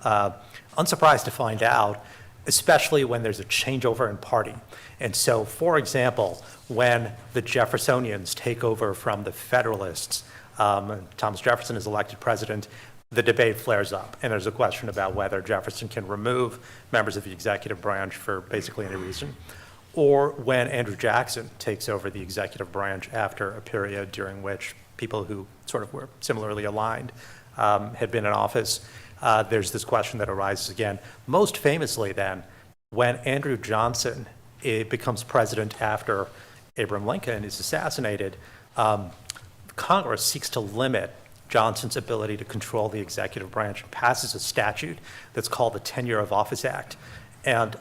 unsurprised to find out, especially when there's a changeover in party. And so, for example, when the Jeffersonians take over from the Federalists, Thomas Jefferson is elected president, the debate flares up, and there's a question about whether Jefferson can remove members of the executive branch for basically any reason. Or when Andrew Jackson takes over the executive branch after a period during which people who sort of were similarly aligned had been in office, there's this question that arises again. Most famously then, when Andrew Johnson becomes president after Abraham Lincoln is assassinated, Congress seeks to limit Johnson's ability to control the executive branch and passes a statute that's called the Tenure of Office Act. And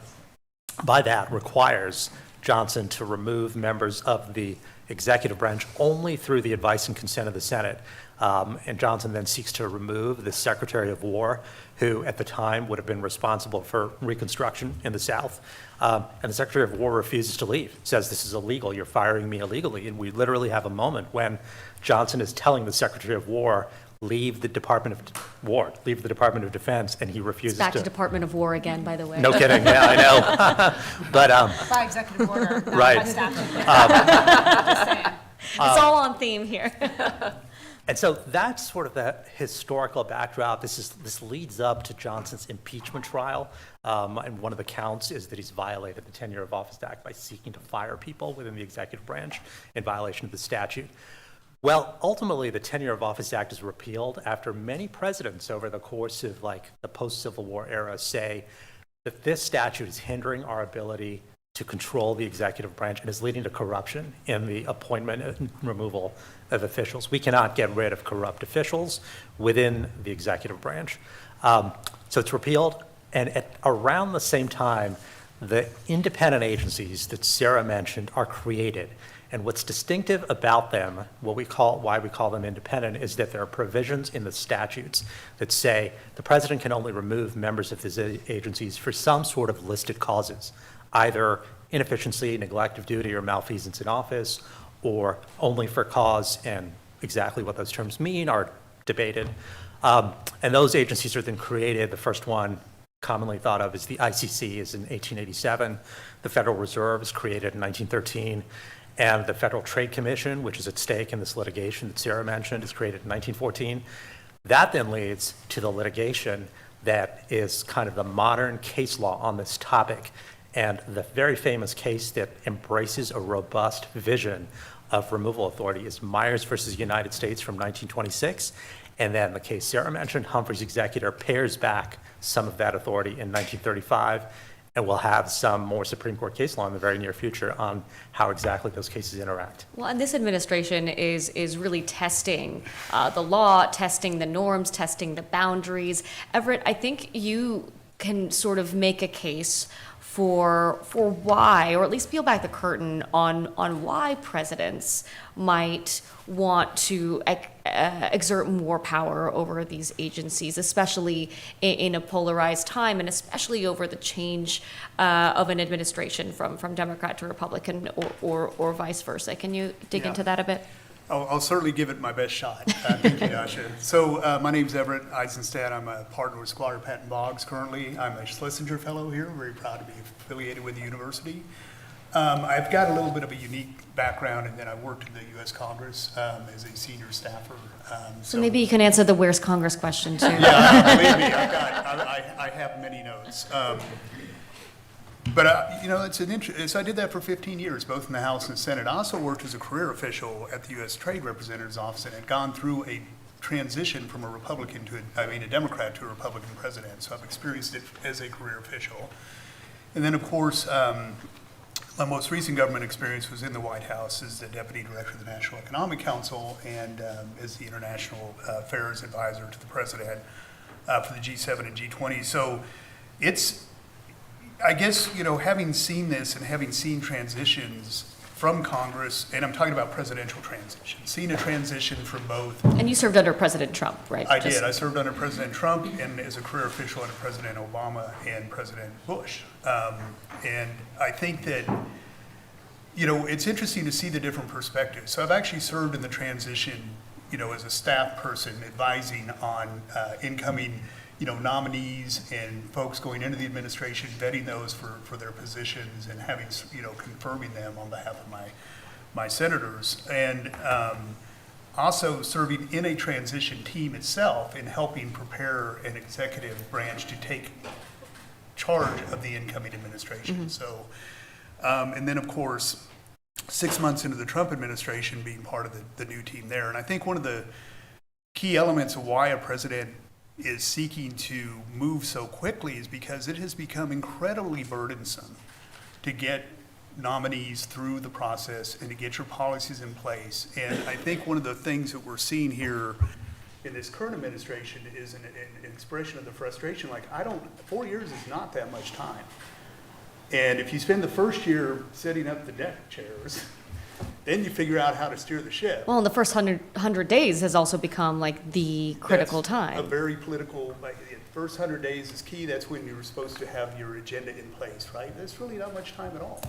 by that requires Johnson to remove members of the executive branch only through the advice and consent of the Senate. And Johnson then seeks to remove the Secretary of War, who at the time would have been responsible for Reconstruction in the South. And the Secretary of War refuses to leave, says this is illegal, you're firing me illegally. And we literally have a moment when Johnson is telling the Secretary of War, leave the Department of War, leave the Department of Defense, and he refuses Back to. to Department of War again, by the way. No kidding, yeah, I know. But, By executive order, not Right. by statute. It's all on theme here. And so that's sort of the historical backdrop. This leads up to Johnson's impeachment trial. And one of the counts is that he's violated the Tenure of Office Act by seeking to fire people within the executive branch in violation of the statute. Well, ultimately, the Tenure of Office Act is repealed after many presidents over the course of like the post-Civil War era say that this statute is hindering our ability to control the executive branch and is leading to corruption in the appointment and removal of officials. We cannot get rid of corrupt officials within the executive branch. So it's repealed, and at around the same time, the independent agencies that Sarah mentioned are created. And what's distinctive about them, why we call them independent, is that there are provisions in the statutes that say the president can only remove members of his agencies for some sort of listed causes, either inefficiency, neglect of duty, or malfeasance in office, or only for cause, and exactly what those terms mean are debated. And those agencies are then created. The first one commonly thought of as the ICC is in 1887. The Federal Reserve is created in 1913. And the Federal Trade Commission, which is at stake in this litigation that Sarah mentioned, is created in 1914. That then leads to the litigation that is kind of the modern case law on this topic. And the very famous case that embraces a robust vision of removal authority is Myers versus United States from 1926. And then the case Sarah mentioned, Humphrey's executor, pares back some of that authority in 1935. And we'll have some more Supreme Court case law in the very near future on how exactly those cases interact. Well, and this administration is really testing the law, testing the norms, testing the boundaries. Everett, I think you can sort of make a case for why, or at least peel back the curtain on why presidents might want to exert more power over these agencies, especially in a polarized time, and especially over the change of an administration from Democrat to Republican or vice versa. Can you dig into that a bit? I'll certainly give it my best shot. Thank you, Dasha. So my name's Everett Eisenstadt. I'm a partner with Squire Patton Boggs currently. I'm a Schlesinger Fellow here. I'm very proud to be affiliated with the university. I've got a little bit of a unique background, and then I worked in the U.S. Congress as a senior staffer. So maybe you can answer the "Where's Congress?" question too. Yeah, believe me, I have many notes. But, you know, so I did that for 15 years, both in the House and Senate. I also worked as a career official at the U.S. Trade Representative's Office and had gone through a transition from a Republican to a Democrat to a Republican president. So I've experienced it as a career official. And then, of course, my most recent government experience was in the White House as the Deputy Director of the National Economic Council and as the International Affairs Advisor to the President for the G7 and G20. So it's, I guess, you know, having seen this and having seen transitions from Congress, and I'm talking about presidential transitions, seeing a transition from both. And you served under President Trump, right? I did. I served under President Trump and as a career official under President Obama and President Bush. And I think that, you know, it's interesting to see the different perspectives. So I've actually served in the transition, you know, as a staff person advising on incoming, you know, nominees and folks going into the administration, vetting those for their positions and having, you know, confirming them on behalf of my senators. And also serving in a transition team itself in helping prepare an executive branch to take charge of the incoming administration. Mm-hmm. So, and then of course, 6 months into the Trump administration being part of the new team there. And I think one of the key elements of why a president is seeking to move so quickly is because it has become incredibly burdensome to get nominees through the process and to get your policies in place. And I think one of the things that we're seeing here in this current administration is an expression of the frustration, like 4 years is not that much time. And if you spend the first year setting up the deck chairs, then you figure out how to steer the ship. Well, and the first 100 days has also become like the critical That's time. a very political, like, the first 100 days is key. That's when you're supposed to have your agenda in place, right? That's really not much time at all.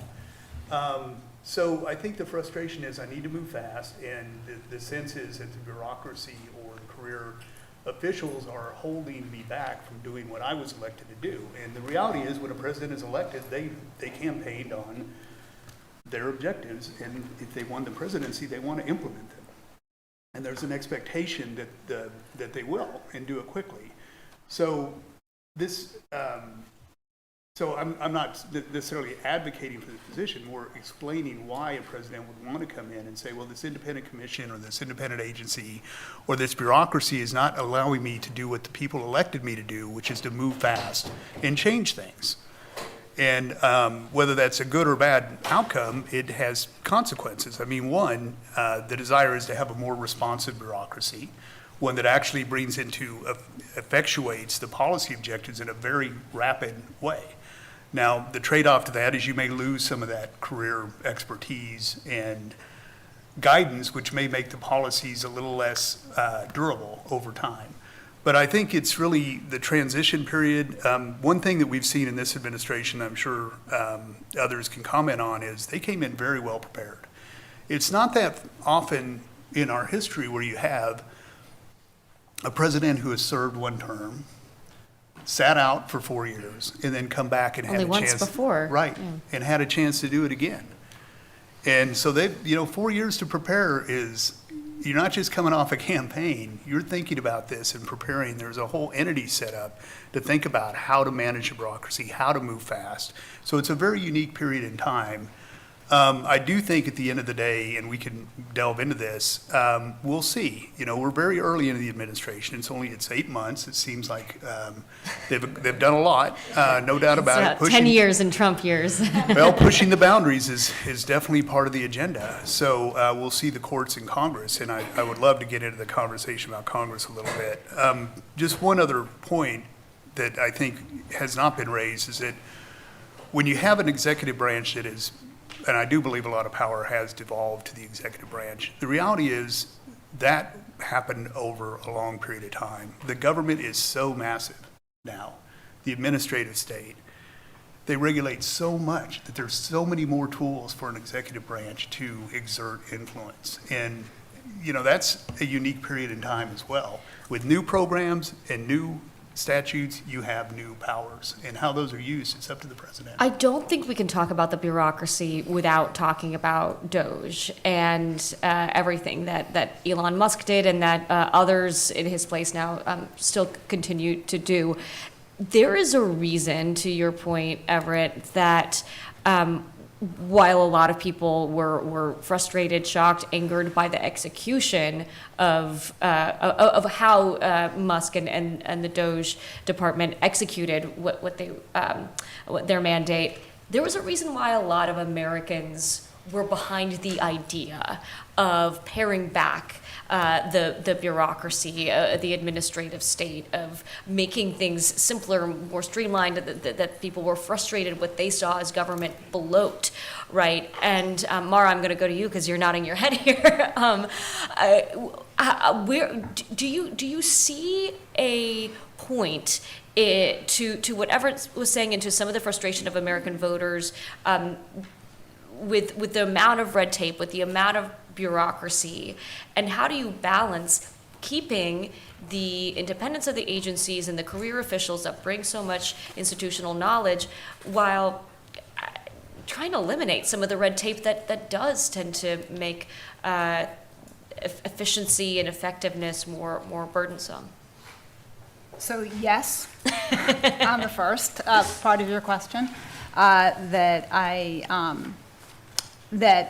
So I think the frustration is I need to move fast, and the sense is that the bureaucracy or the career officials are holding me back from doing what I was elected to do. And the reality is, when a president is elected, they campaigned on their objectives, and if they won the presidency, they want to implement them. And there's an expectation that they will, and do it quickly. So this, so I'm not necessarily advocating for this position, more explaining why a president would want to come in and say, well, this independent commission or this independent agency or this bureaucracy is not allowing me to do what the people elected me to do, which is to move fast and change things. And whether that's a good or bad outcome, it has consequences. I mean, one, the desire is to have a more responsive bureaucracy, one that actually brings effectuates the policy objectives in a very rapid way. Now, the trade-off to that is you may lose some of that career expertise and guidance, which may make the policies a little less durable over time. But I think it's really the transition period. One thing that we've seen in this administration, I'm sure others can comment on, is they came in very well prepared. It's not that often in our history where you have a president who has served one term, sat out for 4 years, and then come back and had Only a once chance. before. Right, Yeah. and had a chance to do it again. And so 4 years to prepare is, you're not just coming off a campaign, you're thinking about this and preparing. There's a whole entity set up to think about how to manage a bureaucracy, how to move fast. So it's a very unique period in time. I do think at the end of the day, and we can delve into this, we'll see. We're very early into the administration. It's 8 months. It seems like they've done a lot, no doubt about it. 10 years in Trump years. Well, pushing the boundaries is definitely part of the agenda. So we'll see the courts and Congress, and I would love to get into the conversation about Congress a little bit. Just one other point that I think has not been raised is that when you have an executive branch that is, and I do believe a lot of power has devolved to the executive branch, the reality is that happened over a long period of time. The government is so massive now, the administrative state. They regulate so much that there's so many more tools for an executive branch to exert influence. And, that's a unique period in time as well. With new programs and new statutes, you have new powers. And how those are used, it's up to the president. I don't think we can talk about the bureaucracy without talking about DOGE and everything that Elon Musk did and that others in his place now still continue to do. There is a reason, to your point, Everett, that while a lot of people were frustrated, shocked, angered by the execution of how Musk and the DOGE department executed what their mandate, there was a reason why a lot of Americans were behind the idea of paring back the bureaucracy, the administrative state, of making things simpler, more streamlined, that people were frustrated what they saw as government bloat, right? And Mara, I'm going to go to you because you're nodding your head here. Where do you see a point to whatever was saying into some of the frustration of American voters? With the amount of red tape, with the amount of bureaucracy, and how do you balance keeping the independence of the agencies and the career officials that bring so much institutional knowledge while trying to eliminate some of the red tape that does tend to make efficiency and effectiveness more burdensome? So yes, on the first part of your question, that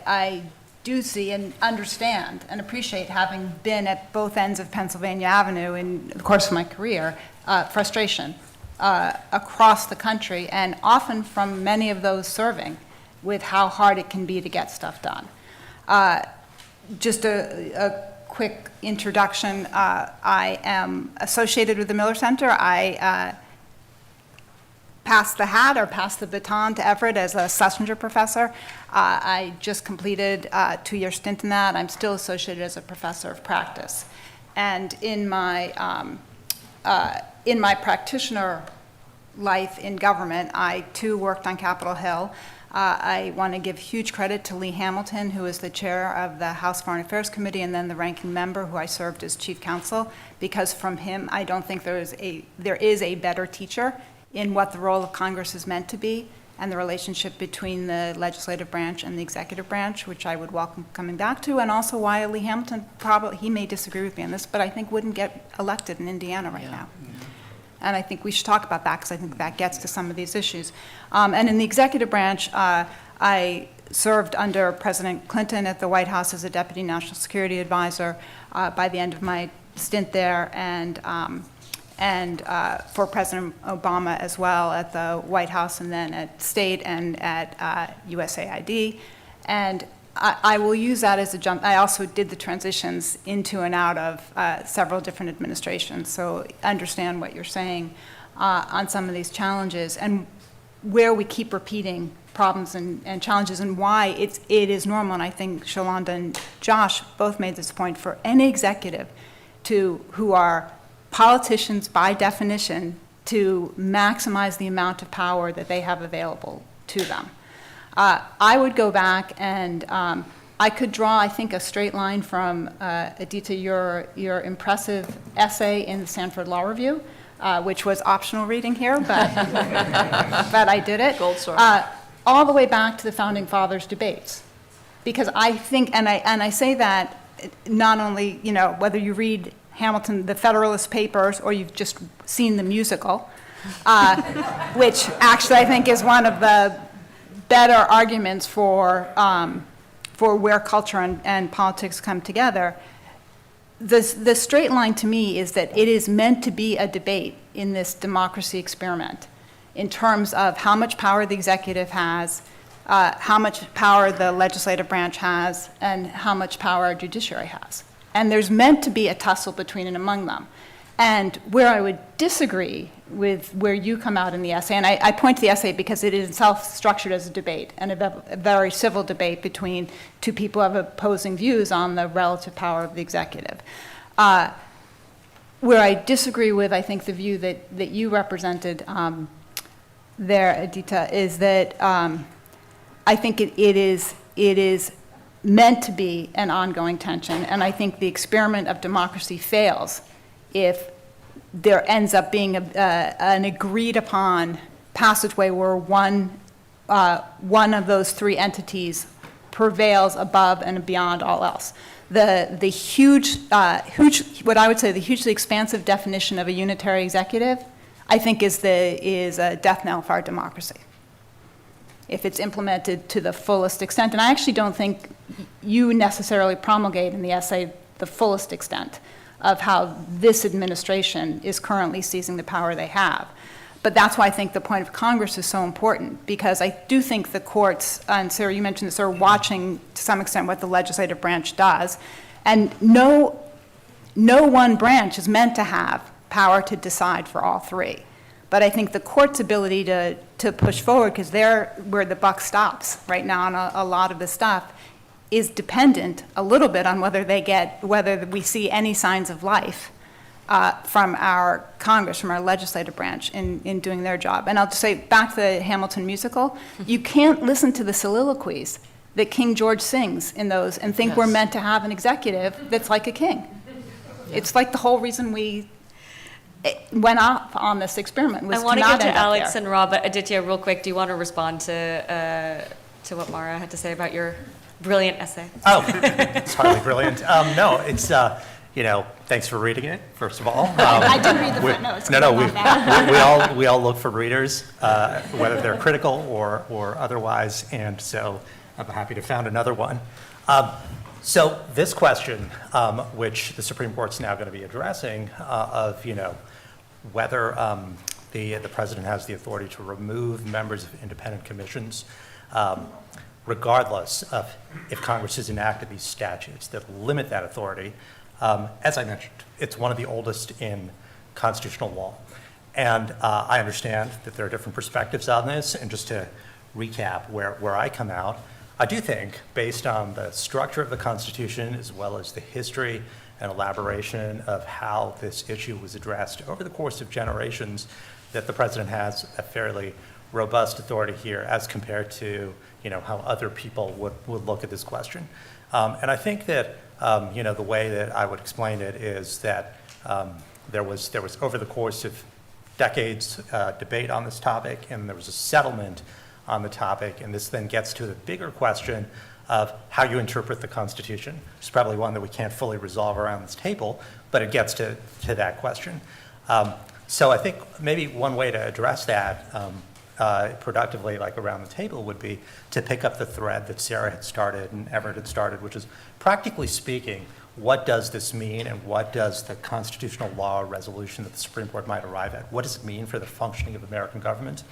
I do see and understand and appreciate, having been at both ends of Pennsylvania Avenue in the course of my career, frustration across the country, and often from many of those serving, with how hard it can be to get stuff done. Just a quick introduction. I am associated with the Miller Center. I pass the hat or pass the baton to Everett as a Schlesinger professor. I just completed a 2-year stint in that. I'm still associated as a professor of practice. And in my practitioner life in government, I too worked on Capitol Hill. I want to give huge credit to Lee Hamilton, who is the chair of the House Foreign Affairs Committee, and then the ranking member, who I served as chief counsel, because from him, I don't think there is a better teacher in what the role of Congress is meant to be, and the relationship between the legislative branch and the executive branch, which I would welcome coming back to, and also why Lee Hamilton, probably, he may disagree with me on this, but I think wouldn't get elected in Indiana right now. And I think we should talk about that, because I think that gets to some of these issues. And in the executive branch, I served under President Clinton at the White House as a deputy national security advisor by the end of my stint there, and for President Obama as well at the White House, and then at State and at USAID. And I will use that as a jump. I also did the transitions into and out of several different administrations, so understand what you're saying on some of these challenges and where we keep repeating problems and challenges, and why it is normal. And I think Shalonda and Josh both made this point, for any executive who are politicians by definition, to maximize the amount of power that they have available to them. I would go back and I could draw, I think, a straight line from, Adita, your impressive essay in the Stanford Law Review, which was optional reading here, but, but I did it. Gold star. All the way back to the Founding Fathers debates. Because I think, and I say that not only, whether you read Hamilton, the Federalist Papers, or you've just seen the musical, which actually I think is one of the better arguments for where culture and politics come together. The straight line to me is that it is meant to be a debate in this democracy experiment in terms of how much power the executive has, how much power the legislative branch has, and how much power our judiciary has. And there's meant to be a tussle between and among them. And where I would disagree with where you come out in the essay, and I point to the essay because it is itself structured as a debate, and a very civil debate between two people who have opposing views on the relative power of the executive. Where I disagree with, I think, the view that you represented there, Adita, is that I think it is meant to be an ongoing tension, and I think the experiment of democracy fails if there ends up being an agreed upon passageway where one of those three entities prevails above and beyond all else. The huge, what I would say, the hugely expansive definition of a unitary executive, I think is a death knell for our democracy, if it's implemented to the fullest extent. And I actually don't think you necessarily promulgate in the essay the fullest extent of how this administration is currently seizing the power they have. But that's why I think the point of Congress is so important, because I do think the courts, and Sarah, you mentioned this, are watching to some extent what the legislative branch does. And no one branch is meant to have power to decide for all three. But I think the court's ability to push forward, because they're where the buck stops right now on a lot of this stuff, is dependent a little bit on whether we see any signs of life from our Congress, from our legislative branch in doing their job. And I'll just say, back to the Hamilton musical, you can't listen to the soliloquies that King George sings in those and think we're meant to have an executive that's like a king. It's like the whole reason we went off on this experiment was I want to to not get to end up Alex there. and Rob, but Aditya, real quick, do you want to respond to what Mara had to say about your brilliant essay? Oh, it's hardly brilliant. No, it's, thanks for reading it, first of all. I did read the footnotes. We all look for readers, whether they're critical or otherwise, and so I'm happy to found another one. So this question, which the Supreme Court's now going to be addressing, of whether the president has the authority to remove members of independent commissions, regardless of if Congress has enacted these statutes that limit that authority. As I mentioned, it's one of the oldest in constitutional law. And I understand that there are different perspectives on this, and just to recap where I come out, I do think, based on the structure of the Constitution, as well as the history and elaboration of how this issue was addressed over the course of generations, that the president has a fairly robust authority here as compared to, how other people would look at this question. And I think that, the way that I would explain it is that there was over the course of decades debate on this topic, and there was a settlement on the topic, and this then gets to the bigger question of how you interpret the Constitution. It's probably one that we can't fully resolve around this table, but it gets to that question. So I think maybe one way to address that productively, like around the table, would be to pick up the thread that Sarah had started and Everett had started, which is, practically speaking, what does this mean, and what does the constitutional law or resolution that the Supreme Court might arrive at, what does it mean for the functioning of American government?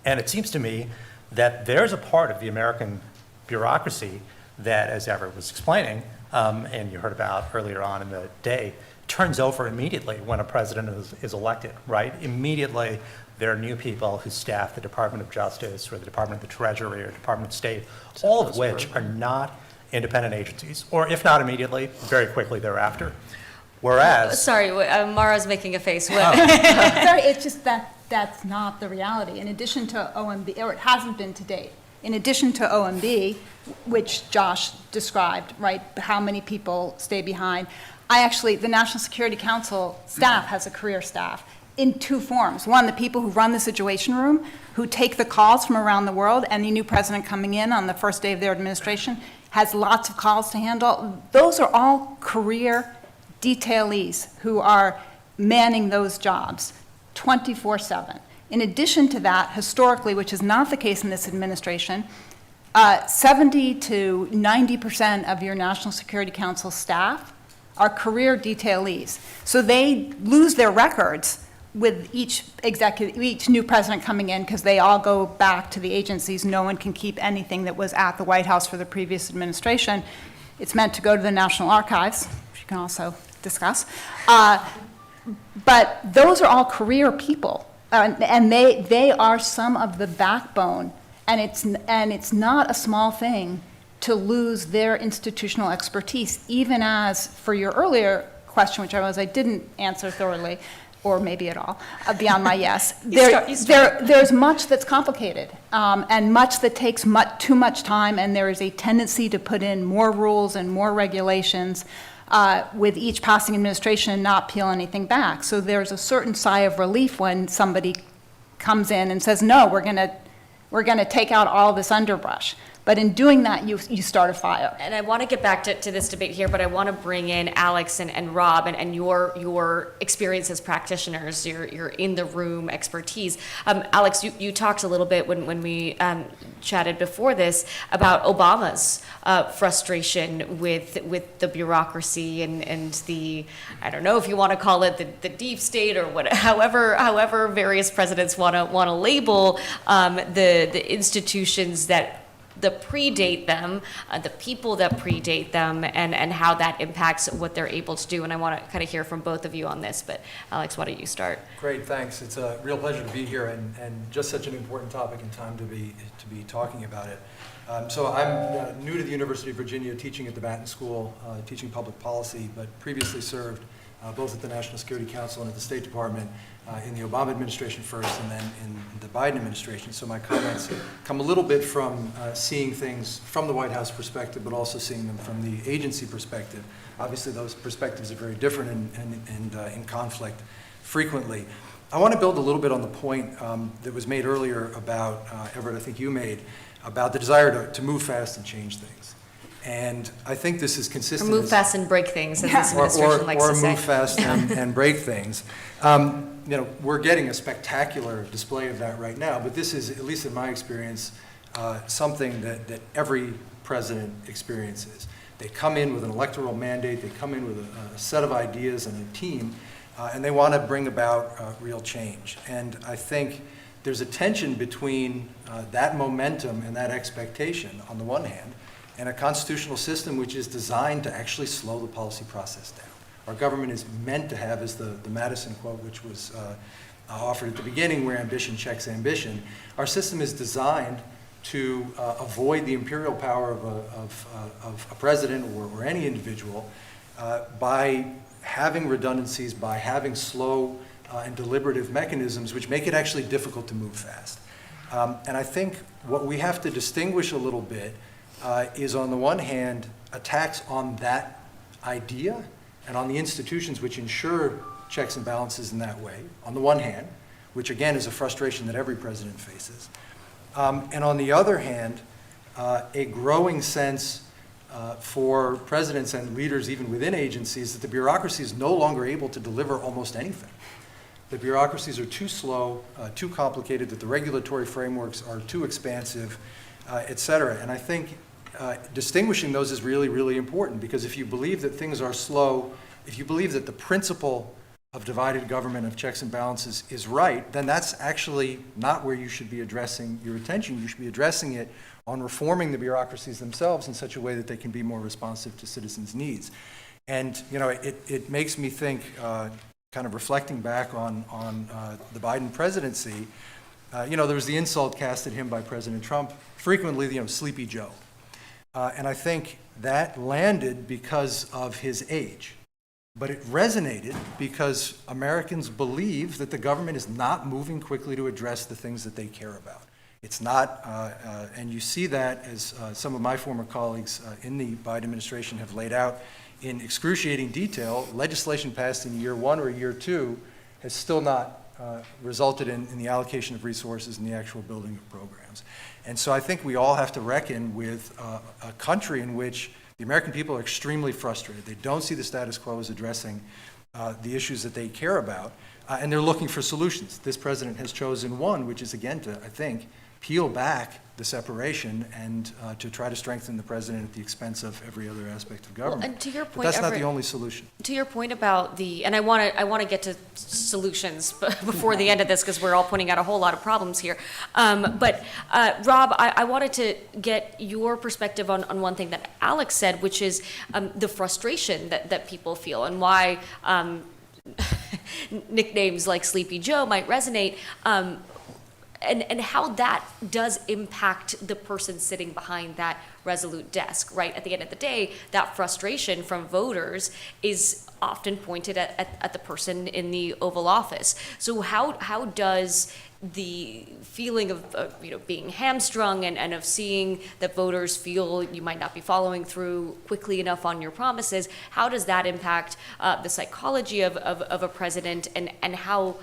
And it seems to me that there's a part of the American bureaucracy that, as Everett was explaining, and you heard about earlier on in the day, turns over immediately when a president is elected, right? Immediately, there are new people who staff the Department of Justice or the Department of the Treasury or Department of State, all of which are not independent agencies, or if not immediately, very quickly thereafter. Whereas... Sorry, Mara's making a face. Sorry, it's just that's not the reality. In addition to OMB, or it hasn't been to date, in addition to OMB, which Josh described, right, how many people stay behind, the National Security Council staff has a career staff in two forms. One, the people who run the Situation Room, who take the calls from around the world. Any new president coming in on the first day of their administration has lots of calls to handle. Those are all career detailees who are manning those jobs 24/7. In addition to that, historically, which is not the case in this administration, 70 to 90% of your National Security Council staff are career detailees. So they lose their records with each new president coming in, because they all go back to the agencies. No one can keep anything that was at the White House for the previous administration. It's meant to go to the National Archives, which you can also discuss. But those are all career people, and they are some of the backbone. And it's not a small thing to lose their institutional expertise, even as, for your earlier question, which I didn't answer thoroughly, or maybe at all, beyond my yes. There's much that's complicated, and much that takes too much time, and there is a tendency to put in more rules and more regulations with each passing administration and not peel anything back. So there's a certain sigh of relief when somebody comes in and says, no, we're gonna take out all this underbrush. But in doing that, you start a fire. And I want to get back to this debate here, but I want to bring in Alex and Rob and your experience as practitioners, your in the room expertise. Alex, you talked a little bit when we chatted before this about Obama's frustration with the bureaucracy and the, I don't know if you want to call it the deep state or however various presidents want to label the institutions that predate them, the people that predate them, and how that impacts what they're able to do. And I want to kind of hear from both of you on this, but Alex, why don't you start? Great, thanks. It's a real pleasure to be here, and just such an important topic and time to be talking about it. So I'm new to the University of Virginia, teaching at the Batten School, teaching public policy, but previously served both at the National Security Council and at the State Department in the Obama administration first, and then in the Biden administration. So my comments come a little bit from seeing things from the White House perspective, but also seeing them from the agency perspective. Obviously, those perspectives are very different and in conflict frequently. I want to build a little bit on the point that was made earlier about, Everett, I think you made, about the desire to move fast and change things. And I think this is consistent. Or move fast and break things, as this administration likes to say. Or move fast and break things. We're getting a spectacular display of that right now, but this is, at least in my experience, something that every president experiences. They come in with an electoral mandate, they come in with a set of ideas and a team, and they want to bring about real change. And I think there's a tension between that momentum and that expectation on the one hand, and a constitutional system which is designed to actually slow the policy process down. Our government is meant to have, as the Madison quote, which was offered at the beginning, where ambition checks ambition. Our system is designed to avoid the imperial power of a president or any individual by having redundancies, by having slow and deliberative mechanisms which make it actually difficult to move fast. And I think what we have to distinguish a little bit is, on the one hand, attacks on that idea and on the institutions which ensure checks and balances in that way, on the one hand, which again is a frustration that every president faces. And on the other hand, a growing sense for presidents and leaders even within agencies that the bureaucracy is no longer able to deliver almost anything. The bureaucracies are too slow, too complicated, that the regulatory frameworks are too expansive, et cetera. And I think distinguishing those is really, really important, because if you believe that things are slow, if you believe that the principle of divided government, of checks and balances is right, then that's actually not where you should be addressing your attention. You should be addressing it on reforming the bureaucracies themselves in such a way that they can be more responsive to citizens' needs. And it makes me think, kind of reflecting back on the Biden presidency, there was the insult cast at him by President Trump, frequently, Sleepy Joe. And I think that landed because of his age. But it resonated because Americans believe that the government is not moving quickly to address the things that they care about. It's not, and you see that as some of my former colleagues in the Biden administration have laid out in excruciating detail. Legislation passed in year 1 or year 2 has still not resulted in the allocation of resources and the actual building of programs. And so I think we all have to reckon with a country in which the American people are extremely frustrated. They don't see the status quo as addressing the issues that they care about, and they're looking for solutions. This president has chosen one, which is, again, to, I think, peel back the separation and to try to strengthen the president at the expense of every other aspect of government. And to your point, but that's not the Everett, only solution. To your point about and I want to get to solutions before the end of this, because we're all pointing out a whole lot of problems here. But Rob, I wanted to get your perspective on one thing that Alex said, which is the frustration that people feel, and why nicknames like Sleepy Joe might resonate. And how that does impact the person sitting behind that resolute desk, right? At the end of the day, that frustration from voters is often pointed at the person in the Oval Office. So how does the feeling of being hamstrung and of seeing that voters feel you might not be following through quickly enough on your promises, how does that impact the psychology of a president, and how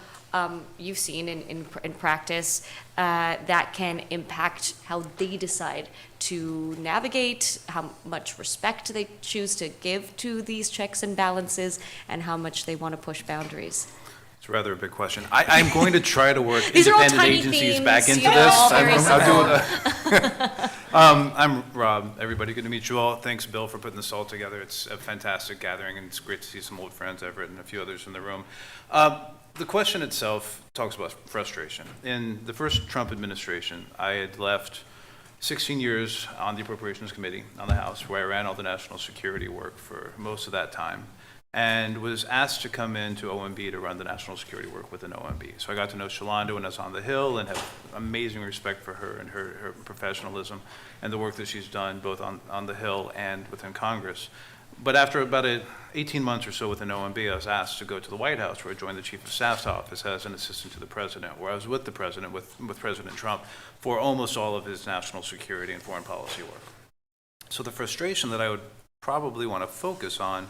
you've seen in practice that can impact how they decide to navigate, how much respect they choose to give to these checks and balances, and how much they want to push boundaries? It's rather a big question. I'm going to try to work These independent are all tiny agencies themes, back into you know, this. very I'll do it. I'm Rob. Everybody, good to meet you all. Thanks, Bill, for putting this all together. It's a fantastic gathering, and it's great to see some old friends, Everett, and a few others in the room. The question itself talks about frustration. In the first Trump administration, I had left 16 years on the Appropriations Committee on the House, where I ran all the national security work for most of that time, and was asked to come into OMB to run the national security work within OMB. So I got to know Shalanda when I was on the Hill, and have amazing respect for her and her professionalism and the work that she's done both on the Hill and within Congress. But after about 18 months or so within OMB, I was asked to go to the White House, where I joined the Chief of Staff's office as an assistant to the President, where I was with the President, with President Trump, for almost all of his national security and foreign policy work. So the frustration that I would probably want to focus on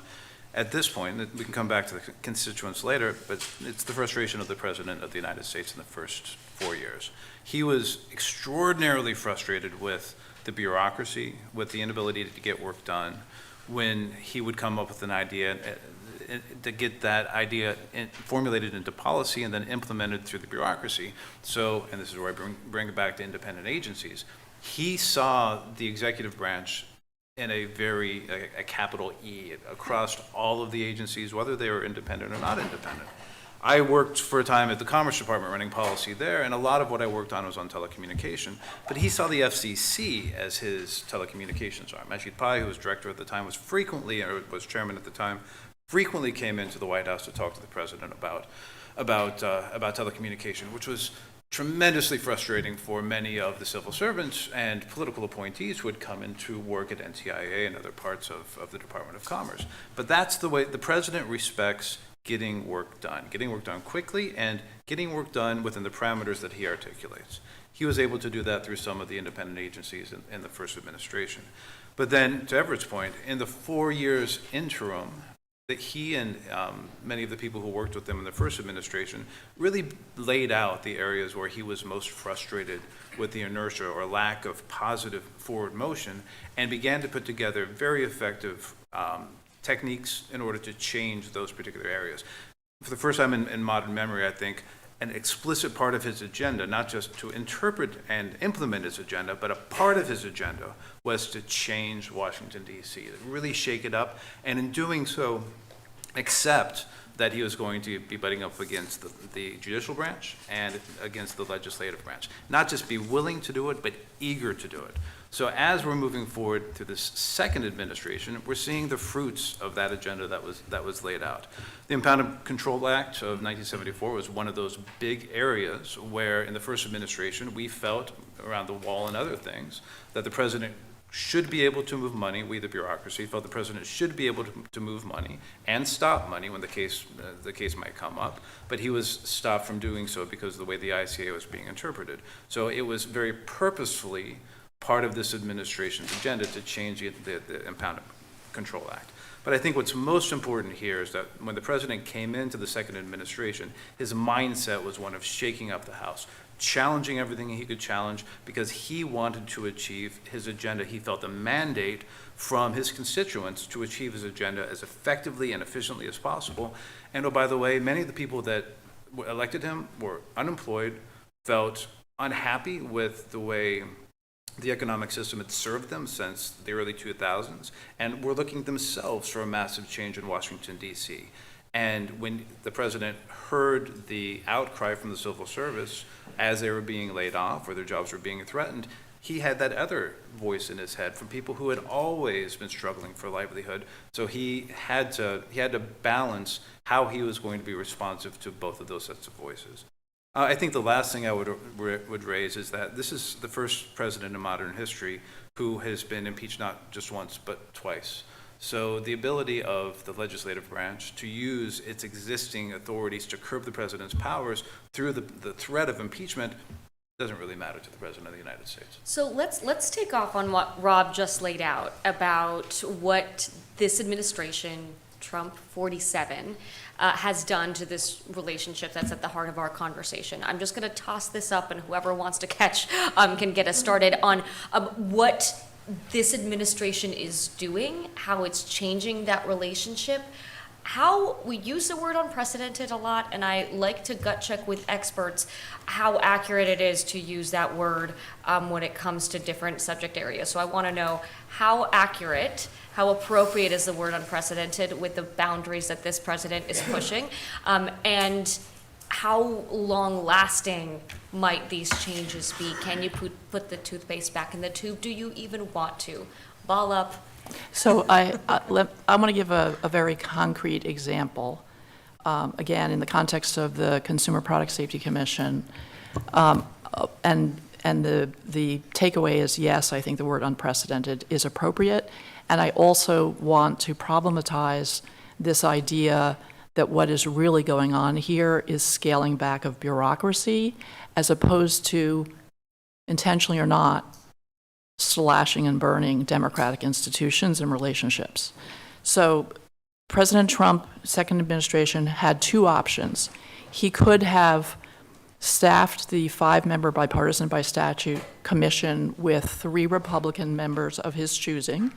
at this point, and we can come back to the constituents later, but it's the frustration of the President of the United States in the first 4 years. He was extraordinarily frustrated with the bureaucracy, with the inability to get work done, when he would come up with an idea, to get that idea formulated into policy and then implemented through the bureaucracy. So, and this is where I bring it back to independent agencies, he saw the executive branch in a capital E across all of the agencies, whether they were independent or not independent. I worked for a time at the Commerce Department running policy there, and a lot of what I worked on was on telecommunication. But he saw the FCC as his telecommunications arm. Majid Pai, who was director at the time, was chairman at the time, frequently came into the White House to talk to the president about about telecommunication, which was tremendously frustrating for many of the civil servants and political appointees who had come in to work at NTIA and other parts of the Department of Commerce. But that's the way the president respects getting work done quickly and getting work done within the parameters that he articulates. He was able to do that through some of the independent agencies in the first administration. But then, to Everett's point, in the 4 years interim, that he and many of the people who worked with him in the first administration really laid out the areas where he was most frustrated with the inertia or lack of positive forward motion, and began to put together very effective techniques in order to change those particular areas. For the first time in modern memory, I think, an explicit part of his agenda, not just to interpret and implement his agenda, but a part of his agenda was to change Washington, D.C., to really shake it up, and in doing so, accept that he was going to be butting up against the judicial branch and against the legislative branch. Not just be willing to do it, but eager to do it. So as we're moving forward to this second administration, we're seeing the fruits of that agenda that was laid out. The Impound Control Act of 1974 was one of those big areas where in the first administration we felt, around the wall and other things, that the president should be able to move money. We, the bureaucracy, felt the president should be able to move money and stop money when the case might come up, but he was stopped from doing so because of the way the ICA was being interpreted. So it was very purposefully part of this administration's agenda to change the Impound Control Act. But I think what's most important here is that when the president came into the second administration, his mindset was one of shaking up the House, challenging everything he could challenge, because he wanted to achieve his agenda. He felt a mandate from his constituents to achieve his agenda as effectively and efficiently as possible. And oh, by the way, many of the people that elected him were unemployed, felt unhappy with the way the economic system had served them since the early 2000s, and were looking themselves for a massive change in Washington, D.C. And when the president heard the outcry from the civil service as they were being laid off or their jobs were being threatened, he had that other voice in his head from people who had always been struggling for livelihood. So he had to balance how he was going to be responsive to both of those sets of voices. I think the last thing I would raise is that this is the first president in modern history who has been impeached not just once, but twice. So the ability of the legislative branch to use its existing authorities to curb the president's powers through the threat of impeachment doesn't really matter to the president of the United States. So let's take off on what Rob just laid out about what this administration, Trump 47, has done to this relationship that's at the heart of our conversation. I'm just going to toss this up, and whoever wants to catch can get us started on what this administration is doing, how it's changing that relationship, how we use the word unprecedented a lot, and I like to gut check with experts how accurate it is to use that word when it comes to different subject areas. So I want to know how accurate, how appropriate is the word unprecedented with the boundaries that this president is pushing, and how long-lasting might these changes be? Can you put the toothpaste back in the tube? Do you even want to? Ball up. So I want to give a very concrete example, again, in the context of the Consumer Product Safety Commission. And the takeaway is, yes, I think the word unprecedented is appropriate. And I also want to problematize this idea that what is really going on here is scaling back of bureaucracy, as opposed to, intentionally or not, slashing and burning democratic institutions and relationships. So President Trump, second administration, had two options. He could have staffed the 5-member bipartisan by statute commission with 3 Republican members of his choosing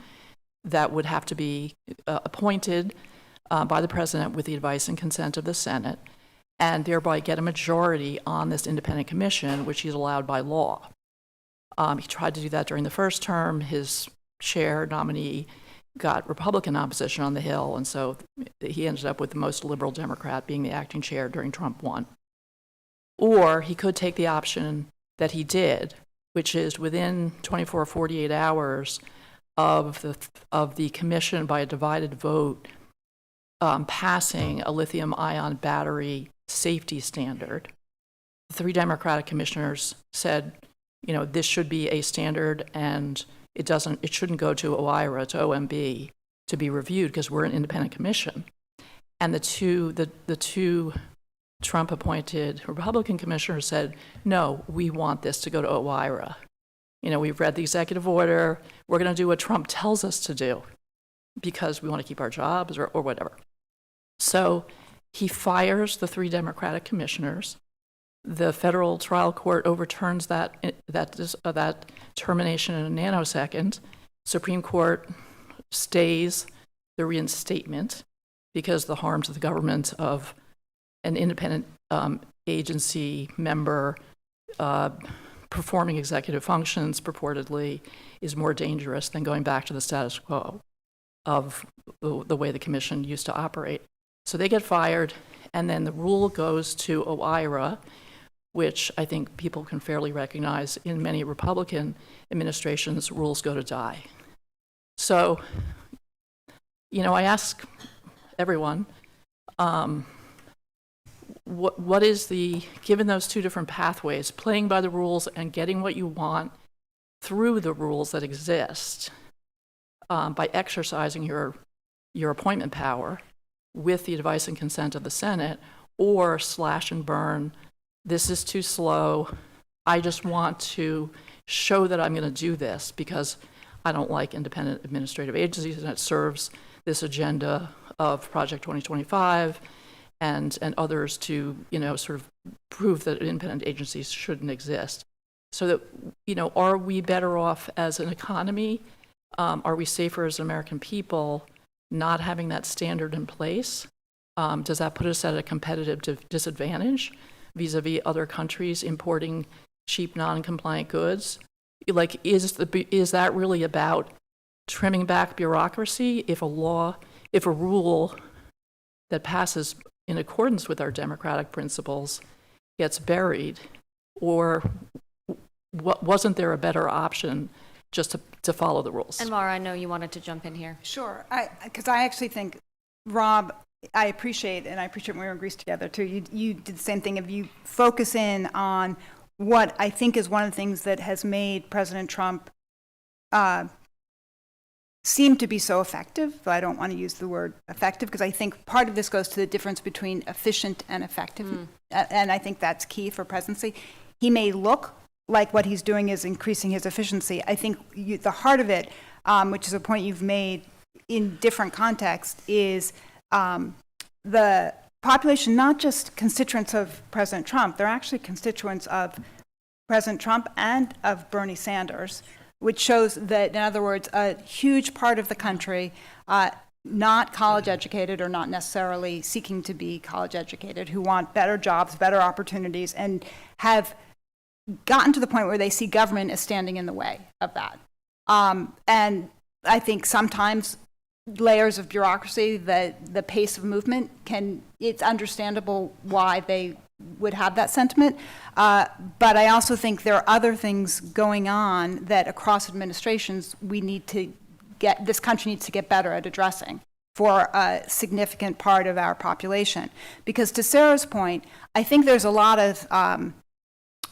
that would have to be appointed by the president with the advice and consent of the Senate, and thereby get a majority on this independent commission, which he's allowed by law. He tried to do that during the first term. His chair nominee got Republican opposition on the Hill, and so he ended up with the most liberal Democrat being the acting chair during Trump 1. Or he could take the option that he did, which is within 24 or 48 hours of the commission by a divided vote passing a lithium-ion battery safety standard. The 3 Democratic commissioners said, you know, this should be a standard and it shouldn't go to OIRA, to OMB, to be reviewed because we're an independent commission. And the two Trump-appointed Republican commissioners said, no, we want this to go to OIRA. You know, we've read the executive order. We're going to do what Trump tells us to do because we want to keep our jobs or whatever. So he fires the 3 Democratic commissioners. The federal trial court overturns that termination in a nanosecond. Supreme Court stays the reinstatement because the harm to the government of an independent agency member performing executive functions purportedly is more dangerous than going back to the status quo of the way the commission used to operate. So they get fired, and then the rule goes to OIRA, which I think people can fairly recognize in many Republican administrations, rules go to die. So, you know, I ask everyone, what is given those 2 different pathways, playing by the rules and getting what you want through the rules that exist, by exercising your appointment power with the advice and consent of the Senate, or slash and burn, this is too slow, I just want to show that I'm going to do this because I don't like independent administrative agencies and it serves this agenda of Project 2025 and others to, you know, sort of prove that independent agencies shouldn't exist. So that, you know, are we better off as an economy? Are we safer as American people not having that standard in place? Does that put us at a competitive disadvantage vis-a-vis other countries importing cheap, non-compliant goods? Like, is that really about trimming back bureaucracy if a rule that passes in accordance with our democratic principles gets buried? Or wasn't there a better option just to follow the rules? And Mara, I know you wanted to jump in here. Sure, because I actually think, Rob, I appreciate when we were in Greece together too, you did the same thing. If you focus in on what I think is one of the things that has made President Trump seem to be so effective, but I don't want to use the word effective because I think part of this goes to the difference between efficient and effective, and I think that's key for presidency. He may look like what he's doing is increasing his efficiency. I think the heart of it, which is a point you've made in different contexts, is the population, not just constituents of President Trump, they're actually constituents of President Trump and of Bernie Sanders, which shows that, in other words, a huge part of the country, not college educated or not necessarily seeking to be college educated, who want better jobs, better opportunities, and have gotten to the point where they see government as standing in the way of that. And I think sometimes layers of bureaucracy, the pace of movement it's understandable why they would have that sentiment. But I also think there are other things going on that across administrations this country needs to get better at addressing for a significant part of our population. Because to Sarah's point, I think there's a lot of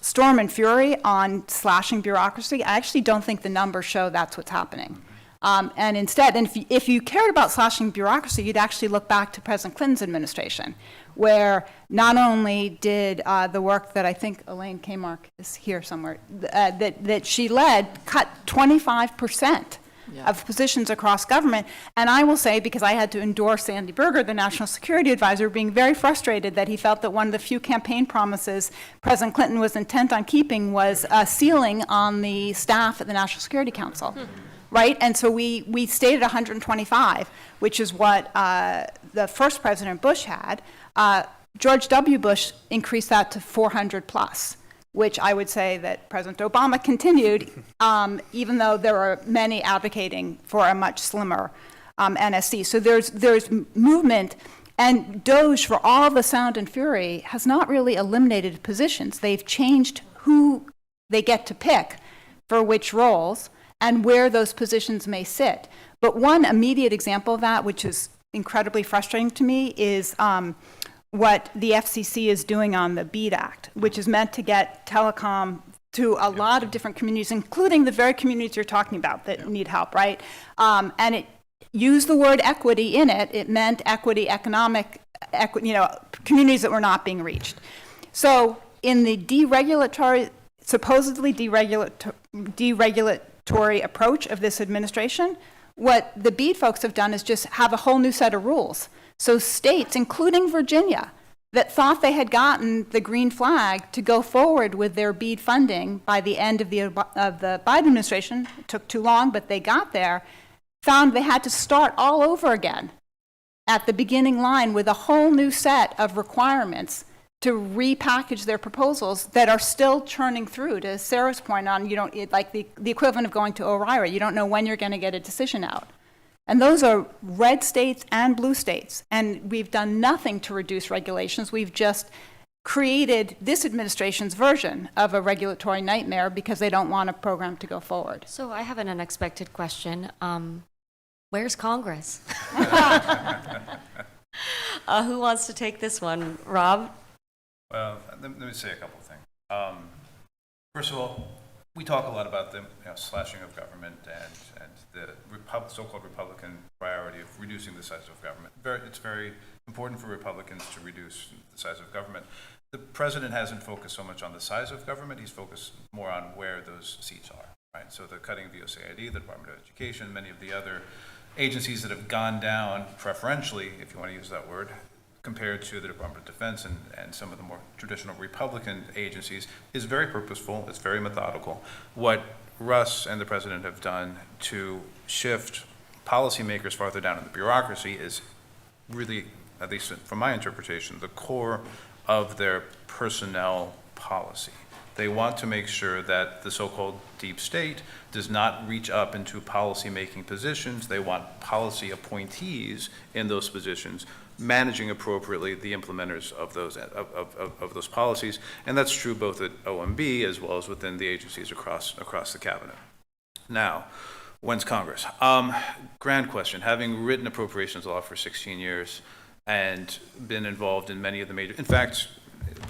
storm and fury on slashing bureaucracy. I actually don't think the numbers show that's what's happening. And instead, if you cared about slashing bureaucracy, you'd actually look back to President Clinton's administration, where not only did the work that I think Elaine Kmark is here somewhere, that she led, cut 25% of positions across government. And I will say, because I had to endorse Andy Berger, the National Security Advisor, being very frustrated that he felt that one of the few campaign promises President Clinton was intent on keeping was a ceiling on the staff at the National Security Council. Right? And so we stayed at 125, which is what the first President Bush had. George W. Bush increased that to 400 plus, which I would say that President Obama continued, even though there are many advocating for a much slimmer NSC. So there's movement, and DOJ, for all the sound and fury, has not really eliminated positions. They've changed who they get to pick for which roles and where those positions may sit. But one immediate example of that, which is incredibly frustrating to me, is what the FCC is doing on the BEAD Act, which is meant to get telecom to a lot of different communities, including the very communities you're talking about that need help, right? And it used the word equity in it. It meant equity, economic, communities that were not being reached. So in the supposedly deregulatory approach of this administration, what the BEAD folks have done is just have a whole new set of rules. So states, including Virginia, that thought they had gotten the green flag to go forward with their BEAD funding by the end of the Biden administration, it took too long, but they got there, found they had to start all over again at the beginning line with a whole new set of requirements to repackage their proposals that are still churning through. To Sarah's point on, like the equivalent of going to ORIRA, you don't know when you're going to get a decision out. And those are red states and blue states. And we've done nothing to reduce regulations. We've just created this administration's version of a regulatory nightmare because they don't want a program to go forward. So I have an unexpected question. Where's Congress? Who wants to take this one? Rob? Well, let me say a couple of things. First of all, we talk a lot about the slashing of government and the so-called Republican priority of reducing the size of government. It's very important for Republicans to reduce the size of government. The president hasn't focused so much on the size of government. He's focused more on where those seats are, right? So the cutting of the USAID, the Department of Education, many of the other agencies that have gone down preferentially, if you want to use that word, compared to the Department of Defense and some of the more traditional Republican agencies, is very purposeful. It's very methodical. What Russ and the president have done to shift policymakers farther down in the bureaucracy is really, at least from my interpretation, the core of their personnel policy. They want to make sure that the so-called deep state does not reach up into policy-making positions. They want policy appointees in those positions managing appropriately the implementers of those policies, and that's true both at OMB as well as within the agencies across the cabinet. Now, when's Congress? Grand question. Having written appropriations law for 16 years and been involved in many of the major, in fact,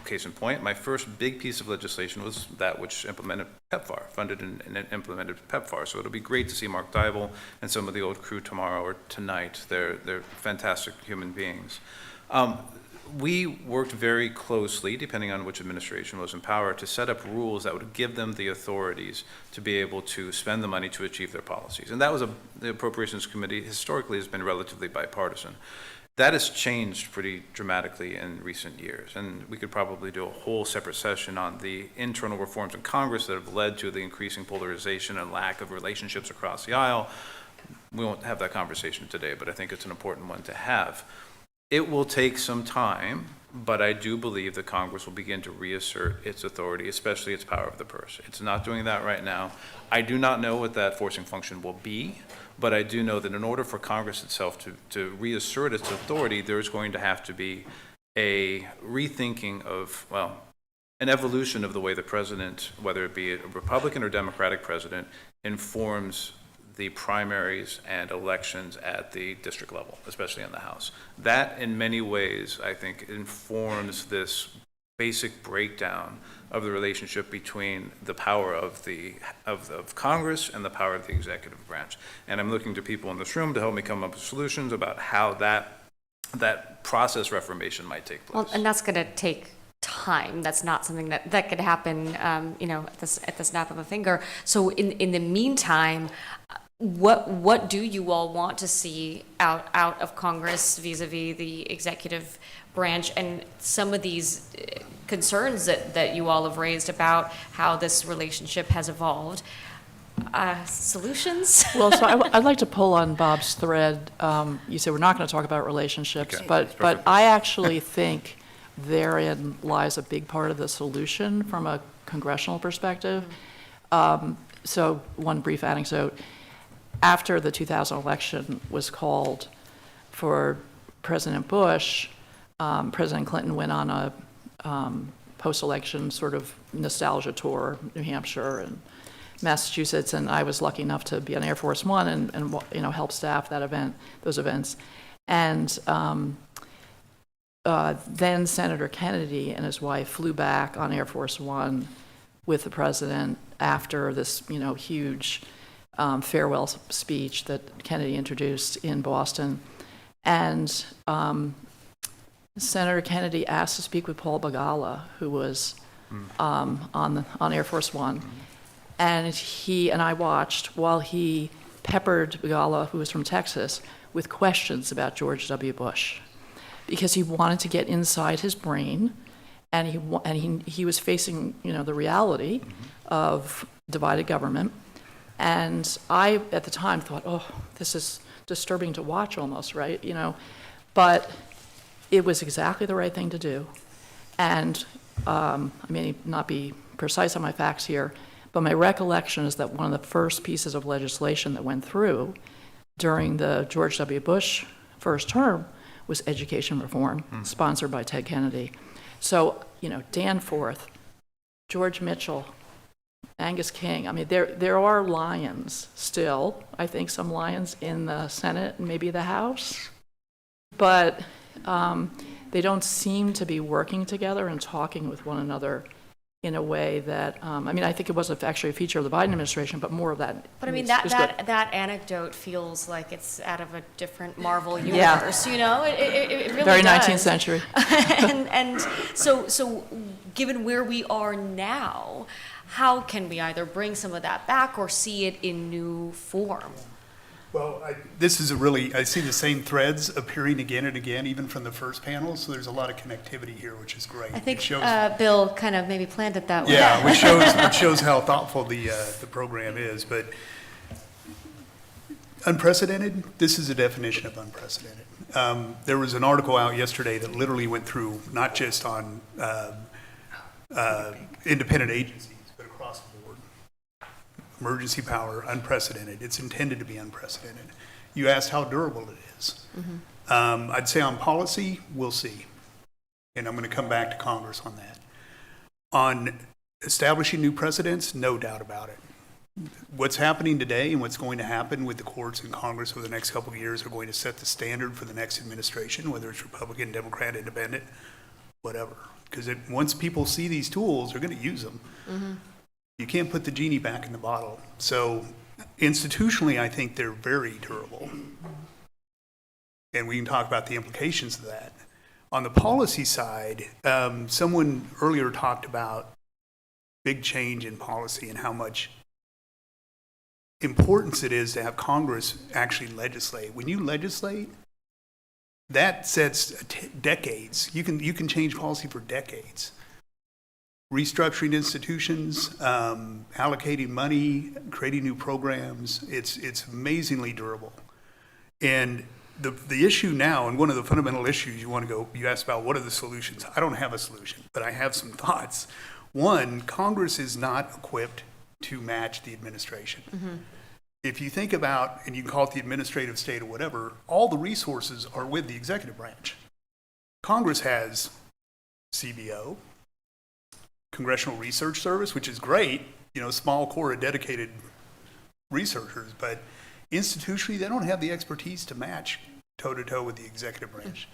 case in point, my first big piece of legislation was that which implemented PEPFAR, funded and implemented PEPFAR. So it'll be great to see Mark Dybel and some of the old crew tomorrow or tonight. They're fantastic human beings. We worked very closely, depending on which administration was in power, to set up rules that would give them the authorities to be able to spend the money to achieve their policies. And that was the Appropriations Committee historically has been relatively bipartisan. That has changed pretty dramatically in recent years, and we could probably do a whole separate session on the internal reforms in Congress that have led to the increasing polarization and lack of relationships across the aisle. We won't have that conversation today, but I think it's an important one to have. It will take some time, but I do believe that Congress will begin to reassert its authority, especially its power of the purse. It's not doing that right now. I do not know what that forcing function will be, but I do know that in order for Congress itself to reassert its authority, there's going to have to be a rethinking of, well, an evolution of the way the president, whether it be a Republican or Democratic president, informs the primaries and elections at the district level, especially in the House. That, in many ways, I think, informs this basic breakdown of the relationship between the power of Congress and the power of the executive branch. And I'm looking to people in this room to help me come up with solutions about how that process reformation might take place. Well, and that's going to take time. That's not something that could happen, at the snap of a finger. So in the meantime, what do you all want to see out of Congress vis-a-vis the executive branch and some of these concerns that you all have raised about how this relationship has evolved? Solutions? Well, so I'd like to pull on Bob's thread. You said we're not going to talk about relationships, Okay, but I actually think therein lies a big part of the solution from a congressional perspective. So one brief anecdote. After the 2000 election was called for President Bush, President Clinton went on a post-election sort of nostalgia tour, New Hampshire and Massachusetts, and I was lucky enough to be on Air Force One and help staff those events. And then Senator Kennedy and his wife flew back on Air Force One with the president after this, huge farewell speech that Kennedy introduced in Boston. And Senator Kennedy asked to speak with Paul Begala, who was on Air Force One. And he and I watched while he peppered Begala, who was from Texas, with questions about George W. Bush, because he wanted to get inside his brain, and he was facing, the reality of divided government. And I, at the time, thought, oh, this is disturbing to watch almost, right? But it was exactly the right thing to do. And I may not be precise on my facts here, but my recollection is that one of the first pieces of legislation that went through during the George W. Bush first term was education reform, sponsored by Ted Kennedy. So, Danforth, George Mitchell, Angus King, there are lions still, I think some lions in the Senate and maybe the House, but they don't seem to be working together and talking with one another in a way that, I think it was actually a feature of the Biden administration, but more of that. But that anecdote feels like it's out of a different Marvel Yeah. universe, It really Very does. 19th century. and so given where we are now, how can we either bring some of that back or see it in new form? Well, I see the same threads appearing again and again, even from the first panel, so there's a lot of connectivity here, which is great. I think It shows, Bill kind of maybe planned it that way. yeah, which shows how thoughtful the program is, but unprecedented, this is a definition of unprecedented. There was an article out yesterday that literally went through not just on independent agencies, but across the board. Emergency power, unprecedented. It's intended to be unprecedented. You asked how durable it is. I'd say on policy, we'll see. And I'm going to come back to Congress on that. On establishing new precedents, no doubt about it. What's happening today and what's going to happen with the courts and Congress over the next couple of years are going to set the standard for the next administration, whether it's Republican, Democrat, Independent, whatever. Because once people see these tools, they're going to use them. You can't put the genie back in the bottle. So institutionally, I think they're very durable. And we can talk about the implications of that. On the policy side, someone earlier talked about big change in policy and how much importance it is to have Congress actually legislate. When you legislate, that sets decades. You can change policy for decades. Restructuring institutions, allocating money, creating new programs, it's amazingly durable. And the issue now, and one of the fundamental issues you asked about what are the solutions? I don't have a solution, but I have some thoughts. One, Congress is not equipped to match the administration. If you think about, and you can call it the administrative state or whatever, all the resources are with the executive branch. Congress has CBO, Congressional Research Service, which is great, small core of dedicated researchers, but institutionally, they don't have the expertise to match toe-to-toe with the executive branch.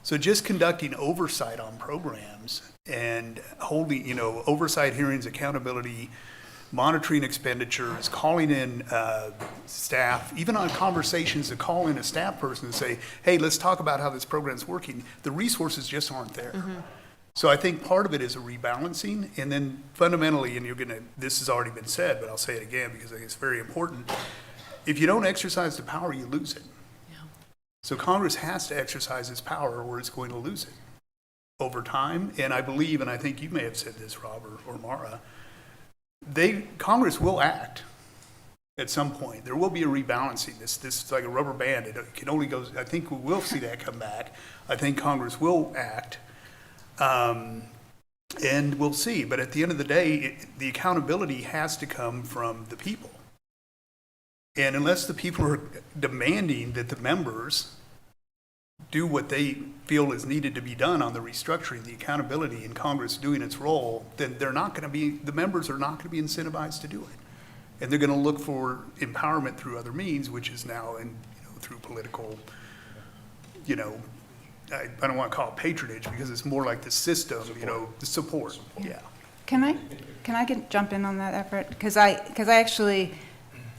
So just conducting oversight on programs and holding, oversight hearings, accountability, monitoring expenditures, calling in staff, even on conversations to call in a staff person and say, hey, let's talk about how this program's working. The resources just aren't there. So I think part of it is a rebalancing, and then fundamentally, and this has already been said, but I'll say it again because I think it's very important. If you don't exercise the power, you lose it. So Congress has to exercise its power or it's going to lose it over time. And I believe, and I think you may have said this, Rob or Mara, Congress will act at some point. There will be a rebalancing. This is like a rubber band. It can only go, I think we will see that come back. I think Congress will act. And we'll see. But at the end of the day, the accountability has to come from the people. And unless the people are demanding that the members do what they feel is needed to be done on the restructuring, the accountability, and Congress doing its role, then the members are not going to be incentivized to do it. And they're going to look for empowerment through other means, which is now through political, I don't want to call it patronage because it's more like the system, you know, the support. Yeah. Can I jump in on that effort? Because I actually,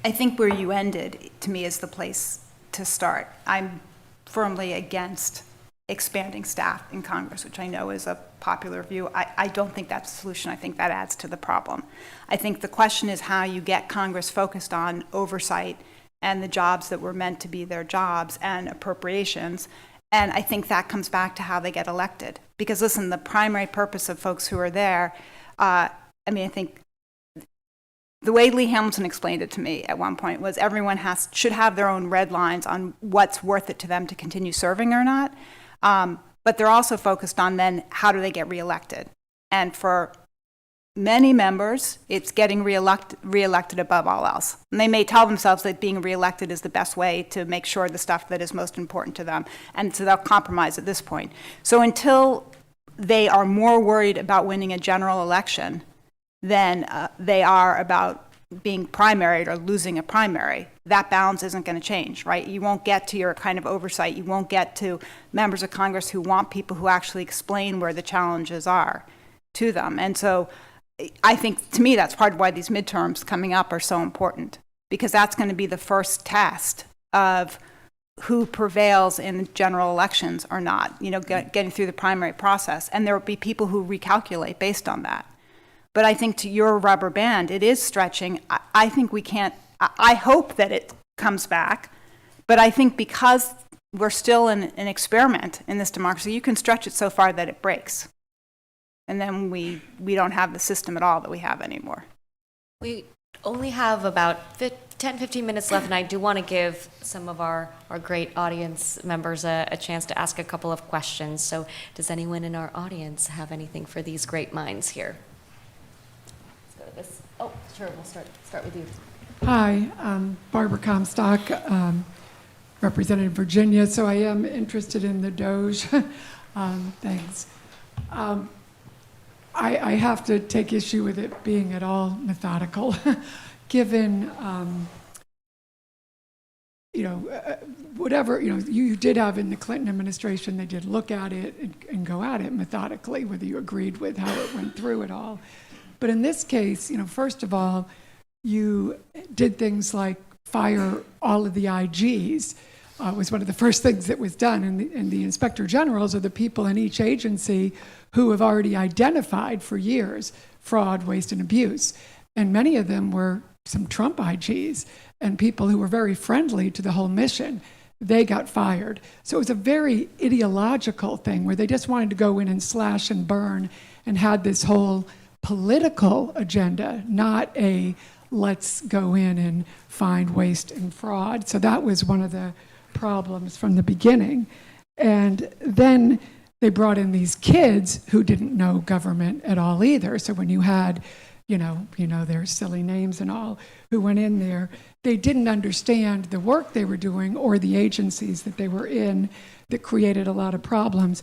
I think where you ended, to me, is the place to start. I'm firmly against expanding staff in Congress, which I know is a popular view. I don't think that's the solution. I think that adds to the problem. I think the question is how you get Congress focused on oversight and the jobs that were meant to be their jobs and appropriations. And I think that comes back to how they get elected. Because listen, the primary purpose of folks who are there, I think the way Lee Hamilton explained it to me at one point was everyone should have their own red lines on what's worth it to them to continue serving or not. But they're also focused on then how do they get reelected. And for many members, it's getting reelected above all else. And they may tell themselves that being reelected is the best way to make sure the stuff that is most important to them. And so they'll compromise at this point. So until they are more worried about winning a general election than they are about being primaried or losing a primary, that balance isn't going to change, right? You won't get to your kind of oversight. You won't get to members of Congress who want people who actually explain where the challenges are to them. And so I think, to me, that's part of why these midterms coming up are so important, because that's going to be the first test of who prevails in general elections or not, you know, getting through the primary process. And there will be people who recalculate based on that. But I think to your rubber band, it is stretching. I think we can't, I hope that it comes back, but I think because we're still in an experiment in this democracy, you can stretch it so far that it breaks. And then we don't have the system at all that we have anymore. We only have about 10, 15 minutes left, and I do want to give some of our great audience members a chance to ask a couple of questions. So does anyone in our audience have anything for these great minds here? Let's go to this. Oh, sure, we'll start with you. Hi, I'm Barbara Comstock, representing Virginia. So I am interested in the Doge things. I have to take issue with it being at all methodical, given, whatever, you did have in the Clinton administration, they did look at it and go at it methodically, whether you agreed with how it went through it all. But in this case, first of all, you did things like fire all of the IGs. Was one of the first things that was done. And the inspector generals are the people in each agency who have already identified for years fraud, waste, and abuse. And many of them were some Trump IGs and people who were very friendly to the whole mission. They got fired. So it was a very ideological thing where they just wanted to go in and slash and burn and had this whole political agenda, not a let's go in and find waste and fraud. So that was one of the problems from the beginning. And then they brought in these kids who didn't know government at all either. So when you had, their silly names and all, who went in there, they didn't understand the work they were doing or the agencies that they were in that created a lot of problems.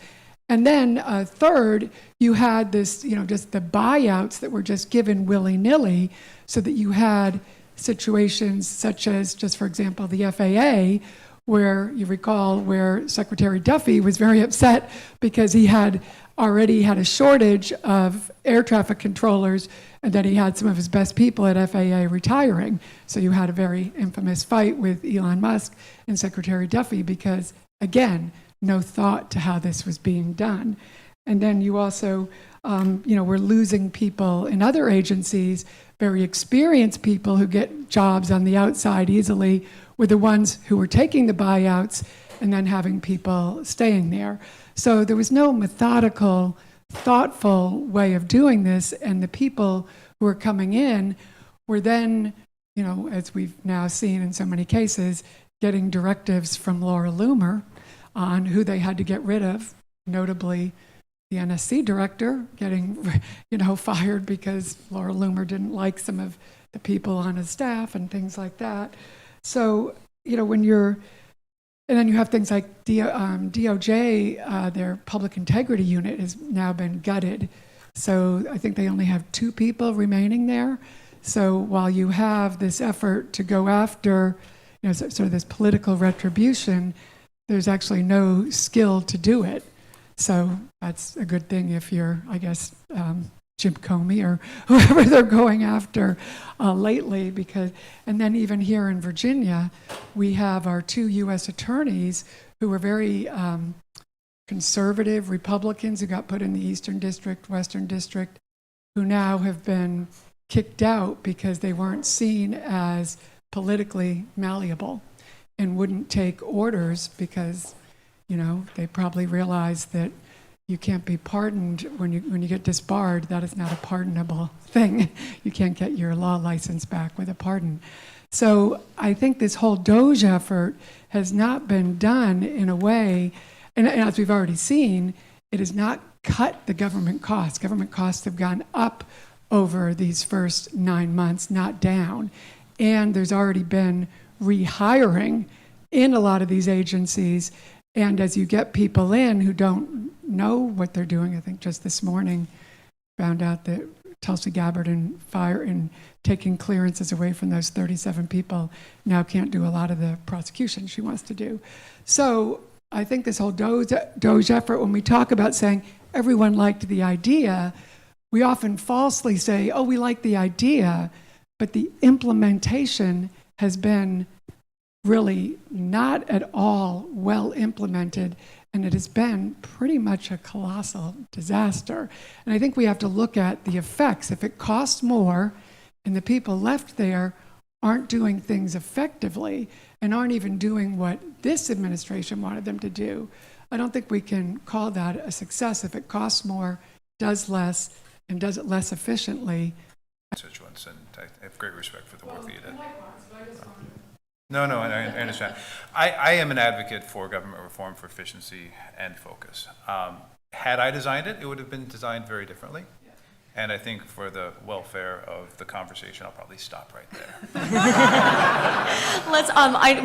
And then third, you had this, just the buyouts that were just given willy-nilly, so that you had situations such as, just for example, the FAA, where you recall where Secretary Duffy was very upset because he had already had a shortage of air traffic controllers, and then he had some of his best people at FAA retiring. So you had a very infamous fight with Elon Musk and Secretary Duffy because, again, no thought to how this was being done. And then you also, were losing people in other agencies, very experienced people who get jobs on the outside easily, were the ones who were taking the buyouts and then having people staying there. So there was no methodical, thoughtful way of doing this, and the people who were coming in were then, as we've now seen in so many cases, getting directives from Laura Loomer on who they had to get rid of, notably the NSC director getting, fired because Laura Loomer didn't like some of the people on his staff and things like that. So, and then you have things like DOJ, their public integrity unit has now been gutted. So I think they only have 2 people remaining there. So while you have this effort to go after, sort of this political retribution, there's actually no skill to do it. So that's a good thing if you're, I guess, Jim Comey or whoever they're going after lately. And then even here in Virginia, we have our 2 U.S. attorneys who were very conservative Republicans who got put in the Eastern District, Western District, who now have been kicked out because they weren't seen as politically malleable and wouldn't take orders because, they probably realized that you can't be pardoned when you get disbarred. That is not a pardonable thing. You can't get your law license back with a pardon. So I think this whole DOGE effort has not been done in a way, and as we've already seen, it has not cut the government costs. Government costs have gone up over these first 9 months, not down. And there's already been rehiring in a lot of these agencies. And as you get people in who don't know what they're doing, I think just this morning found out that Tulsi Gabbard and taking clearances away from those 37 people now can't do a lot of the prosecution she wants to do. So I think this whole DOGE effort, when we talk about saying everyone liked the idea, we often falsely say, oh, we like the idea, but the implementation has been really not at all well implemented, and it has been pretty much a colossal disaster. And I think we have to look at the effects. If it costs more and the people left there aren't doing things effectively and aren't even doing what this administration wanted them to do, I don't think we can call that a success. If it costs more, does less, and does it less efficiently. Constituents, and I have great respect for the work that you did. No, I understand. I am an advocate for government reform for efficiency and focus. Had I designed it, it would have been designed very differently. And I think for the welfare of the conversation, I'll probably stop right there.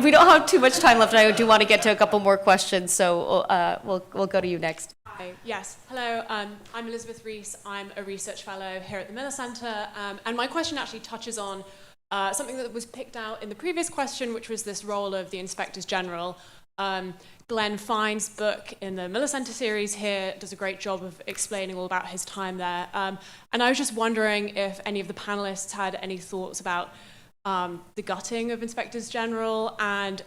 We don't have too much time left, and I do want to get to a couple more questions, so we'll go to you next. Hi. Yes. Hello. I'm Elizabeth Rees. I'm a research fellow here at the Miller Center, and my question actually touches on something that was picked out in the previous question, which was this role of the Inspectors General. Glenn Fine's book in the Miller Center series here does a great job of explaining all about his time there. And I was just wondering if any of the panelists had any thoughts about the gutting of Inspectors General, and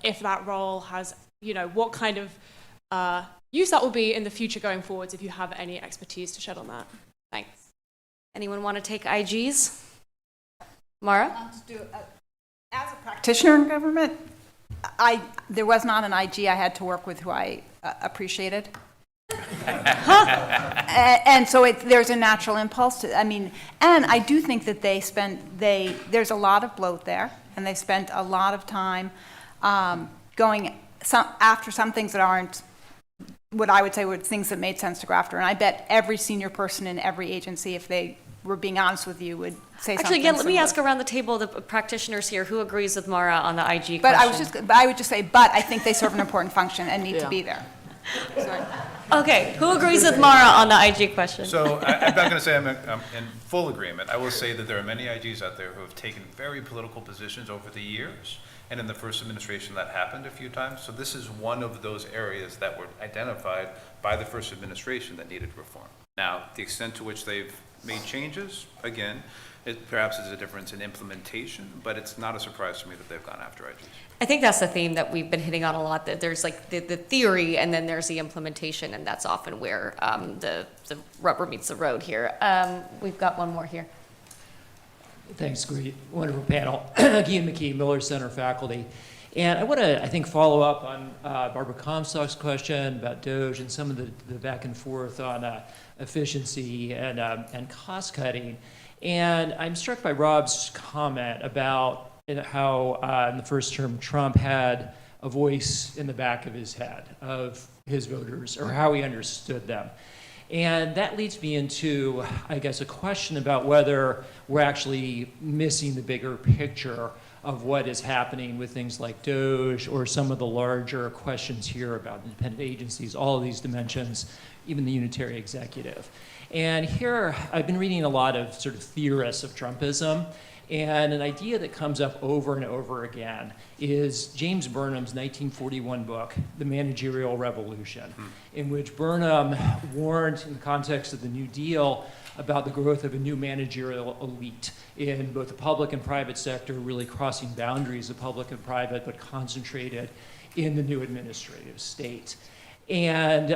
if that role has, what kind of use that will be in the future going forwards, if you have any expertise to shed on that. Thanks. Anyone want to take IGs? Mara? As a practitioner in government, there was not an IG I had to work with who I appreciated. And so there's a natural impulse to, and I do think that there's a lot of bloat there, and they spent a lot of time going after some things that aren't what I would say were things that made sense to go after. And I bet every senior person in every agency, if they were being honest with you, would say something Actually, again, let me similar. ask around the table the practitioners here who agrees with Mara on the IG But question. I would just say, but I think they serve an important function and need to be there. Sorry. Okay, who agrees with Mara on the IG question? So I'm not going to say I'm in full agreement. I will say that there are many IGs out there who have taken very political positions over the years. And in the first administration, that happened a few times. So this is one of those areas that were identified by the first administration that needed reform. Now, the extent to which they've made changes, again, it perhaps is a difference in implementation, but it's not a surprise to me that they've gone after IGs. I think that's the theme that we've been hitting on a lot, that there's like the theory and then there's the implementation, and that's often where the rubber meets the road here. We've got one more here. Thanks, great, wonderful panel. Ian McKee, Miller Center faculty. And I want to, I think, follow up on Barbara Comstock's question about DOGE and some of the back and forth on efficiency and cost cutting. And I'm struck by Rob's comment about how in the first term Trump had a voice in the back of his head of his voters, or how he understood them. And that leads me into, I guess, a question about whether we're actually missing the bigger picture of what is happening with things like DOGE or some of the larger questions here about independent agencies, all of these dimensions, even the unitary executive. And here, I've been reading a lot of sort of theorists of Trumpism, And an idea that comes up over and over again is James Burnham's 1941 book, The Managerial Revolution, in which Burnham warned, in the context of the New Deal, about the growth of a new managerial elite in both the public and private sector, really crossing boundaries of public and private, but concentrated in the new administrative state. And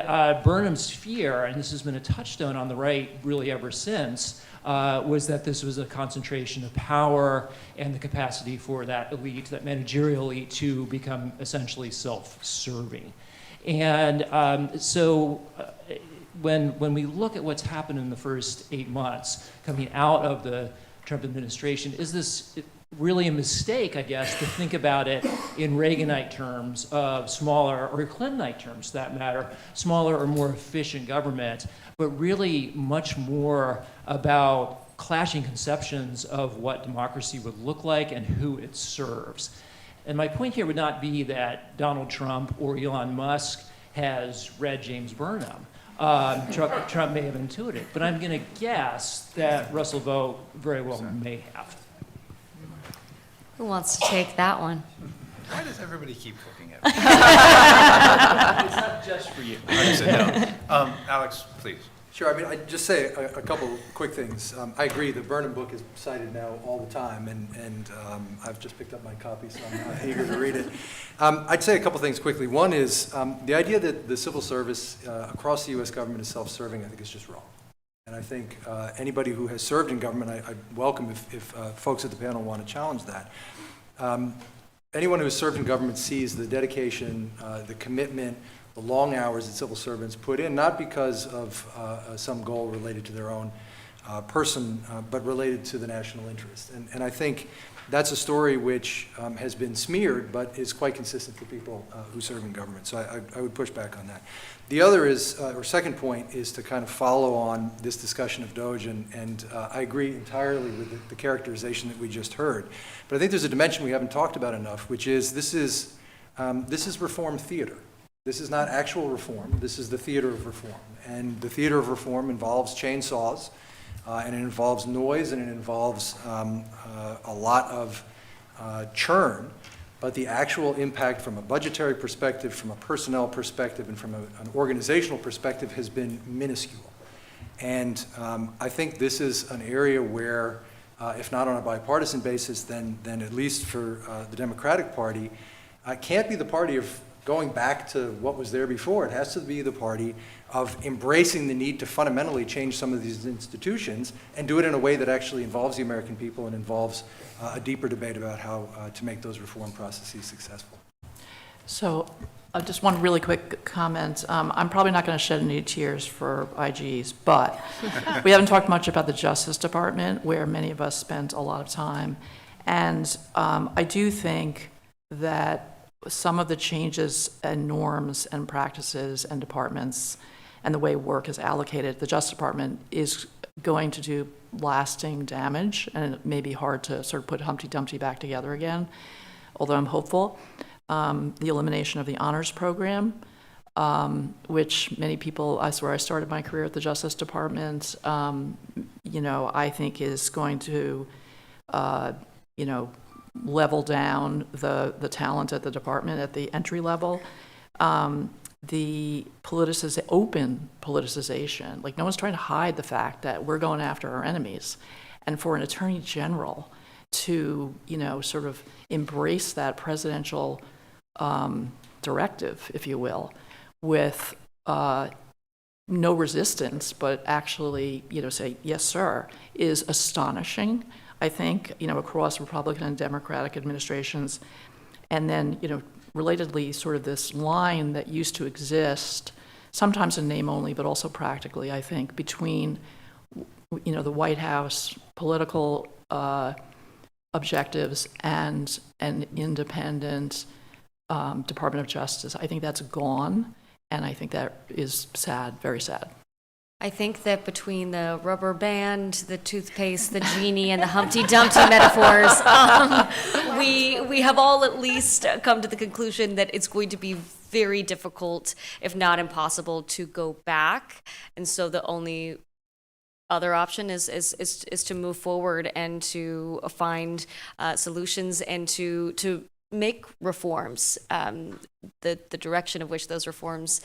Burnham's fear, and this has been a touchstone on the right really ever since, was that this was a concentration of power and the capacity for that elite, that managerial elite, to become essentially self-serving. And when we look at what's happened in the first 8 months coming out of the Trump administration, is this really a mistake, I guess, to think about it in Reaganite terms of smaller, or Clintonite terms, for that matter, smaller or more efficient government, but really much more about clashing conceptions of what democracy would look like and who it serves? And my point here would not be that Donald Trump or Elon Musk has read James Burnham. Trump may have intuited, but I'm going to guess that Russell Vought very well may have. Who wants to take that one? Why does everybody keep looking at me? It's not just for you. No. Alex, please. Sure. I mean, I'd just say a couple quick things. I agree. The Burnham book is cited now all the time, and I've just picked up my copy, so I'm eager to read it. I'd say a couple things quickly. One is the idea that the civil service across the U.S. government is self-serving, I think is just wrong. And I think anybody who has served in government, I'd welcome if folks at the panel want to challenge that. Anyone who has served in government sees the dedication, the commitment, the long hours that civil servants put in, not because of some goal related to their own person, but related to the national interest. And I think that's a story which has been smeared, but is quite consistent for people who serve in government. So I would push back on that. The other is, or second point, is to kind of follow on this discussion of DOGE, and I agree entirely with the characterization that we just heard. But I think there's a dimension we haven't talked about enough, which is this is reform theater. This is not actual reform. This is the theater of reform. And the theater of reform involves chainsaws, and it involves noise, and it involves a lot of churn. But the actual impact from a budgetary perspective, from a personnel perspective, and from an organizational perspective has been minuscule. And I think this is an area where, if not on a bipartisan basis, then at least for the Democratic Party, can't be the party of going back to what was there before. It has to be the party of embracing the need to fundamentally change some of these institutions and do it in a way that actually involves the American people and involves a deeper debate about how to make those reform processes successful. So just one really quick comment. I'm probably not going to shed any tears for IGs, but we haven't talked much about the Justice Department, where many of us spent a lot of time. And I do think that some of the changes and norms and practices and departments and the way work is allocated, the Justice Department is going to do lasting damage, and it may be hard to sort of put Humpty Dumpty back together again, although I'm hopeful. The elimination of the honors program, which many people, I swear I started my career at the Justice Department, I think is going to, level down the talent at the department at the entry level. The open politicization, like no one's trying to hide the fact that we're going after our enemies. And for an attorney general to, sort of embrace that presidential directive, if you will, with no resistance, but actually, say, yes, sir, is astonishing. I think, across Republican and Democratic administrations. And then, relatedly, sort of this line that used to exist, sometimes in name only, but also practically, I think, between, the White House political objectives and an independent Department of Justice. I think that's gone, and I think that is sad, very sad. I think that between the rubber band, the toothpaste, the genie, and the Humpty Dumpty metaphors, we have all at least come to the conclusion that it's going to be very difficult, if not impossible, to go back. And so the only other option is to move forward and to find solutions and to make reforms. The direction of which those reforms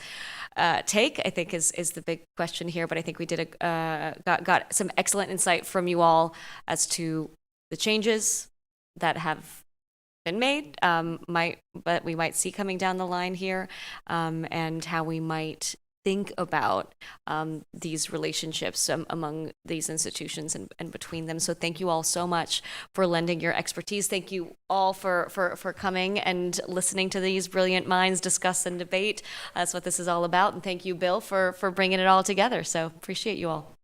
take, I think, is the big question here. But I think we did got some excellent insight from you all as to the changes that have been made, but we might see coming down the line here, and how we might think about these relationships among these institutions and between them. So thank you all so much for lending your expertise. Thank you all for coming and listening to these brilliant minds discuss and debate. That's what this is all about. And thank you, Bill, for bringing it all together. So appreciate you all.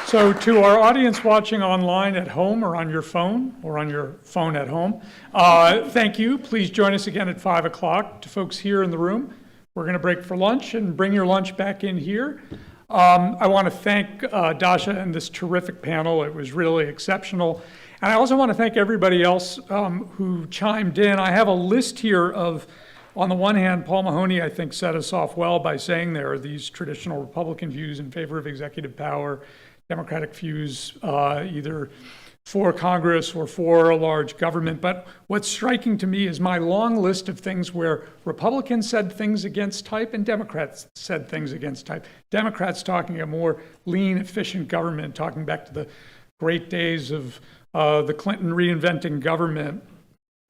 So to our audience watching online at home or on your phone at home, thank you. Please join us again at 5 o'clock. To folks here in the room, we're going to break for lunch and bring your lunch back in here. I want to thank Dasha and this terrific panel. It was really exceptional. And I also want to thank everybody else who chimed in. I have a list here of, on the one hand, Paul Mahoney, I think, set us off well by saying there are these traditional Republican views in favor of executive power, Democratic views either for Congress or for a large government. But what's striking to me is my long list of things where Republicans said things against type and Democrats said things against type. Democrats talking a more lean, efficient government, talking back to the great days of the Clinton reinventing government.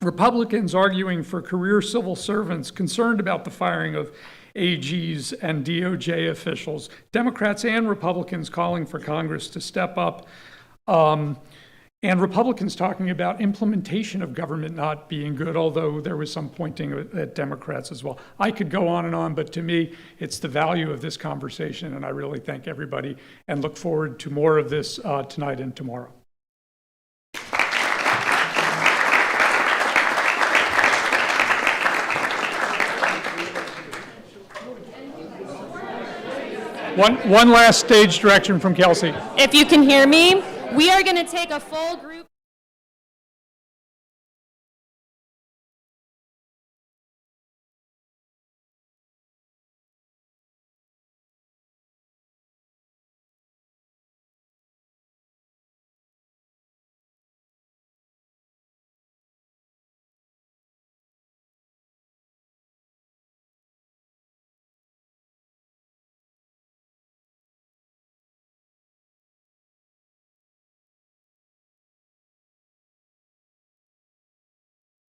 Republicans arguing for career civil servants, concerned about the firing of AGs and DOJ officials, Democrats and Republicans calling for Congress to step up, and Republicans talking about implementation of government not being good, although there was some pointing at Democrats as well. I could go on and on, but to me, it's the value of this conversation, and I really thank everybody and look forward to more of this tonight and tomorrow. One last stage direction from Kelsey. If you can hear me, we are going to take a full group.